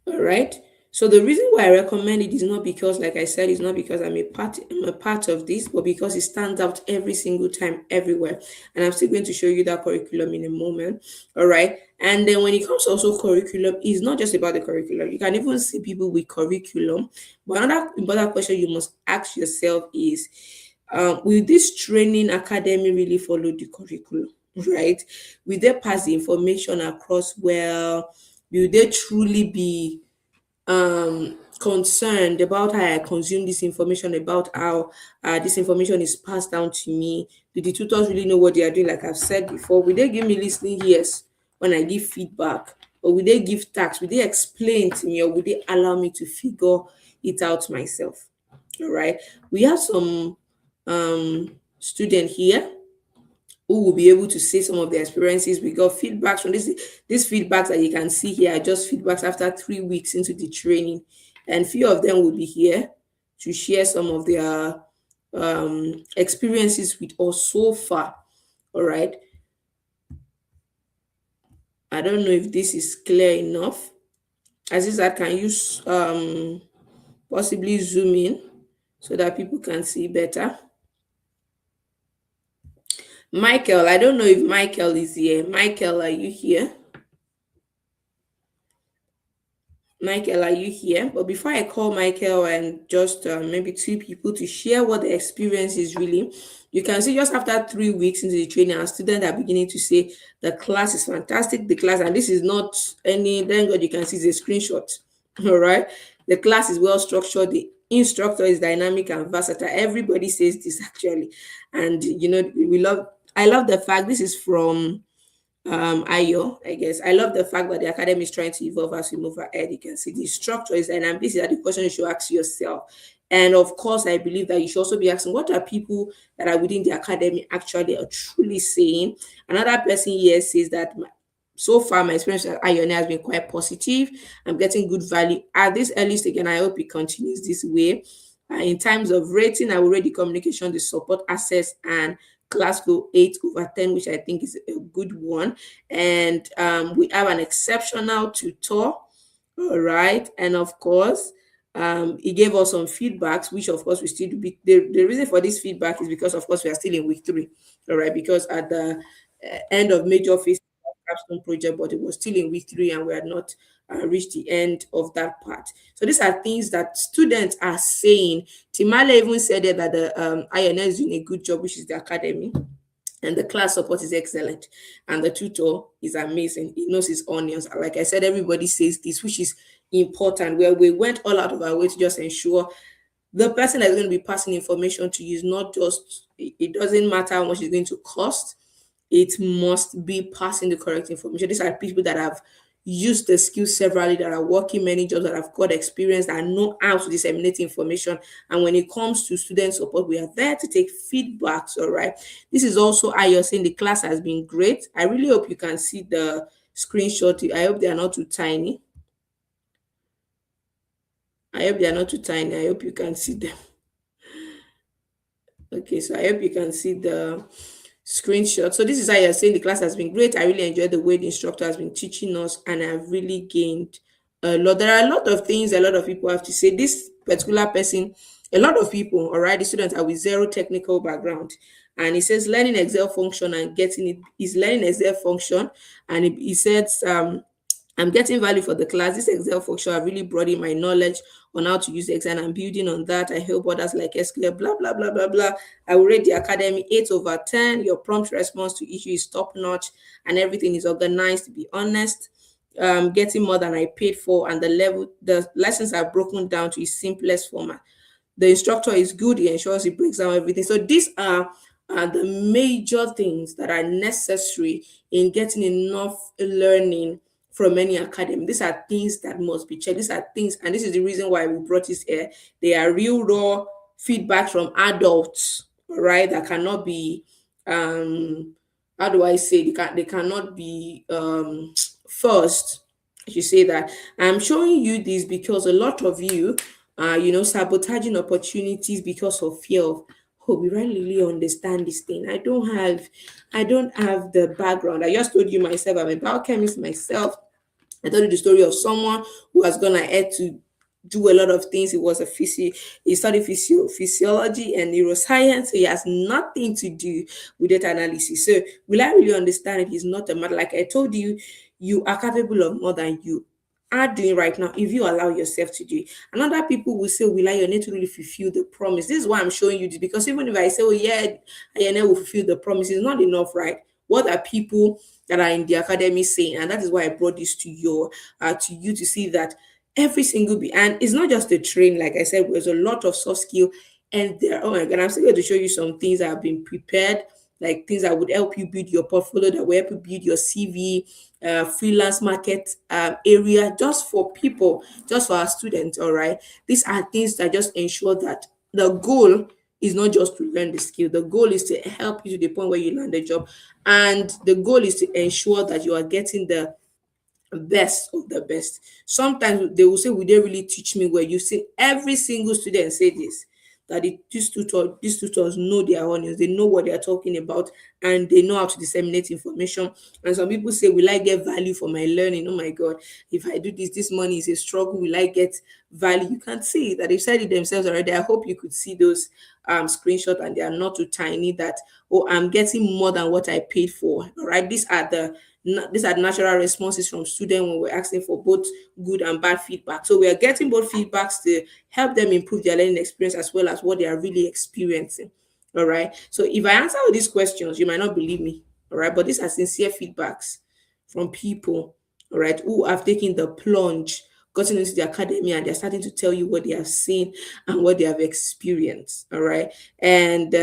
[SPEAKER 1] All right. So the reason why I recommend it is not because, like I said, it's not because I'm a part of this, but because it stands out every single time, everywhere. And I'm still going to show you that curriculum in a moment. All right. And then when it comes to also curriculum, it's not just about the curriculum. You can even see people with curriculum. But another important question you must ask yourself is, will this training academy really follow the curriculum? Right? Will they pass the information across well? Will they truly be concerned about how I consume this information, about how this information is passed down to me? Do the tutors really know what they are doing? Like I've said before, will they give me listening ears when I give feedback? Or will they give tasks? Will they explain to me, or will they allow me to figure it out myself? All right. We have some student here who will be able to say some of their experiences. We got feedbacks from these feedbacks that you can see here are just feedbacks after 3 weeks into the training, and few of them will be here to share some of their experiences with us so far. All right. I don't know if this is clear enough. As I can use possibly zoom in so that people can see better. Michael, I don't know if Michael is here. Michael, are you here? Michael, are you here? But before I call Michael and just maybe two people to share what the experience is really, you can see just after 3 weeks into the training, our students are beginning to say the class is fantastic. The class, and this is not any, thank God you can see the screenshot. All right. The class is well structured. The instructor is dynamic and versatile. Everybody says this actually. And, I love the fact this is from Ayo, I guess. I love the fact that the academy is trying to evolve as we move ahead. You can see the structure is, and these are the questions you should ask yourself. And of course, I believe that you should also be asking, what are people that are within the academy actually are truly saying? Another person here says that so far my experience at Ione has been quite positive. I'm getting good value at this early stage, and I hope it continues this way. In terms of rating, I will rate the communication, the support, access, and class flow 8/10, which I think is a good one. And we have an exceptional tutor. All right. And of course, he gave us some feedbacks, which of course we still be. The reason for this feedback is because, of course, we are still in week 3. All right. Because at the end of major phase of capstone project, but it was still in week 3 and we had not reached the end of that part. So these are things that students are saying. Timale even said it that the INS is doing a good job, which is the academy, and the class support is excellent, and the tutor is amazing. He knows his onions. Like I said, everybody says this, which is important, where we went all out of our way to just ensure the person that's going to be passing information to you is not just, it doesn't matter how much it's going to cost, it must be passing the correct information. These are people that have used the skills severally, that are working many jobs, that have got experience, that know how to disseminate information. And when it comes to student support, we are there to take feedbacks. All right. This is also how you're saying the class has been great. I really hope you can see the screenshot. I hope they are not too tiny. I hope they are not too tiny. I hope you can see them. Okay, so I hope you can see the screenshot. So this is how you're saying the class has been great. I really enjoyed the way the instructor has been teaching us, and I've really gained a lot. There are a lot of things a lot of people have to say. This particular person, a lot of people, all right, the students are with zero technical background. And he says learning Excel function and getting it is learning Excel function. And he says I'm getting value for the class. This Excel function have really broadened my knowledge on how to use Excel, and I'm building on that. I help others like SQL, blah, blah, blah, blah, blah. I will rate the academy 8/10. Your prompt response to issue is top notch, and everything is organized, to be honest. Getting more than I paid for, and the lessons are broken down to its simplest format. The instructor is good, he ensures he breaks down everything. So these are the major things that are necessary in getting enough learning from any academy. These are things that must be checked. These are things, and this is the reason why we brought this here. They are real raw feedback from adults, right? That cannot be how do I say, they cannot be first. I should say that I'm showing you this because a lot of you sabotaging opportunities because of fear of, oh, we really understand this thing. I don't have the background. I just told you myself, I'm a biochemist myself. I told you the story of someone who has gone ahead to do a lot of things. He studied physiology and neuroscience. So he has nothing to do with data analysis. So will I really understand it? It's not a matter. Like I told you, you are capable of more than you are doing right now if you allow yourself to do it. And other people will say, will I, you need to really fulfill the promise. This is why I'm showing you this, because even if I say, oh yeah, I will fulfill the promise, it's not enough, right? What are people that are in the academy saying? And that is why I brought this to you to see that every single and it's not just the train, like I said, there's a lot of soft skill. And there, oh my god, I'm still going to show you some things that have been prepared, like things that would help you build your portfolio, that will help you build your CV, freelance market area, just for people, just for our students. All right, these are things that just ensure that the goal is not just to learn the skill. The goal is to help you to the point where you land the job, and the goal is to ensure that you are getting the best of the best. Sometimes they will say, will they really teach me well? You've seen every single student say this, that these tutors know their audience, they know what they are talking about, and they know how to disseminate information. And some people say, will I get value for my learning? Oh my god, if I do this money is a struggle, will I get value? You can't see that. They've said it themselves already. I hope you could see those screenshot, and they are not too tiny, that, oh, I'm getting more than what I paid for. All right, these are natural responses from students when we're asking for both good and bad feedback. So we are getting both feedbacks to help them improve their learning experience as well as what they are really experiencing. All right. So if I answer all these questions, you might not believe me. All right. But these are sincere feedbacks from people, all right, who have taken the plunge, gotten into the academy, and they're starting to tell you what they have seen and what they have experienced. All right. And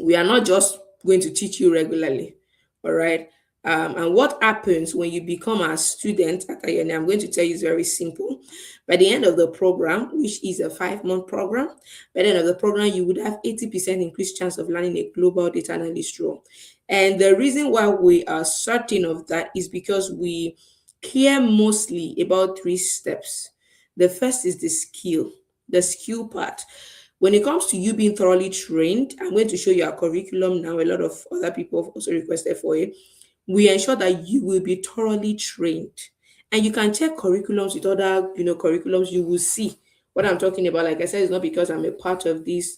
[SPEAKER 1] we are not just going to teach you regularly. All right. And what happens when you become a student at IONA, I'm going to tell you, is very simple. By the end of the program, which is a 5-month program, by the end of the program, you would have 80% increased chance of landing a global data analyst role. And the reason why we are certain of that is because we care mostly about 3 steps. The first is the skill part. When it comes to you being thoroughly trained, I'm going to show you our curriculum now. A lot of other people have also requested for it. We ensure that you will be thoroughly trained. And you can check curriculums with other, curriculums. You will see what I'm talking about. Like I said, it's not because I'm a part of this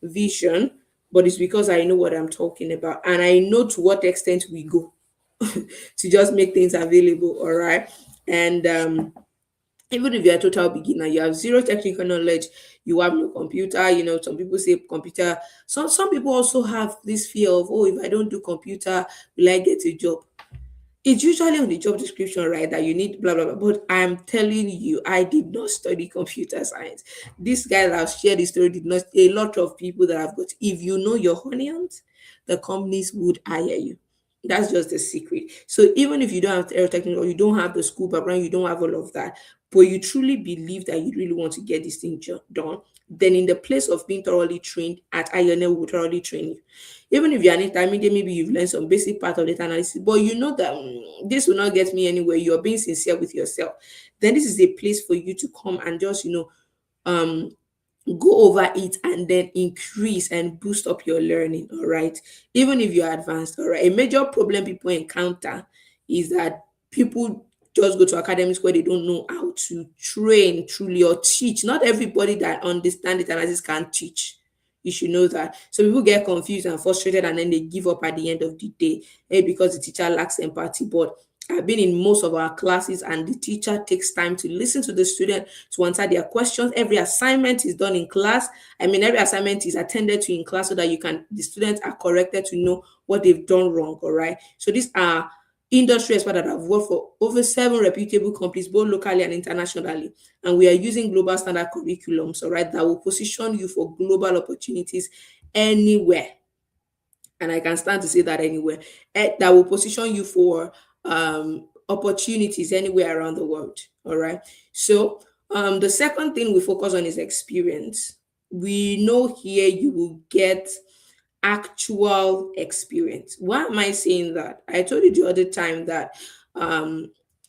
[SPEAKER 1] vision, but it's because I know what I'm talking about. And I know to what extent we go to just make things available. All right. And even if you're a total beginner, you have zero technical knowledge, you have no computer, some people say computer. Some people also have this fear of, oh, if I don't do computer, will I get a job? It's usually on the job description, right, that you need blah blah blah. But I'm telling you, I did not study computer science. This guy that I've shared the story did not. A lot of people that I've got, if you know your onions, the companies would hire you. That's just the secret. So even if you don't have aerotechnical, or you don't have the school background, you don't have all of that, but you truly believe that you really want to get this thing done, then in the place of being thoroughly trained at IONL, we will thoroughly train you. Even if you're an intermediate, maybe you've learned some basic part of data analysis, but you know that this will not get me anywhere. You're being sincere with yourself. Then this is a place for you to come and just, um, go over it and then increase and boost up your learning. All right. Even if you're advanced. All right. A major problem people encounter is that people just go to academics where they don't know how to train truly or teach. Not everybody that understand it analysis can teach. You should know that. So people get confused and frustrated, and then they give up at the end of the day, because the teacher lacks empathy. But I've been in most of our classes, and the teacher takes time to listen to the student, to answer their questions. Every assignment is done in class. I mean, every assignment is attended to in class, so that the students are corrected to know what they've done wrong. All right. So these are industry experts that have worked for over 7 reputable companies, both locally and internationally. And we are using global standard curriculums, all right, that will position you for global opportunities anywhere. And I can stand to say that anywhere, that will position you for opportunities anywhere around the world. All right. So the second thing we focus on is experience. We know here you will get actual experience. Why am I saying that? I told you the other time that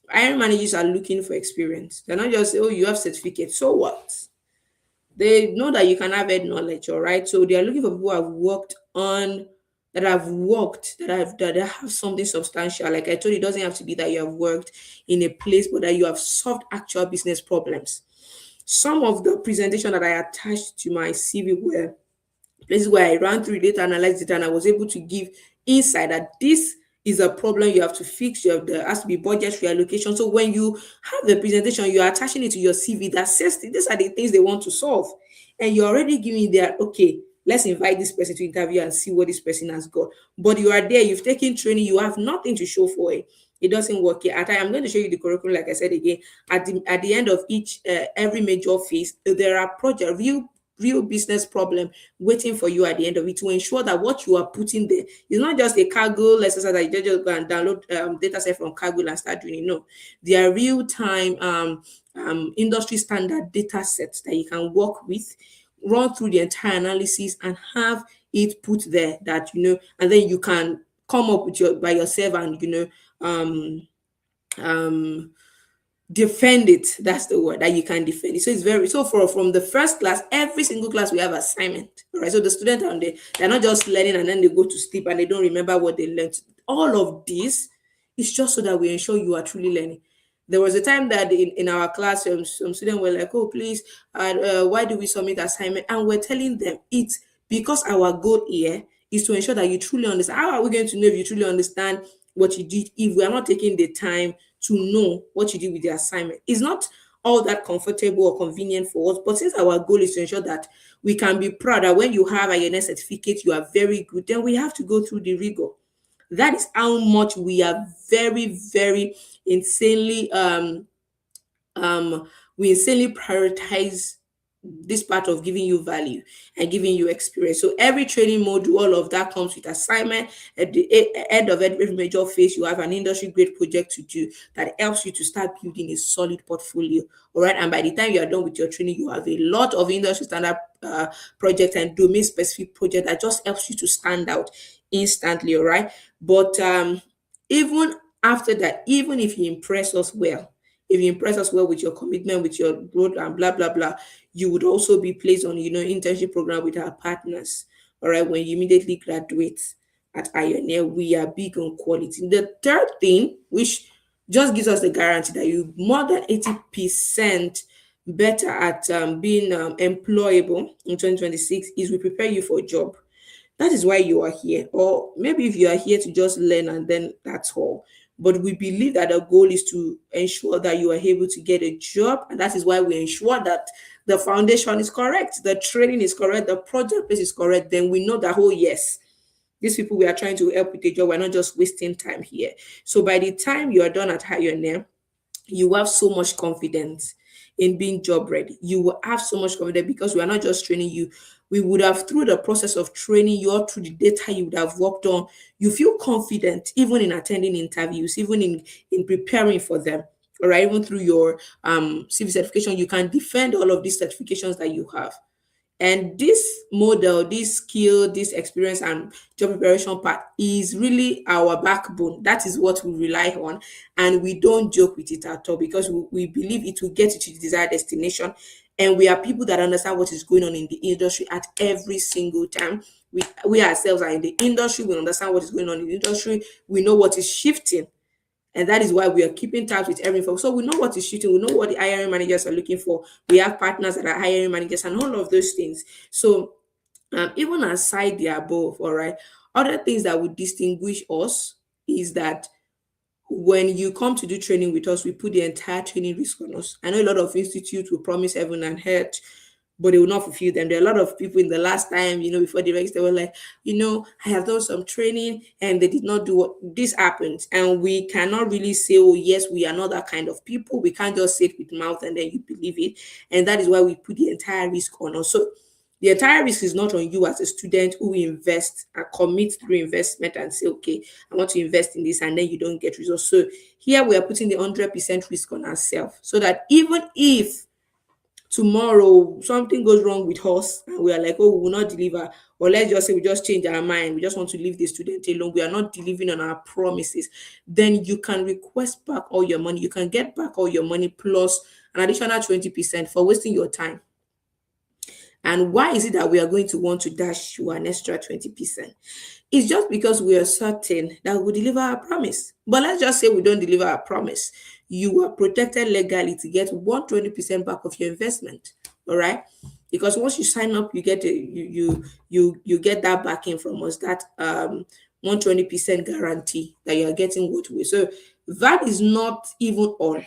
[SPEAKER 1] Hiring managers are looking for experience. They're not just say, oh, you have certificate. So what? They know that you can have head knowledge, all right? So they are looking for people who have worked on that have something substantial. Like I told you, it doesn't have to be that you have worked in a place, but that you have solved actual business problems. Some of the presentation that I attached to my CV were places where I ran through data, analyzed it, and I was able to give insight that this is a problem you have to fix. There has to be budget reallocation. So when you have the presentation, you are attaching it to your CV that says these are the things they want to solve, and you're already giving their okay. Let's invite this person to interview and see what this person has got. But you are there, you've taken training, you have nothing to show for it. It doesn't work here. I'm going to show you the curriculum, like I said again. At the end of each every major phase, there are real business problem waiting for you at the end of it to ensure that what you are putting there is not just a cargo exercise that you just go and download data set from cargo and start doing it. No, they are real time industry standard data sets that you can work with, run through the entire analysis and have it put there that and then you can come up with your by yourself and um defend it. That's the word, that you can defend it. So it's very so for from the first class, every single class we have assignment. All right, so the students are there, they're not just learning and then they go to sleep and they don't remember what they learned. All of this is just so that we ensure you are truly learning. There was a time that in our class, some students were like, oh please, why do we submit assignment? And we're telling them it's because our goal here is to ensure that you truly understand. How are we going to know if you truly understand what you did if we are not taking the time to know what you did with the assignment? It's not all that comfortable or convenient for us, but since our goal is to ensure that we can be proud that when you have a INS certificate, you are very good, then we have to go through the rigor. That is how much we are very, very insanely um we insanely prioritize this part of giving you value and giving you experience. So every training module, all of that comes with assignment. At the end of every major phase, you have an industry grade project to do that helps you to start building a solid portfolio. All right. And by the time you are done with your training, you have a lot of industry standard project and domain specific project that just helps you to stand out instantly. All right. But even after that, even if you impress us well, if you impress us well with your commitment, with your growth and blah blah blah, you would also be placed on internship program with our partners. All right, when you immediately graduate at Ioneer, we are big on quality. The third thing, which just gives us the guarantee that you more than 80% better at being employable in 2026, is we prepare you for a job. That is why you are here. Or maybe if you are here to just learn and then that's all. But we believe that the goal is to ensure that you are able to get a job. And that is why we ensure that the foundation is correct, the training is correct, the project base is correct. Then we know that, oh, yes, these people we are trying to help with a job, we're not just wasting time here. So by the time you are done at Higher Name, you have so much confidence in being job ready. You will have so much confidence because we are not just training you. We would have, through the process of training you, or through the data you would have worked on, you feel confident even in attending interviews, even in preparing for them. All right, even through your CV certification, you can defend all of these certifications that you have. And this model, this skill, this experience, and job preparation part is really our backbone. That is what we rely on. And we don't joke with it at all because we believe it will get you to the desired destination. And we are people that understand what is going on in the industry at every single time. We ourselves are in the industry. We understand what is going on in the industry. We know what is shifting, and that is why we are keeping tabs with everything. So we know what is shooting, we know what the hiring managers are looking for. We have partners that are hiring managers and all of those things. So even aside the above, all right, other things that would distinguish us is that when you come to do training with us, we put the entire training risk on us. I know a lot of institutes will promise heaven and earth, but they will not fulfill them. There are a lot of people in the last time, before they register, they were like, I have done some training and they did not do what this happened. And we cannot really say, oh, yes, we are not that kind of people. We can't just say it with mouth and then you believe it. And that is why we put the entire risk on us. So the entire risk is not on you as a student who invest and commit through investment and say, okay, I want to invest in this, and then you don't get results. So here we are putting the 100% risk on ourselves so that even if tomorrow something goes wrong with us and we are like, oh, we will not deliver, or let's just say we just change our mind, we just want to leave the student alone, we are not delivering on our promises, then you can request back all your money. You can get back all your money plus an additional 20% for wasting your time. And why is it that we are going to want to dash you an extra 20%? It's just because we are certain that we deliver our promise. But let's just say we don't deliver our promise. You are protected legally to get 120% back of your investment. All right. Because once you sign up, you get you get that backing from us, that 120% guarantee that you are getting what we. So that is not even all.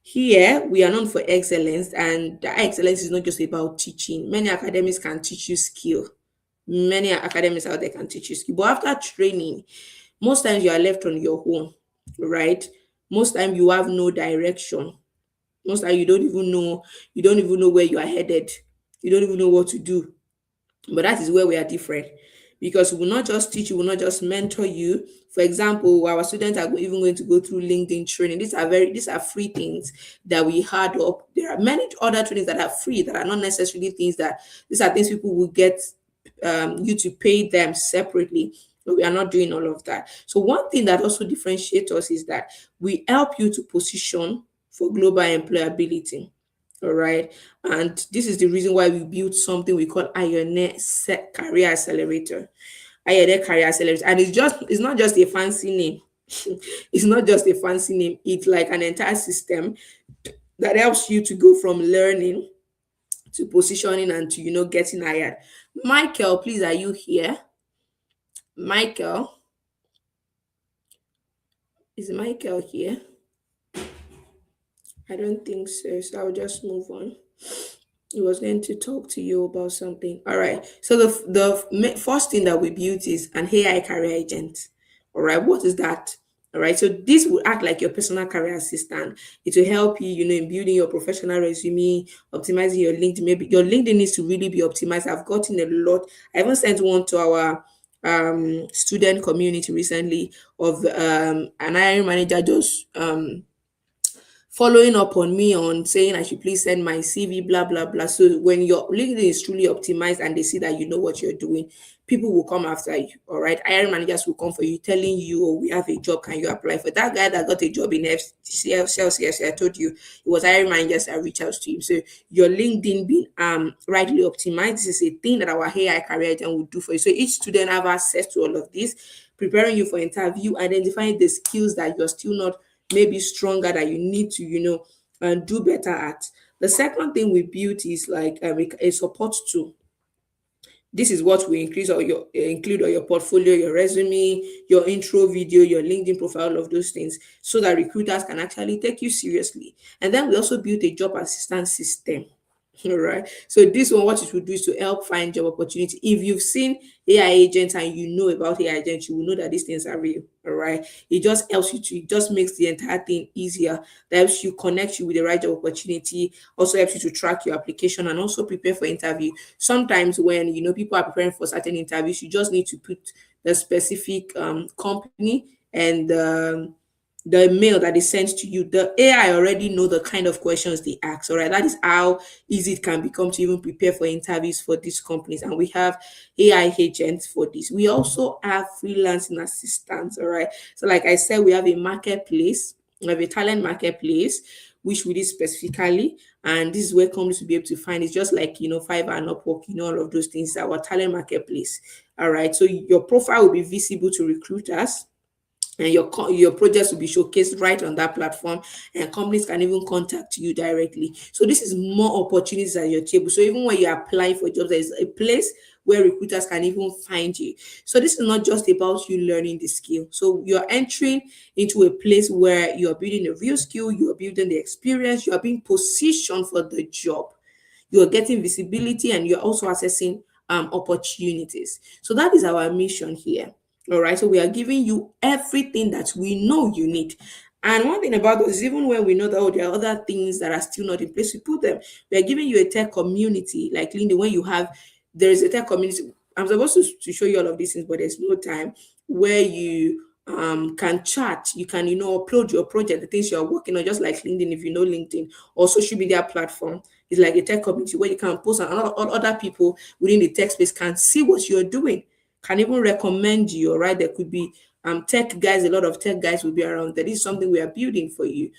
[SPEAKER 1] Here, we are known for excellence, and that excellence is not just about teaching. Many academics can teach you skill. Many academics out there can teach you skill. But after training, most times you are left on your own, right? Most time you have no direction. Most time you don't even know where you are headed. You don't even know what to do. But that is where we are different, because we will not just teach you, we will not just mentor you. For example, our students are even going to go through LinkedIn training. These are free things that we had up. There are many other trainings that are free, that are not necessarily things that these are things people will get you to pay them separately. But we are not doing all of that. So one thing that also differentiates us is that we help you to position for global employability. All right. And this is the reason why we built something we call Career Accelerator. Ione Career Accelerator. And it's not just a fancy name. It's not just a fancy name. It's like an entire system that helps you to go from learning to positioning and to getting hired. Michael, please, are you here? Michael, is Michael here? I don't think so. So I'll just move on. He was going to talk to you about something. All right. So first thing that we built is an AI career agent. All right. What is that? All right. So this will act like your personal career assistant. It will help you, in building your professional resume, optimizing your LinkedIn. Maybe your LinkedIn needs to really be optimized. I've gotten a lot. I even sent one to our student community recently of an hiring manager just following up on me on saying I should please send my CV, blah, blah, blah. So when your LinkedIn is truly optimized and they see that you know what you're doing, people will come after you. All right. Hiring managers will come for you, telling you, oh, we have a job. Can you apply for that guy that got a job in sales? Yes, I told you it was hiring managers that reach out to him. So your LinkedIn being rightly optimized, this is a thing that our AI career agent will do for you. So each student have access to all of this, preparing you for interview, identifying the skills that you're still not maybe stronger, that you need to and do better at. The second thing we built is like a support tool. This is what we include on your portfolio, your resume, your intro video, your LinkedIn profile, all of those things, so that recruiters can actually take you seriously. And then we also built a job assistance system. All right. So this one, what it will do is to help find job opportunity. If you've seen AI agents and you know about AI agents, you will know that these things are real. All right. It just helps you to, it just makes the entire thing easier. That helps you connect you with the right job opportunity, also helps you to track your application and also prepare for interview. Sometimes when people are preparing for certain interviews, you just need to put the specific company and the mail that is sent to you. The AI already know the kind of questions they ask. All right, that is how easy it can become to even prepare for interviews for these companies. And we have AI agents for this. We also have freelancing assistants. All right, so like I said, we have a marketplace, we have a talent marketplace, which we did specifically, and this is where companies will be able to find. It's just like Fiverr and Upwork, all of those things. Our talent marketplace. All right, so your profile will be visible to recruiters, and your projects will be showcased right on that platform, and companies can even contact you directly. So this is more opportunities at your table. So even when you apply for jobs, there is a place where recruiters can even find you. So this is not just about you learning the skill. So you're entering into a place where you're building a real skill, you're building the experience, you are being positioned for the job, you're getting visibility, and you're also assessing opportunities. So that is our mission here. All right. So we are giving you everything that we know you need. And one thing about us is, even when we know that there are other things that are still not in place, we put them. We are giving you a tech community, like Lindy, when there is a tech community. I'm supposed to show you all of these things, but there's no time, where you can chat, you can upload your project, the things you're working on, just like LinkedIn, if you know LinkedIn, or social media platform. It's like a tech community where you can post, and all other people within the tech space can see what you're doing, can even recommend you. All right, there could be tech guys. A lot of tech guys will be around. That is something we are building for you.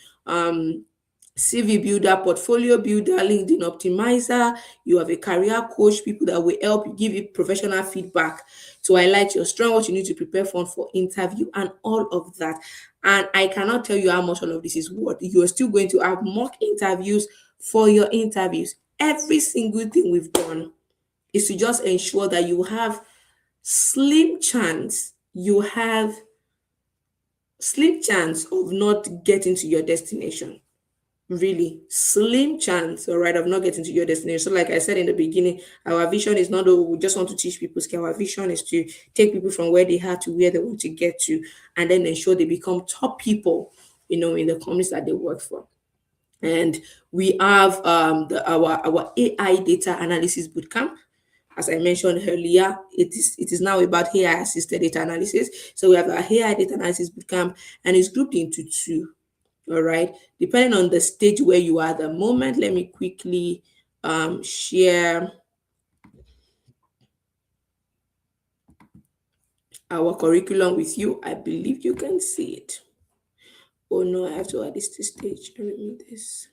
[SPEAKER 1] CV builder, portfolio builder, LinkedIn optimizer. You have a career coach, people that will help you, give you professional feedback to highlight your strength, what you need to prepare for interview, and all of that. And I cannot tell you how much all of this is worth. You are still going to have mock interviews for your interviews. Every single thing we've done is to just ensure that you have slim chance, you have slim chance of not getting to your destination. Really slim chance, all right, of not getting to your destination. So like I said in the beginning, our vision is not, oh, we just want to teach people skill. Our vision is to take people from where they are to where they want to get to, and then ensure they become top people, in the companies that they work for. And we have our AI data analysis bootcamp. As I mentioned earlier, it is now about AI assisted data analysis. So we have our AI data analysis bootcamp, and it's grouped into two. All right, depending on the stage where you are at the moment. Let me quickly share our curriculum with you. I believe you can see it. Oh no, I have to add this to stage. Remove this.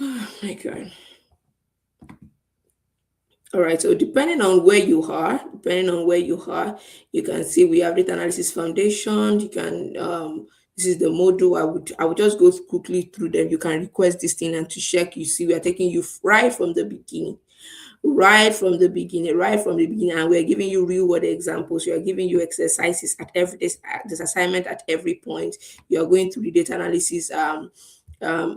[SPEAKER 1] Oh my god. All right, so depending on where you are, you can see we have data analysis foundation. You can this is the module. I would just go quickly through them. You can request this thing, and to check, you see we are taking you right from the beginning, and we're giving you real world examples. We are giving you exercises at every this assignment at every point. You are going through the data analysis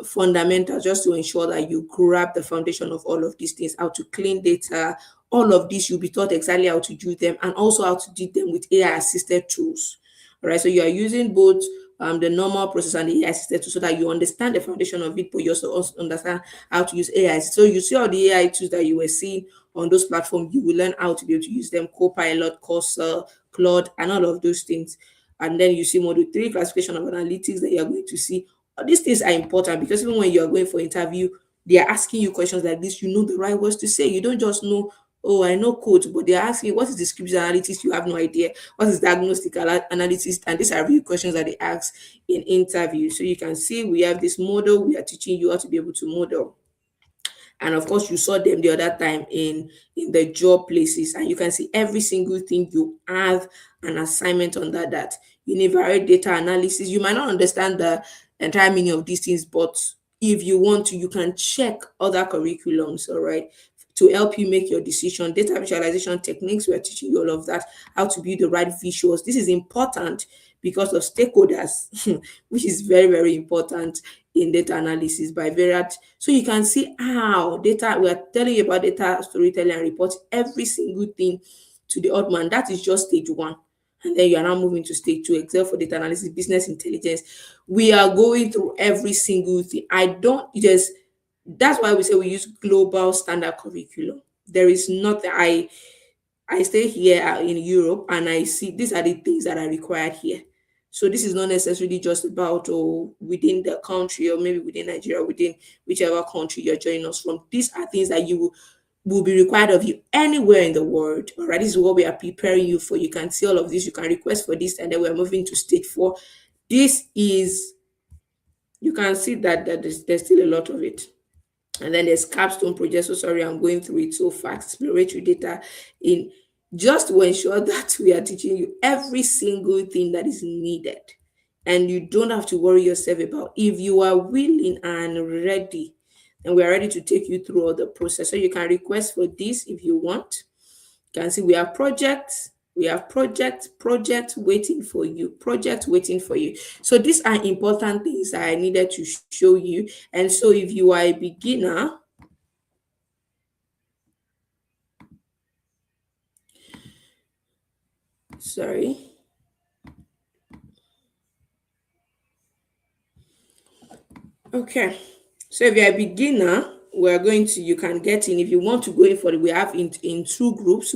[SPEAKER 1] fundamentals, just to ensure that you grab the foundation of all of these things, how to clean data. All of this, you'll be taught exactly how to do them, and also how to do them with AI assisted tools. All right, so you are using both the normal process and the AI assisted tools, so that you understand the foundation of it, but you also understand how to use AI. So you see all the AI tools that you were seeing on those platforms, you will learn how to be able to use them: Copilot, Cursor, Claude, and all of those things. And then you see module 3, classification of analytics, that you're going to see. All these things are important, because even when you're going for interview, they are asking you questions like this. You know the right words to say. You don't just know, oh, I know code, but they're asking you, what is descriptive analytics? You have no idea. What is diagnostic analysis? And these are real questions that they ask in interview. So you can see we have this model. We are teaching you how to be able to model. And of course, you saw them the other time in the job places, and you can see every single thing. You have an assignment on that unified data analysis. You might not understand the entire meaning of these things, but if you want to, you can check other curriculums, all right, to help you make your decision. Data visualization techniques, we are teaching you all of that, how to build the right visuals. This is important because of stakeholders, which is very, very important in data analysis by Verat. So you can see how data, we are telling you about data storytelling and reports, every single thing to the odd man. That is just stage one. And then you are now moving to stage two, except for data analysis, business intelligence. We are going through every single thing. I don't just, that's why we say we use global standard curriculum. There is nothing, I stay here in Europe, and I see these are the things that are required here. So this is not necessarily just about, oh, within the country, or maybe within Nigeria, within whichever country you're joining us from. These are things that will be required of you anywhere in the world. All right, this is what we are preparing you for. You can see all of this. You can request for this, and then we're moving to stage 4. This is, you can see that there's still a lot of it. And then there's capstone project. So sorry, I'm going through it so fast. Exploratory data, in just to ensure that we are teaching you every single thing that is needed. And you don't have to worry yourself about, if you are willing and ready, and we are ready to take you through all the process. So you can request for this if you want. You can see we have projects, project waiting for you, project waiting for you. So these are important things that I needed to show you. And so if you are a beginner, sorry. Okay. So if you're a beginner, we're going to you can get in if you want to go in for it. We have in two groups.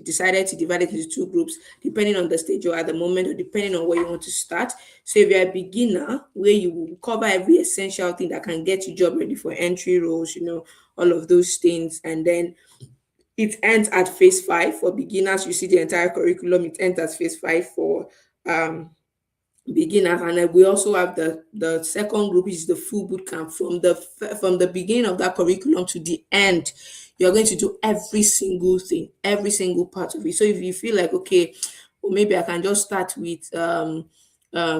[SPEAKER 1] Decided to divide it into two groups depending on the stage you're at the moment or depending on where you want to start. So if you're a beginner, where you will cover every essential thing that can get you job ready for entry roles, all of those things. And then it ends at phase 5 for beginners. You see the entire curriculum. It ends at phase 5 for um beginners. And then we also have the second group, which is the full boot camp. From the beginning of that curriculum to the end, you're going to do every single thing, every single part of it. So if you feel like, okay, well, maybe I can just start with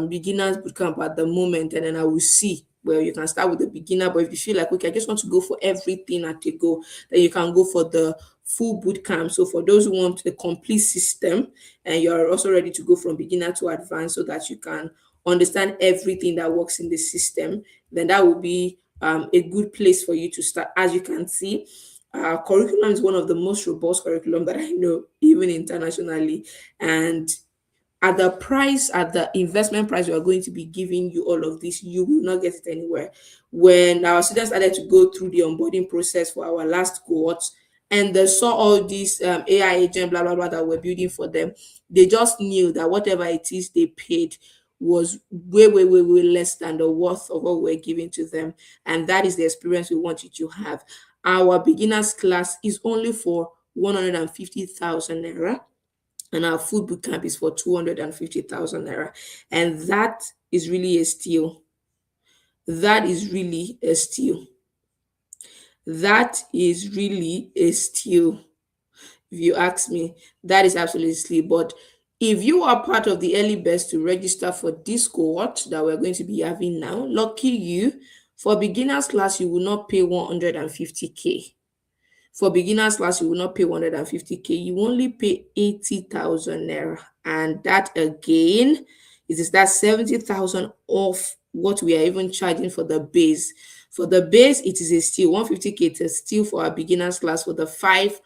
[SPEAKER 1] beginners boot camp at the moment, and then I will see. Well, you can start with the beginner, but if you feel like, okay, I just want to go for everything at a go, then you can go for the full boot camp. So for those who want a complete system, and you're also ready to go from beginner to advanced so that you can understand everything that works in the system, then that will be a good place for you to start. As you can see, curriculum is one of the most robust curriculum that I know, even internationally. And at the investment price we are going to be giving you all of this, you will not get it anywhere. When our students started to go through the onboarding process for our last cohort, and they saw all these AI agent, blah blah blah, that we're building for them, they just knew that whatever it is they paid was way, way, way, way less than the worth of what we're giving to them. And that is the experience we want you to have. Our beginners class is only for 150,000 naira, and our food boot camp is for 250,000 naira. And that is really a steal. That is really a steal. That is really a steal. If you ask me, that is absolutely a steal. But if you are part of the early birds to register for this cohort that we're going to be having now, lucky you. For beginners class, you will not pay 150K. For beginners class, you will not pay 150K. You only pay 80,000 naira. And that again, it is that 70,000 off what we are even charging for the base. For the base, it is a steal. 150K is a steal for our beginners class for the 5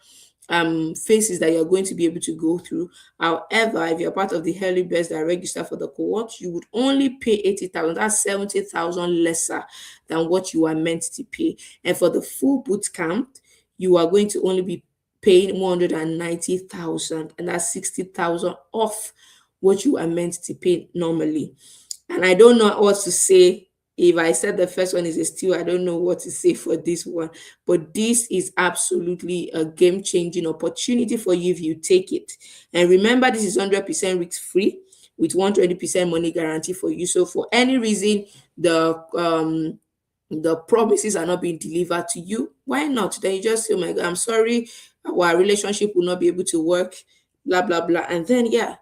[SPEAKER 1] phases that you're going to be able to go through. However, if you're part of the early birds that register for the cohort, you would only pay 80,000. That's 70,000 lesser than what you are meant to pay. And for the full boot camp, you are going to only be paying 190,000, and that's 60,000 off what you are meant to pay normally. And I don't know what to say. If I said the first one is a steal, I don't know what to say for this one. But this is absolutely a game-changing opportunity for you if you take it. And remember, this is 100% risk-free with 120% money guarantee for you. So for any reason, the promises are not being delivered to you, why not? Then you just say, oh my God, I'm sorry, our relationship will not be able to work, blah, blah, blah. And then, yeah,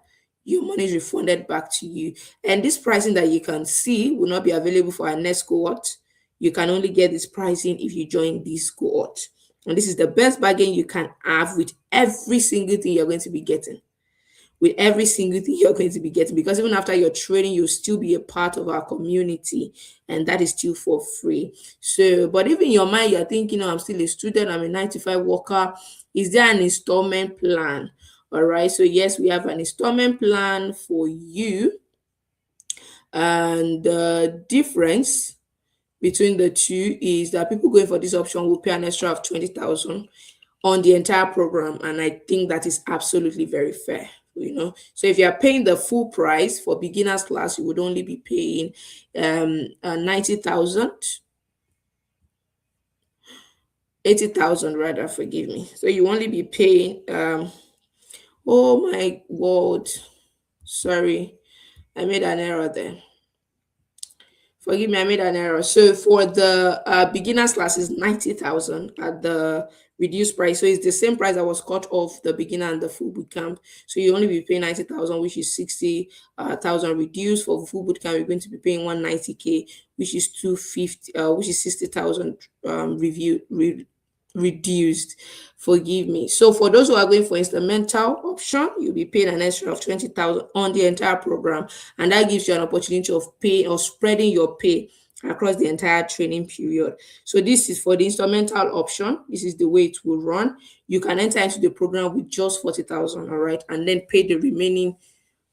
[SPEAKER 1] your money is refunded back to you. And this pricing that you can see will not be available for our next cohort. You can only get this pricing if you join this cohort. And this is the best bargain you can have with every single thing you're going to be getting. With every single thing you're going to be getting, because even after your training, you'll still be a part of our community, and that is still for free. So, but if in your mind you're thinking, I'm still a student, I'm a 9 to 5 worker, is there an installment plan? All right, so yes, we have an installment plan for you, and the difference between the two is that people going for this option will pay an extra of 20,000 on the entire program, and I think that is absolutely very fair. So if you are paying the full price for beginners class, you would only be paying 90,000, 80,000 rather, forgive me. So you only be paying oh my God, sorry, I made an error there. Forgive me, I made an error. So for the beginners class is 90,000 at the reduced price. So it's the same price that was cut off the beginner and the full boot camp. So you only be paying 90,000, which is 60,000 reduced. For full boot camp, you're going to be paying 190K, which is 250, which is 60,000 reduced. Forgive me. So for those who are going for instrumental option, you'll be paying an extra of 20,000 on the entire program, and that gives you an opportunity of pay or spreading your pay across the entire training period. So this is for the instrumental option. This is the way it will run. You can enter into the program with just 40,000, all right, and then pay the remaining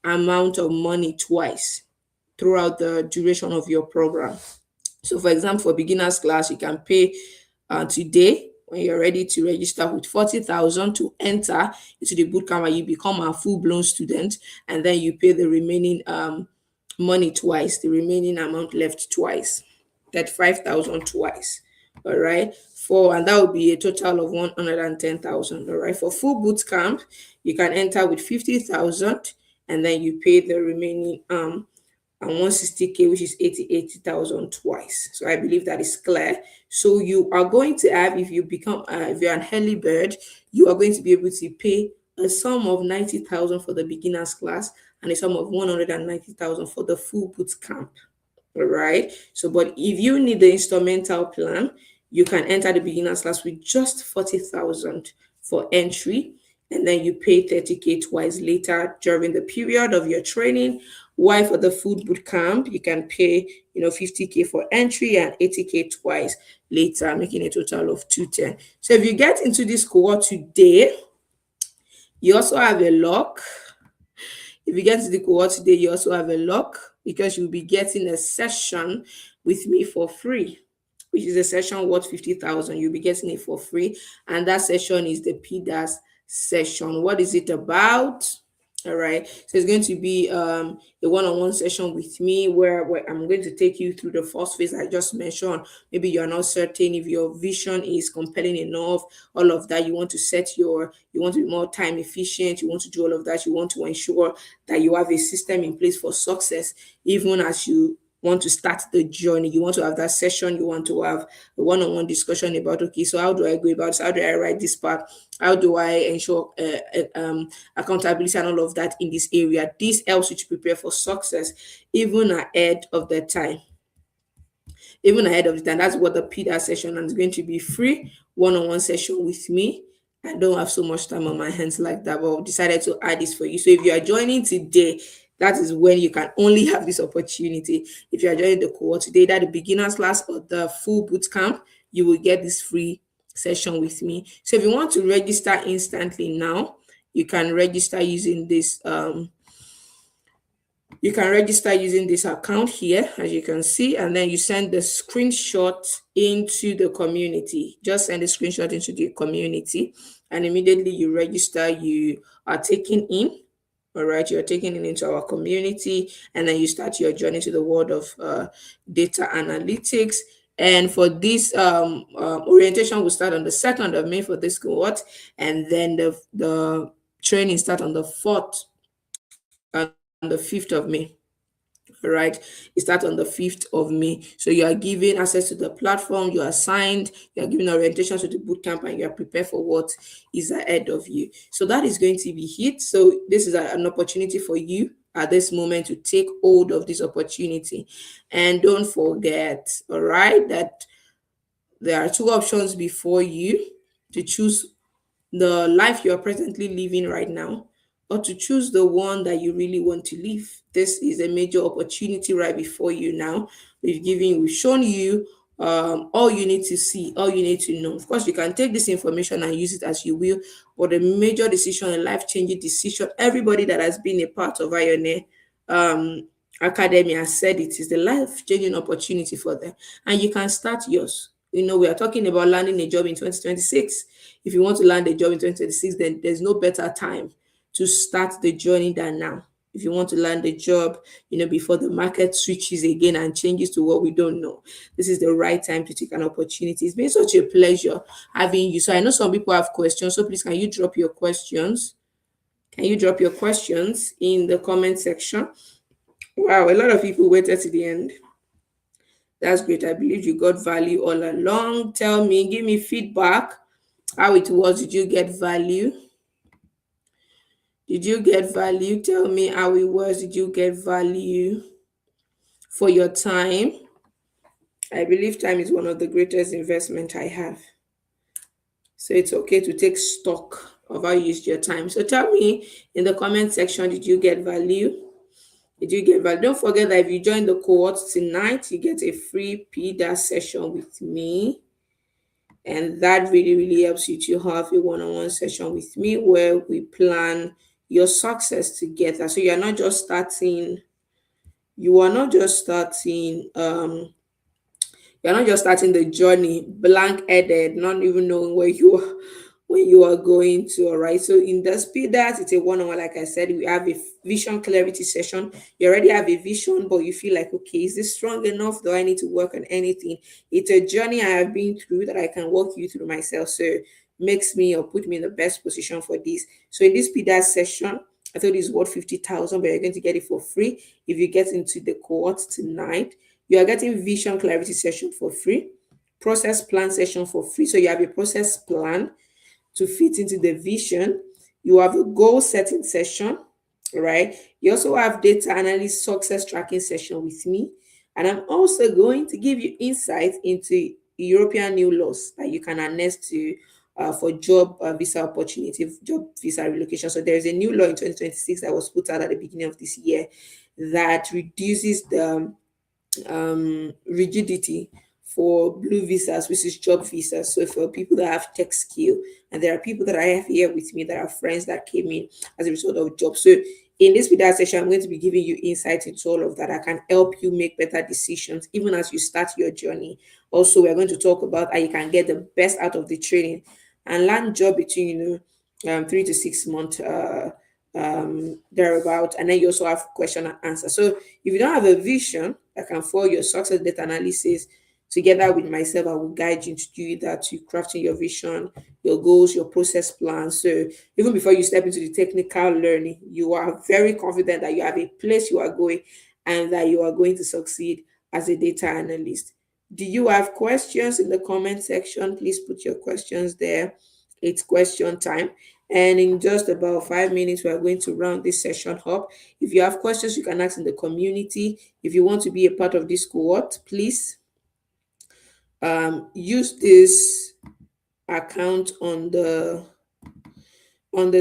[SPEAKER 1] amount of money twice throughout the duration of your program. So for example, for beginners class, you can pay today, when you're ready to register with 40,000 to enter into the bootcamp, and you become a full-blown student, and then you pay the remaining money twice, the remaining amount left twice, that 5,000 twice. All right. And that would be a total of 110,000. All right. For full boot camp, you can enter with 50,000, and then you pay the remaining and 160K, which is 80,000 twice. So I believe that is clear. So you are going to have, if if you're an early bird, you are going to be able to pay a sum of 90,000 for the beginners class and a sum of 190,000 for the full boot camp. All right. So, but if you need the instrumental plan, you can enter the beginners class with just 40,000 for entry, and then you pay 30K twice later during the period of your training. While for the food boot camp, you can pay 50K for entry and 80K twice later, making a total of 210. So if you get into this cohort today, you also have a lock. If you get to the cohort today, you also have a lock, because you'll be getting a session with me for free, which is a session worth 50,000. You'll be getting it for free. And that session is the PDAS session. What is it about? All right. So it's going to be a one-on-one session with me where I'm going to take you through the first phase I just mentioned. Maybe you're not certain if your vision is compelling enough, all of that. You want to you want to be more time efficient. You want to do all of that. You want to ensure that you have a system in place for success, even as you want to start the journey. You want to have that session. You want to have a one-on-one discussion about, okay, so how do I go about this? How do I write this part? How do I ensure accountability and all of that in this area? This helps you to prepare for success even ahead of the time. That's what the PDA session is going to be: free one-on-one session with me. I don't have so much time on my hands like that, but I decided to add this for you. So if you are joining today, that is when you can only have this opportunity. If you are joining the cohort today, that the beginners class or the full boot camp, you will get this free session with me. So if you want to register instantly now, you can register using this account here, as you can see, and then you send the screenshot into the community. Just send the screenshot into the community, and immediately you register, you are taken in. All right, you're taken into our community, and then you start your journey to the world of data analytics. And for this orientation will start on the 2nd of May for this cohort, and then the training start on the 4th and the 5th of May. All right, it starts on the 5th of May. So you are given access to the platform, you are assigned, you are given orientation to the bootcamp, and you are prepared for what is ahead of you. So that is going to be it. So this is an opportunity for you at this moment to take hold of this opportunity. And don't forget, all right, that there are two options before you to choose: the life you are presently living right now, or to choose the one that you really want to live. This is a major opportunity right before you now. We've shown you all you need to see, all you need to know. Of course, you can take this information and use it as you will, but a major decision, a life-changing decision, everybody that has been a part of Ione Academy has said it is the life-changing opportunity for them. And you can start yours. We are talking about landing a job in 2026. If you want to land a job in 2026, then there's no better time to start the journey than now. If you want to land a job, before the market switches again and changes to what we don't know, this is the right time to take an opportunity. It's been such a pleasure having you. So I know some people have questions. So please, can you drop your questions? Can you drop your questions in the comment section? Wow, a lot of people waited to the end. That's great. I believe you got value all along. Tell me, give me feedback. How it was. Did you get value? Did you get value? Tell me how it was. Did you get value for your time? I believe time is one of the greatest investment I have. So it's okay to take stock of how you used your time. So tell me in the comment section, did you get value? Did you get value? Don't forget that if you join the cohort tonight, you get a free PDA session with me. And that really, really helps you to have a one-on-one session with me where we plan your success together. So you are not just starting You're not just starting the journey blank-headed, not even knowing where you are going to. All right. So in the speed that it's a one-on-one, like I said, we have a vision clarity session. You already have a vision, but you feel like, okay, is this strong enough? Do I need to work on anything? It's a journey I have been through that I can walk you through myself. So makes me or put me in the best position for this. So in this speed that session, I thought it's worth 50,000, but you're going to get it for free if you get into the cohort tonight. You are getting vision clarity session for free, process plan session for free. So you have a process plan to fit into the vision. You have a goal setting session, right? You also have data analyst success tracking session with me. And I'm also going to give you insight into European new laws that you can harness to for job visa opportunity, job visa relocation. So there's a new law in 2026 that was put out at the beginning of this year that reduces the rigidity for blue visas, which is job visas. So for people that have tech skill, and there are people that I have here with me that are friends that came in as a result of jobs. So in this video session, I'm going to be giving you insight into all of that. I can help you make better decisions even as you start your journey. Also, we're going to talk about how you can get the best out of the training and land job between 3 to 6 months thereabout, and then you also have question and answer. So if you don't have a vision that can follow your success data analysis, together with myself, I will guide you to do that, to crafting your vision, your goals, your process plan. So even before you step into the technical learning, you are very confident that you have a place you are going and that you are going to succeed as a data analyst. Do you have questions in the comment section? Please put your questions there. It's question time. And in just about 5 minutes, we are going to round this session up. If you have questions, you can ask in the community. If you want to be a part of this cohort, please use this account on the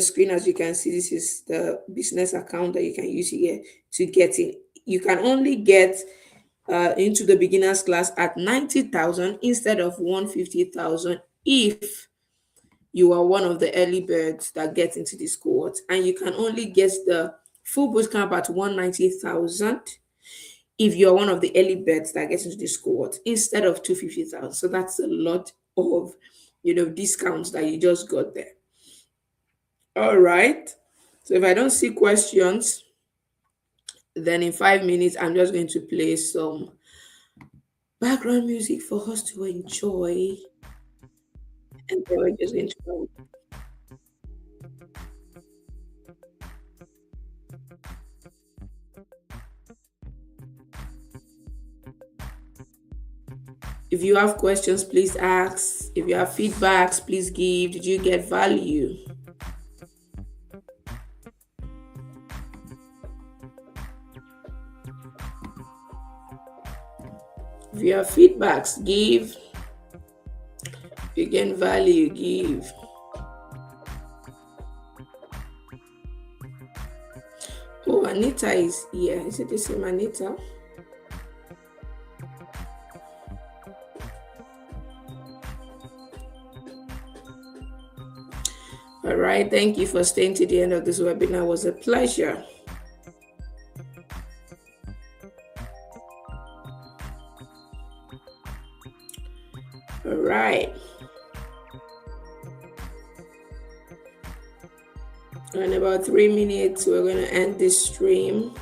[SPEAKER 1] screen. As you can see, this is the business account that you can use here to get in. You can only get into the beginners class at 90,000 instead of 150,000 if you are one of the early birds that get into this cohort, and you can only get the full boot camp at 190,000 if you're one of the early birds that gets into this cohort instead of 250,000. So that's a lot of discounts that you just got there. All right. So if I don't see questions, then in 5 minutes I'm just going to play some background music for us to enjoy, and then we're just going to go. If you have questions, please ask. If you have feedbacks, please give. Did you get value? If you have feedbacks, give. If you get value, give. Oh, Anita is here. Is it the same Anita? All right. Thank you for staying to the end of this webinar. It was a pleasure. All right. In about 3 minutes, we're going to end this stream.